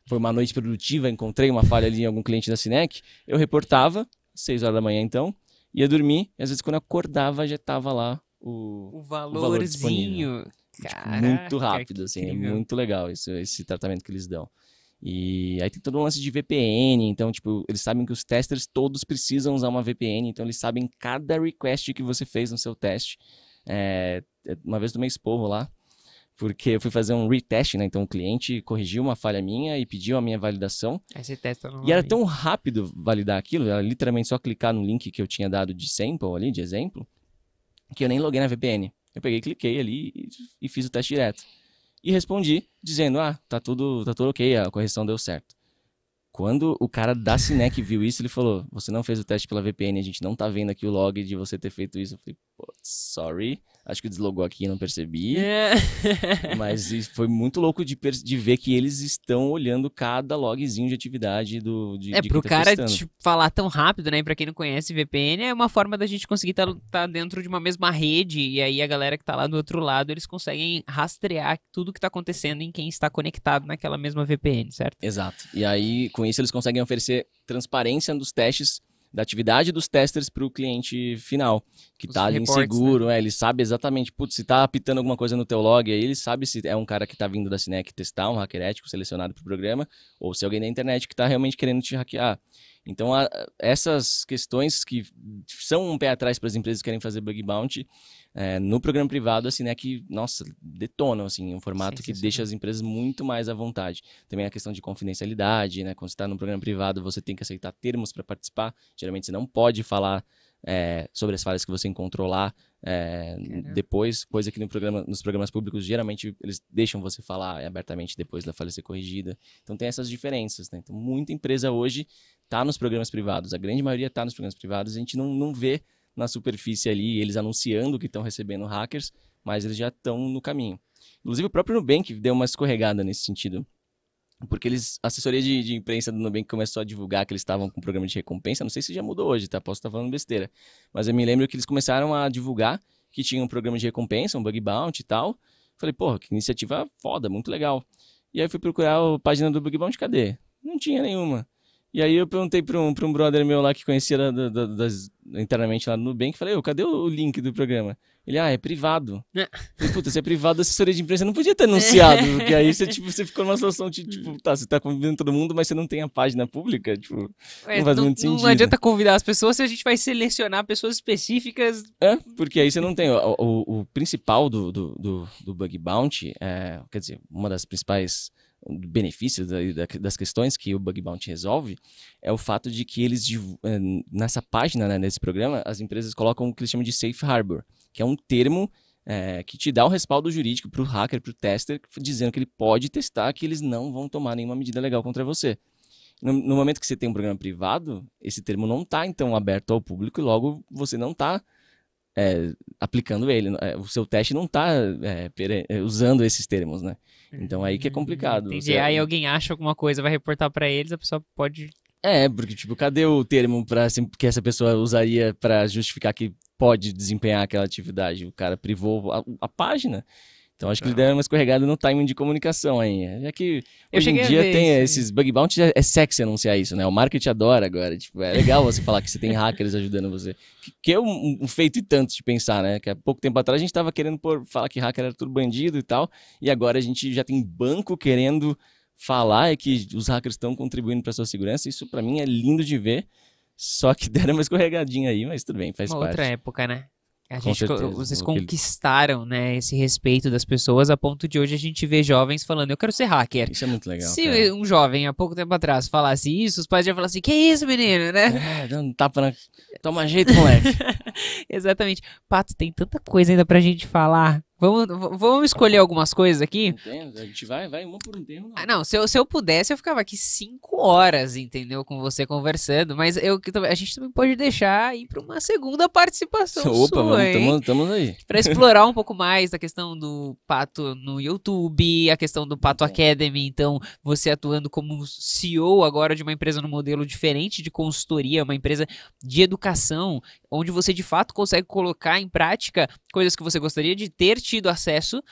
foi uma noite produtiva, encontrei uma falha ali em algum cliente da Cinec, eu reportava, 6 horas da manhã então, ia dormir, e às vezes quando eu acordava já tava lá o valor disponível. Caraca, muito rápido, assim, é muito legal esse tratamento que eles dão. E aí tem todo um lance de VPN, então, tipo, eles sabem que os testers todos precisam usar uma VPN, então eles sabem cada request que você fez no seu teste. Uma vez eu tomei esporro lá, porque eu fui fazer um retest, né? Então o cliente corrigiu uma falha minha e pediu a minha validação. Aí você testa novamente. E era tão rápido validar aquilo, era literalmente só clicar no link que eu tinha dado de sample ali, de exemplo, que eu nem loguei na VPN. Eu peguei, cliquei ali e fiz o teste direto. E respondi dizendo, tá tudo ok, a correção deu certo. Quando o cara da Cinec viu isso, ele falou, você não fez o teste pela VPN, a gente não tá vendo aqui o log de você ter feito isso. Eu falei, sorry, acho que deslogou aqui e não percebi. Mas foi muito louco de ver que eles estão olhando cada logzinho de atividade de pro quem tá cara testando. falar tão rápido, né? E pra quem não conhece, VPN é uma forma da gente conseguir tá dentro de uma mesma rede. E aí a galera que tá lá do outro lado, eles conseguem rastrear tudo que tá acontecendo em quem está conectado naquela mesma VPN, certo? Exato. E aí, com isso, eles conseguem oferecer transparência dos testes, da atividade dos testers para o cliente final, que tá ali inseguro, né? Ele sabe exatamente, se tá apitando alguma coisa no teu log, aí ele sabe se é um cara que tá vindo da Cinec testar, um hacker ético selecionado pro programa, ou se é alguém da internet que tá realmente querendo te hackear. Então, essas questões que são um pé atrás para as empresas que querem fazer bug bounty, no programa privado, a Cinec, nossa, detonam, assim, um formato que deixa as empresas muito mais à vontade. Também a questão de confidencialidade, né? Quando você está no programa privado, você tem que aceitar termos para participar. Geralmente, você não pode falar sobre as falhas que você encontrou lá depois, coisa que nos programas públicos, geralmente, eles deixam você falar abertamente depois da falha ser corrigida. Então, tem essas diferenças, né? Então, muita empresa hoje está nos programas privados. A grande maioria está nos programas privados. A gente não vê na superfície ali, eles anunciando que estão recebendo hackers, mas eles já estão no caminho. Inclusive o próprio Nubank deu uma escorregada nesse sentido, porque a assessoria de imprensa do Nubank começou a divulgar que eles estavam com um programa de recompensa, não sei se já mudou hoje, tá? Posso estar falando besteira, mas eu me lembro que eles começaram a divulgar que tinha um programa de recompensa, um bug bounty e tal. Falei, porra, que iniciativa foda, muito legal. E aí fui procurar a página do bug bounty, cadê? Não tinha nenhuma. E aí eu perguntei para um brother meu lá que conhecia internamente lá no Nubank, falei, cadê o link do programa? Ele, é privado. Falei, puta, se é privado, a assessoria de imprensa não podia ter anunciado, porque aí você ficou numa situação de, você tá convidando todo mundo, mas você não tem a página pública, não faz muito sentido. Não adianta convidar as pessoas se a gente vai selecionar pessoas específicas. Porque aí você não tem. O principal do Bug Bounty, quer dizer, uma das principais benefícios das questões que o Bug Bounty resolve é o fato de que eles, nessa página, né, nesse programa, as empresas colocam o que eles chamam de Safe Harbor, que é um termo que te dá um respaldo jurídico para o hacker, para o tester, dizendo que ele pode testar, que eles não vão tomar nenhuma medida legal contra você. No momento que você tem um programa privado, esse termo não está, então, aberto ao público e logo você não está aplicando ele. O seu teste não tá usando esses termos, né? Então aí que é complicado. Entendi. Aí alguém acha alguma coisa, vai reportar pra eles, a pessoa pode... Porque, tipo, cadê o termo que essa pessoa usaria pra justificar que pode desempenhar aquela atividade? O cara privou a página. Então, acho que ele deu uma escorregada no timing de comunicação aí. Já que hoje em dia tem esses bug bounty, é sexy anunciar isso, né? O marketing adora agora. Tipo, é legal você falar que você tem hackers ajudando você. Que é um feito e tanto de pensar, né? Que há pouco tempo atrás a gente tava querendo falar que hacker era tudo bandido e tal. E agora a gente já tem banco querendo falar que os hackers estão contribuindo para sua segurança. Isso para mim é lindo de ver. Só que deram uma escorregadinha aí, mas tudo bem, faz parte. Outra época, né? Vocês Com conquistaram, né, esse respeito das pessoas a ponto de hoje a gente vê jovens falando, eu quero ser hacker. Isso é muito legal. Se cara. um jovem há pouco tempo atrás falasse isso, os pais já falavam assim, que isso, menino, né? Dando um tapa na... Toma jeito, moleque. Exatamente. Pato, tem tanta coisa ainda pra gente falar. Vamos escolher algumas coisas aqui? Entendo, a gente vai uma por um tempo. Não, se eu pudesse, eu ficava aqui 5 horas, entendeu? Com você conversando. Mas a gente também pode deixar ir pra uma segunda participação Opa, sua, estamos aí. Pra explorar um pouco mais da questão do Pato no YouTube, a questão do Pato Academy. Então, você atuando como CEO agora de uma empresa no modelo diferente de consultoria, uma empresa de educação, onde você de fato consegue colocar em prática coisas que você gostaria de ter tido acesso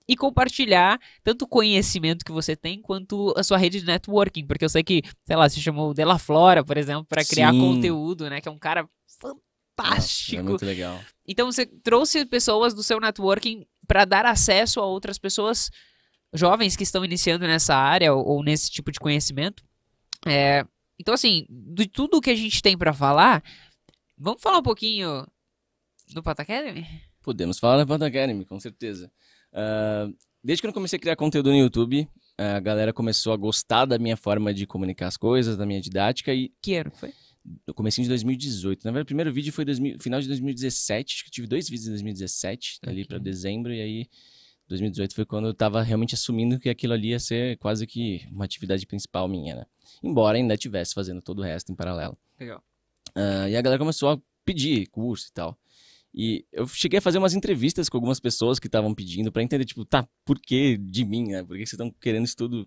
e compartilhar tanto o conhecimento que você tem quanto a sua rede de networking, porque eu sei que, sei lá, se chamou o Della Flora, por exemplo, para criar conteúdo, né, que é um cara fantástico. Nossa, é muito legal. Então você trouxe pessoas do seu networking para dar acesso a outras pessoas jovens que estão iniciando nessa área ou nesse tipo de conhecimento. Então assim, de tudo que a gente tem para falar, vamos falar um pouquinho do Pato Academy? Podemos falar da Pato Academy, com certeza. Desde que eu comecei a criar conteúdo no YouTube, a galera começou a gostar da minha forma de comunicar as coisas, da minha didática e... Que ano foi? Eu comecei em 2018. Na verdade, o primeiro vídeo foi final de 2017. Acho que eu tive 2 vídeos em 2017, ali para dezembro. E aí, 2018 foi quando eu tava realmente assumindo que aquilo ali ia ser quase que uma atividade principal minha, né? Embora ainda estivesse fazendo todo o resto em paralelo. Legal. E a galera começou a pedir curso e tal. E eu cheguei a fazer umas entrevistas com algumas pessoas que estavam pedindo pra entender, tipo, por que de mim, né? Por que vocês estão querendo isso tudo,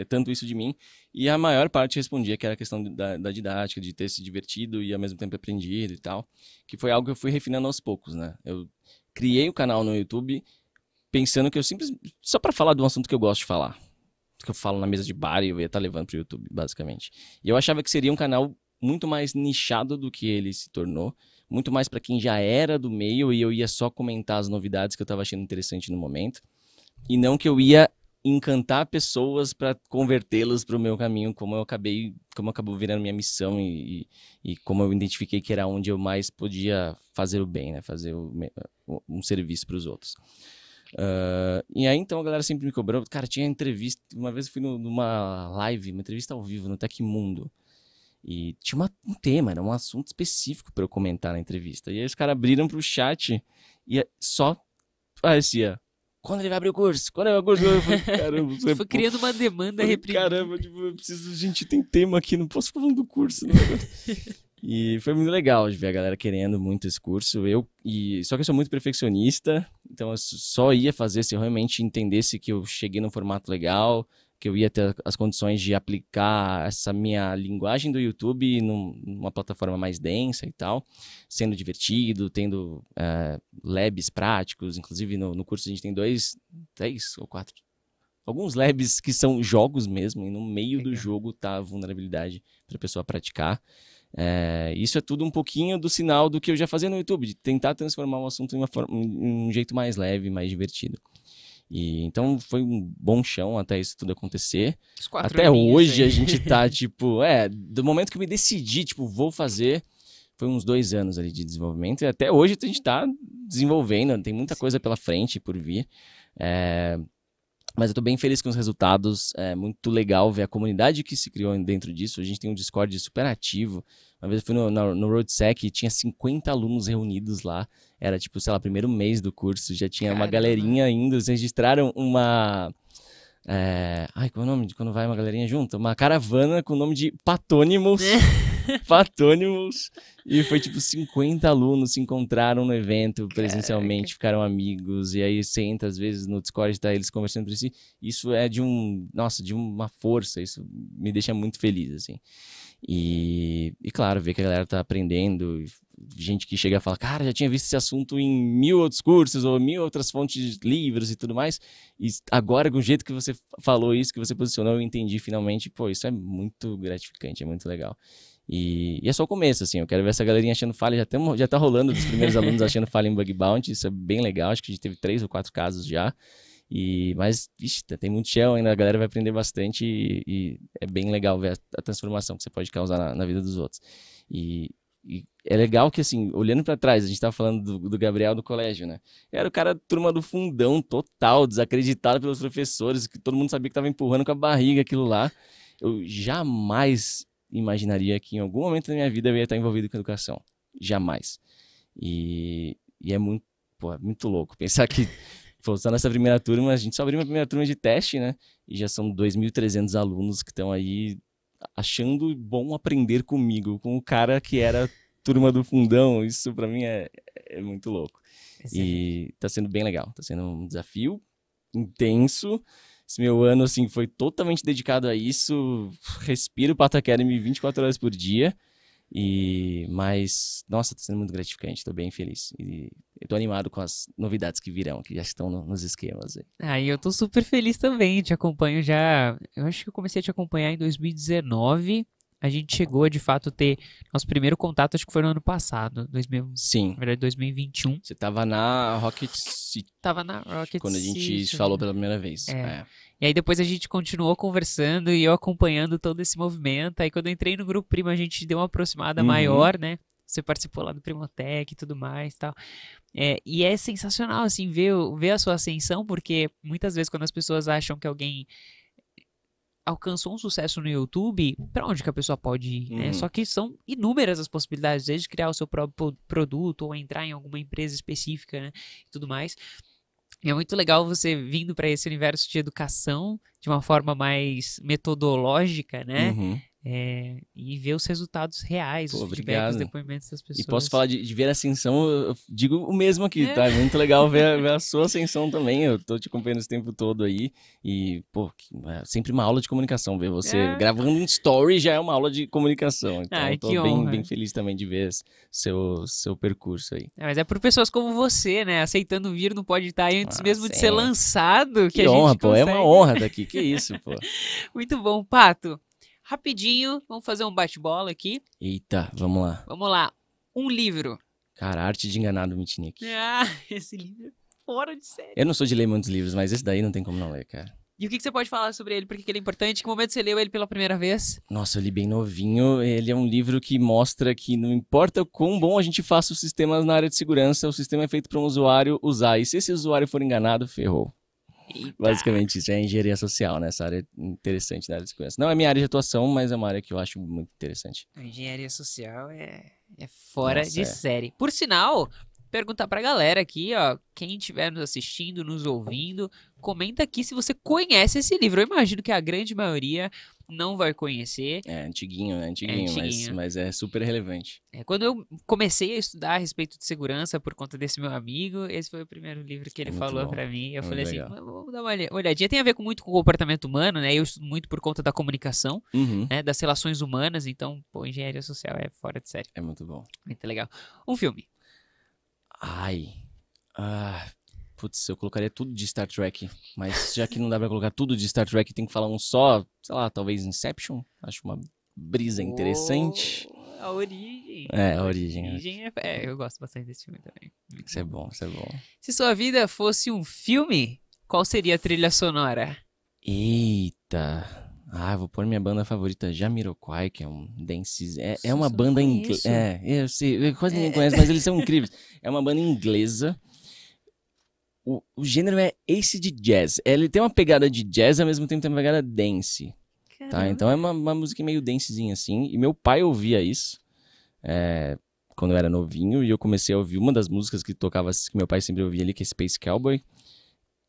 tanto isso de mim? E a maior parte respondia que era a questão da didática, de ter se divertido e ao mesmo tempo aprendido e tal. Que foi algo que eu fui refinando aos poucos, né? Eu criei o canal no YouTube pensando que eu só pra falar de um assunto que eu gosto de falar. Que eu falo na mesa de bar e eu ia estar levando pro YouTube, basicamente. E eu achava que seria um canal muito mais nichado do que ele se tornou. Muito mais para quem já era do meio e eu ia só comentar as novidades que eu tava achando interessante no momento. E não que eu ia encantar pessoas para convertê-las para o meu caminho, como acabou virando minha missão e como eu identifiquei que era onde eu mais podia fazer o bem, né? Fazer um serviço para os outros. E aí então a galera sempre me cobrou. Cara, tinha entrevista, uma vez eu fui numa live, uma entrevista ao vivo no Tecmundo. E tinha um tema, era um assunto específico para eu comentar na entrevista. E aí os caras abriram pro chat e só parecia, quando ele vai abrir o curso? Quando ele vai abrir o curso? Eu falei, caramba, você foi criando uma demanda reprimida. Caramba, eu preciso, gente, tem tema aqui, não posso falar do curso. E foi muito legal de ver a galera querendo muito esse curso. Só que eu sou muito perfeccionista, então eu só ia fazer se eu realmente entendesse que eu cheguei num formato legal, que eu ia ter as condições de aplicar essa minha linguagem do YouTube numa plataforma mais densa e tal, sendo divertido, tendo labs práticos. Inclusive no curso a gente tem 3 ou 4, alguns labs que são jogos mesmo, e no meio do jogo tá a vulnerabilidade para a pessoa praticar. Isso é tudo um pouquinho do sinal do que eu já fazia no YouTube, de tentar transformar o assunto em um jeito mais leve, mais divertido. E então foi um bom chão até isso tudo acontecer. Até hoje a gente tá, tipo, do momento que eu me decidi, tipo, vou fazer, foi uns 2 anos ali de desenvolvimento, e até hoje a gente tá desenvolvendo, tem muita coisa pela frente por vir. Mas eu tô bem feliz com os resultados, é muito legal ver a comunidade que se criou dentro disso. A gente tem um Discord super ativo. Uma vez eu fui no RoadSec e tinha 50 alunos reunidos lá. Era tipo, sei lá, primeiro mês do curso, já tinha uma galerinha indo. Eles registraram uma... qual é o nome de quando vai uma galerinha junto? Uma caravana com o nome de Patônimos. Patônimos. E foi tipo 50 alunos se encontraram no evento presencialmente, ficaram amigos. E aí você entra às vezes no Discord, tá eles conversando entre si. Isso é de uma força, isso me deixa muito feliz, assim. E claro, ver que a galera tá aprendendo, gente que chega a falar, cara, já tinha visto esse assunto em 1000 outros cursos ou 1000 outras fontes de livros e tudo mais, e agora com o jeito que você falou isso, que você posicionou, eu entendi finalmente, pô, isso é muito gratificante, é muito legal. E é só o começo, assim, eu quero ver essa galerinha achando falha, já tá rolando dos primeiros alunos achando falha em Bug Bounty, isso é bem legal, acho que a gente teve 3 ou 4 casos já. Mas, vixe, tem muito chão ainda, a galera vai aprender bastante e é bem legal ver a transformação que você pode causar na vida dos outros. E é legal que, assim, olhando pra trás, a gente tava falando do Gabriel do colégio, né? Era o cara turma do fundão total, desacreditado pelos professores, que todo mundo sabia que tava empurrando com a barriga aquilo lá. Eu jamais imaginaria que em algum momento da minha vida eu ia estar envolvido com educação. Jamais. E é muito, pô, é muito louco pensar que pô, só nessa primeira turma, a gente só abriu uma primeira turma de teste, né? E já são 2.300 alunos que estão aí achando bom aprender comigo, com o cara que era turma do fundão. Isso pra mim é muito louco. E tá sendo bem legal, tá sendo um desafio intenso. Esse meu ano, assim, foi totalmente dedicado a isso. Respiro Pato Academy 24 horas por dia. Mas, nossa, tá sendo muito gratificante, tô bem feliz. E eu tô animado com as novidades que virão, que já estão nos esquemas aí. E eu tô super feliz também, te acompanho já, eu acho que eu comecei a te acompanhar em 2019, a gente chegou a de fato ter nosso primeiro contato, acho que foi no ano passado, Sim. Na verdade 2021. Você tava na Rocket City. Tava na Rocket City. Quando a gente se falou pela primeira vez. E aí depois a gente continuou conversando e eu acompanhando todo esse movimento. Aí quando eu entrei no Grupo Primo, a gente deu uma aproximada maior, né? Você participou lá do Primotech e tudo mais e tal. E é sensacional, assim, ver a sua ascensão, porque muitas vezes quando as pessoas acham que alguém alcançou um sucesso no YouTube, pra onde que a pessoa pode ir, né? Só que são inúmeras as possibilidades, desde criar o seu próprio produto ou entrar em alguma empresa específica, né? E tudo mais. E é muito legal você vindo para esse universo de educação de uma forma mais metodológica, né? E ver os resultados reais, os feedbacks, os depoimentos das pessoas. E posso falar de ver a ascensão, eu digo o mesmo aqui, tá? É muito legal ver a sua ascensão também, eu tô te acompanhando esse tempo todo aí. E, pô, é sempre uma aula de comunicação, ver você gravando um story já é uma aula de comunicação. Então eu tô bem feliz também de ver seu percurso aí. Mas é por pessoas como você, né? Aceitando vir no Podtai antes mesmo de ser lançado. Que a honra, gente pô, é uma honra estar aqui, que isso, pô. Muito bom, Pato. Rapidinho, vamos fazer um bate-bola aqui. Eita, vamos lá. Vamos lá. Um livro. Cara, Arte de Enganar do Mitnick. Esse livro é fora de série. Eu não sou de ler muitos livros, mas esse daí não tem como não ler, cara. E o que você pode falar sobre ele? Por que ele é importante? Que momento você leu ele pela primeira vez? Nossa, eu li bem novinho. Ele é um livro que mostra que não importa o quão bom a gente faça os sistemas na área de segurança, o sistema é feito para um usuário usar. E se esse usuário for enganado, ferrou. Eita. Basicamente isso, é engenharia social, né? Essa área interessante da área de segurança. Não é minha área de atuação, mas é uma área que eu acho muito interessante. A engenharia social é fora de série. Por sinal, perguntar pra galera aqui, ó, quem estiver nos assistindo, nos ouvindo, comenta aqui se você conhece esse livro. Eu imagino que a grande maioria não vai conhecer. É antiguinho, né? Mas é super relevante. Quando eu comecei a estudar a respeito de segurança por conta desse meu amigo, esse foi o primeiro livro que ele falou pra mim. Eu falei assim, vamos dar uma olhadinha. Tem a ver muito com o comportamento humano, né? Eu estudo muito por conta da comunicação, né? Das relações humanas. Então, pô, engenharia social é fora de série. É muito bom. Muito legal. Um filme. Putz, eu colocaria tudo de Star Trek, mas já que não dá pra colocar tudo de Star Trek, tem que falar um só, sei lá, talvez Inception, acho uma brisa interessante. A origem. A origem. Eu gosto bastante desse filme também. Isso é bom. Se sua vida fosse um filme, qual seria a trilha sonora? Eita... vou pôr minha banda favorita, Jamiroquai, que é um dance... É uma banda inglesa... eu sei, quase ninguém conhece, mas eles são incríveis. É uma banda inglesa. O gênero é acid jazz. Ele tem uma pegada de jazz, ao mesmo tempo tem uma pegada dance. Tá? Então é uma música meio dancezinha assim. E meu pai ouvia isso quando eu era novinho. E eu comecei a ouvir uma das músicas que tocava, que meu pai sempre ouvia ali, que é Space Cowboy.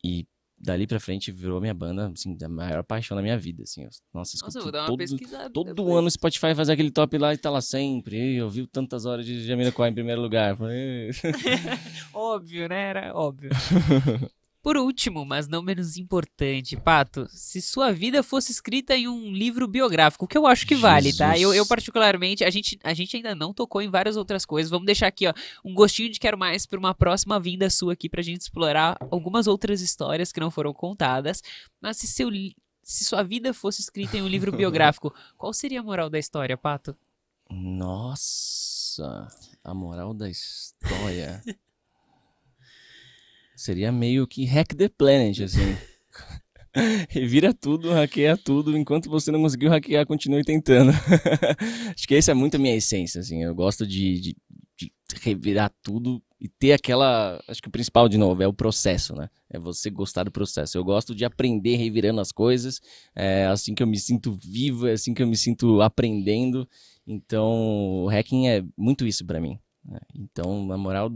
E dali pra frente virou minha banda, assim, da maior paixão da minha vida, assim. Nossa, Nossa, eu escuto vou dar uma pesquisada todo depois. ano o Spotify faz aquele top lá e tá lá sempre. Eu ouvi tantas horas de Jamiroquai em primeiro lugar. Falei... Óbvio, né? Era óbvio. Por último, mas não menos importante, Pato, se sua vida fosse escrita em um livro biográfico, que eu acho que vale, tá? Eu particularmente, a gente ainda não tocou em várias outras coisas, vamos deixar aqui, ó, um gostinho de quero mais pra uma próxima vinda sua aqui pra gente explorar algumas outras histórias que não foram contadas, mas se sua vida fosse escrita em um livro biográfico, qual seria a moral da história, Pato? Nossa, a moral da história... Seria meio que hack the planet, assim. Revira tudo, hackeia tudo. Enquanto você não conseguiu hackear, continue tentando. Acho que essa é muito a minha essência, assim. Eu gosto de revirar tudo e ter aquela... Acho que o principal, de novo, é o processo, né? É você gostar do processo. Eu gosto de aprender revirando as coisas. É assim que eu me sinto vivo, é assim que eu me sinto aprendendo. Então, o hacking é muito isso pra mim. Então, a moral,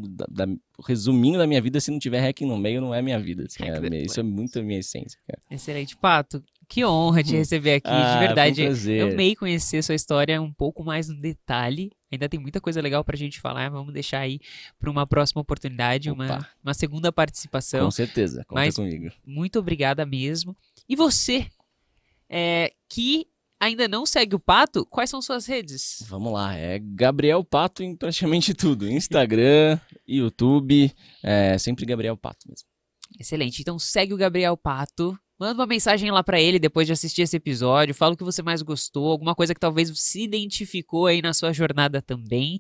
resumindo da minha vida, se não tiver hacking no meio, não é minha vida. Assim, isso é muito a minha essência, cara. Excelente. Pato, que honra te receber aqui, de verdade. Foi um prazer. Eu amei conhecer sua história um pouco mais no detalhe. Ainda tem muita coisa legal pra gente falar, vamos deixar aí pra uma próxima oportunidade, uma segunda participação. Com certeza, conta comigo. Muito obrigada mesmo. E você, que... ainda não segue o Pato? Quais são suas redes? Vamos lá, é Gabriel Pato em praticamente tudo. Instagram, YouTube, sempre Gabriel Pato mesmo. Excelente, então segue o Gabriel Pato. Manda uma mensagem lá pra ele depois de assistir esse episódio. Fala o que você mais gostou, alguma coisa que talvez se identificou aí na sua jornada também.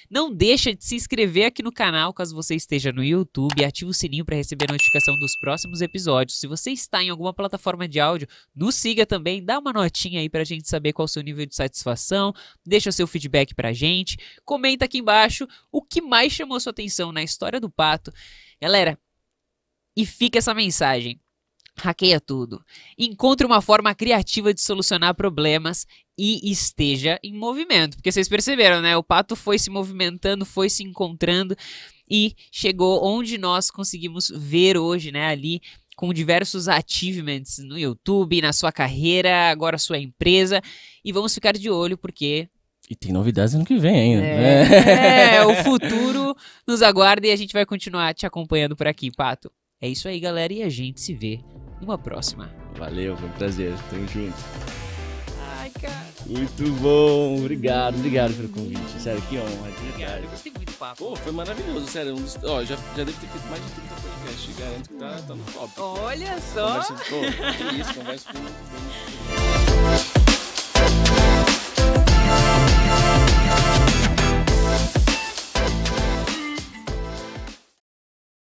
Não deixa de se inscrever aqui no canal caso você esteja no YouTube. Ativa o sininho para receber a notificação dos próximos episódios. Se você está em alguma plataforma de áudio, nos siga também. Dá uma notinha aí pra gente saber qual é o seu nível de satisfação. Deixa seu feedback pra gente. Comenta aqui embaixo o que mais chamou sua atenção na história do Pato. Galera, e fica essa mensagem. Hackeia tudo. Encontre uma forma criativa de solucionar problemas e esteja em movimento. Porque vocês perceberam, né? O Pato foi se movimentando, foi se encontrando e chegou onde nós conseguimos ver hoje, né? Ali com diversos achievements no YouTube, na sua carreira, agora sua empresa. E vamos ficar de olho porque... E tem novidades ano que vem ainda. O futuro nos aguarda e a gente vai continuar te acompanhando por aqui, Pato. É isso aí, galera, e a gente se vê numa próxima. Valeu, foi um prazer. Tamo junto. Ai, cara. Muito bom. Obrigado pelo convite. Sério, que honra. Obrigado, eu gostei muito do papo. Pô, foi maravilhoso, sério. Já deve ter feito mais de 30 podcasts. Garanto que tá no top. Olha só. Conversa, que isso, conversa com...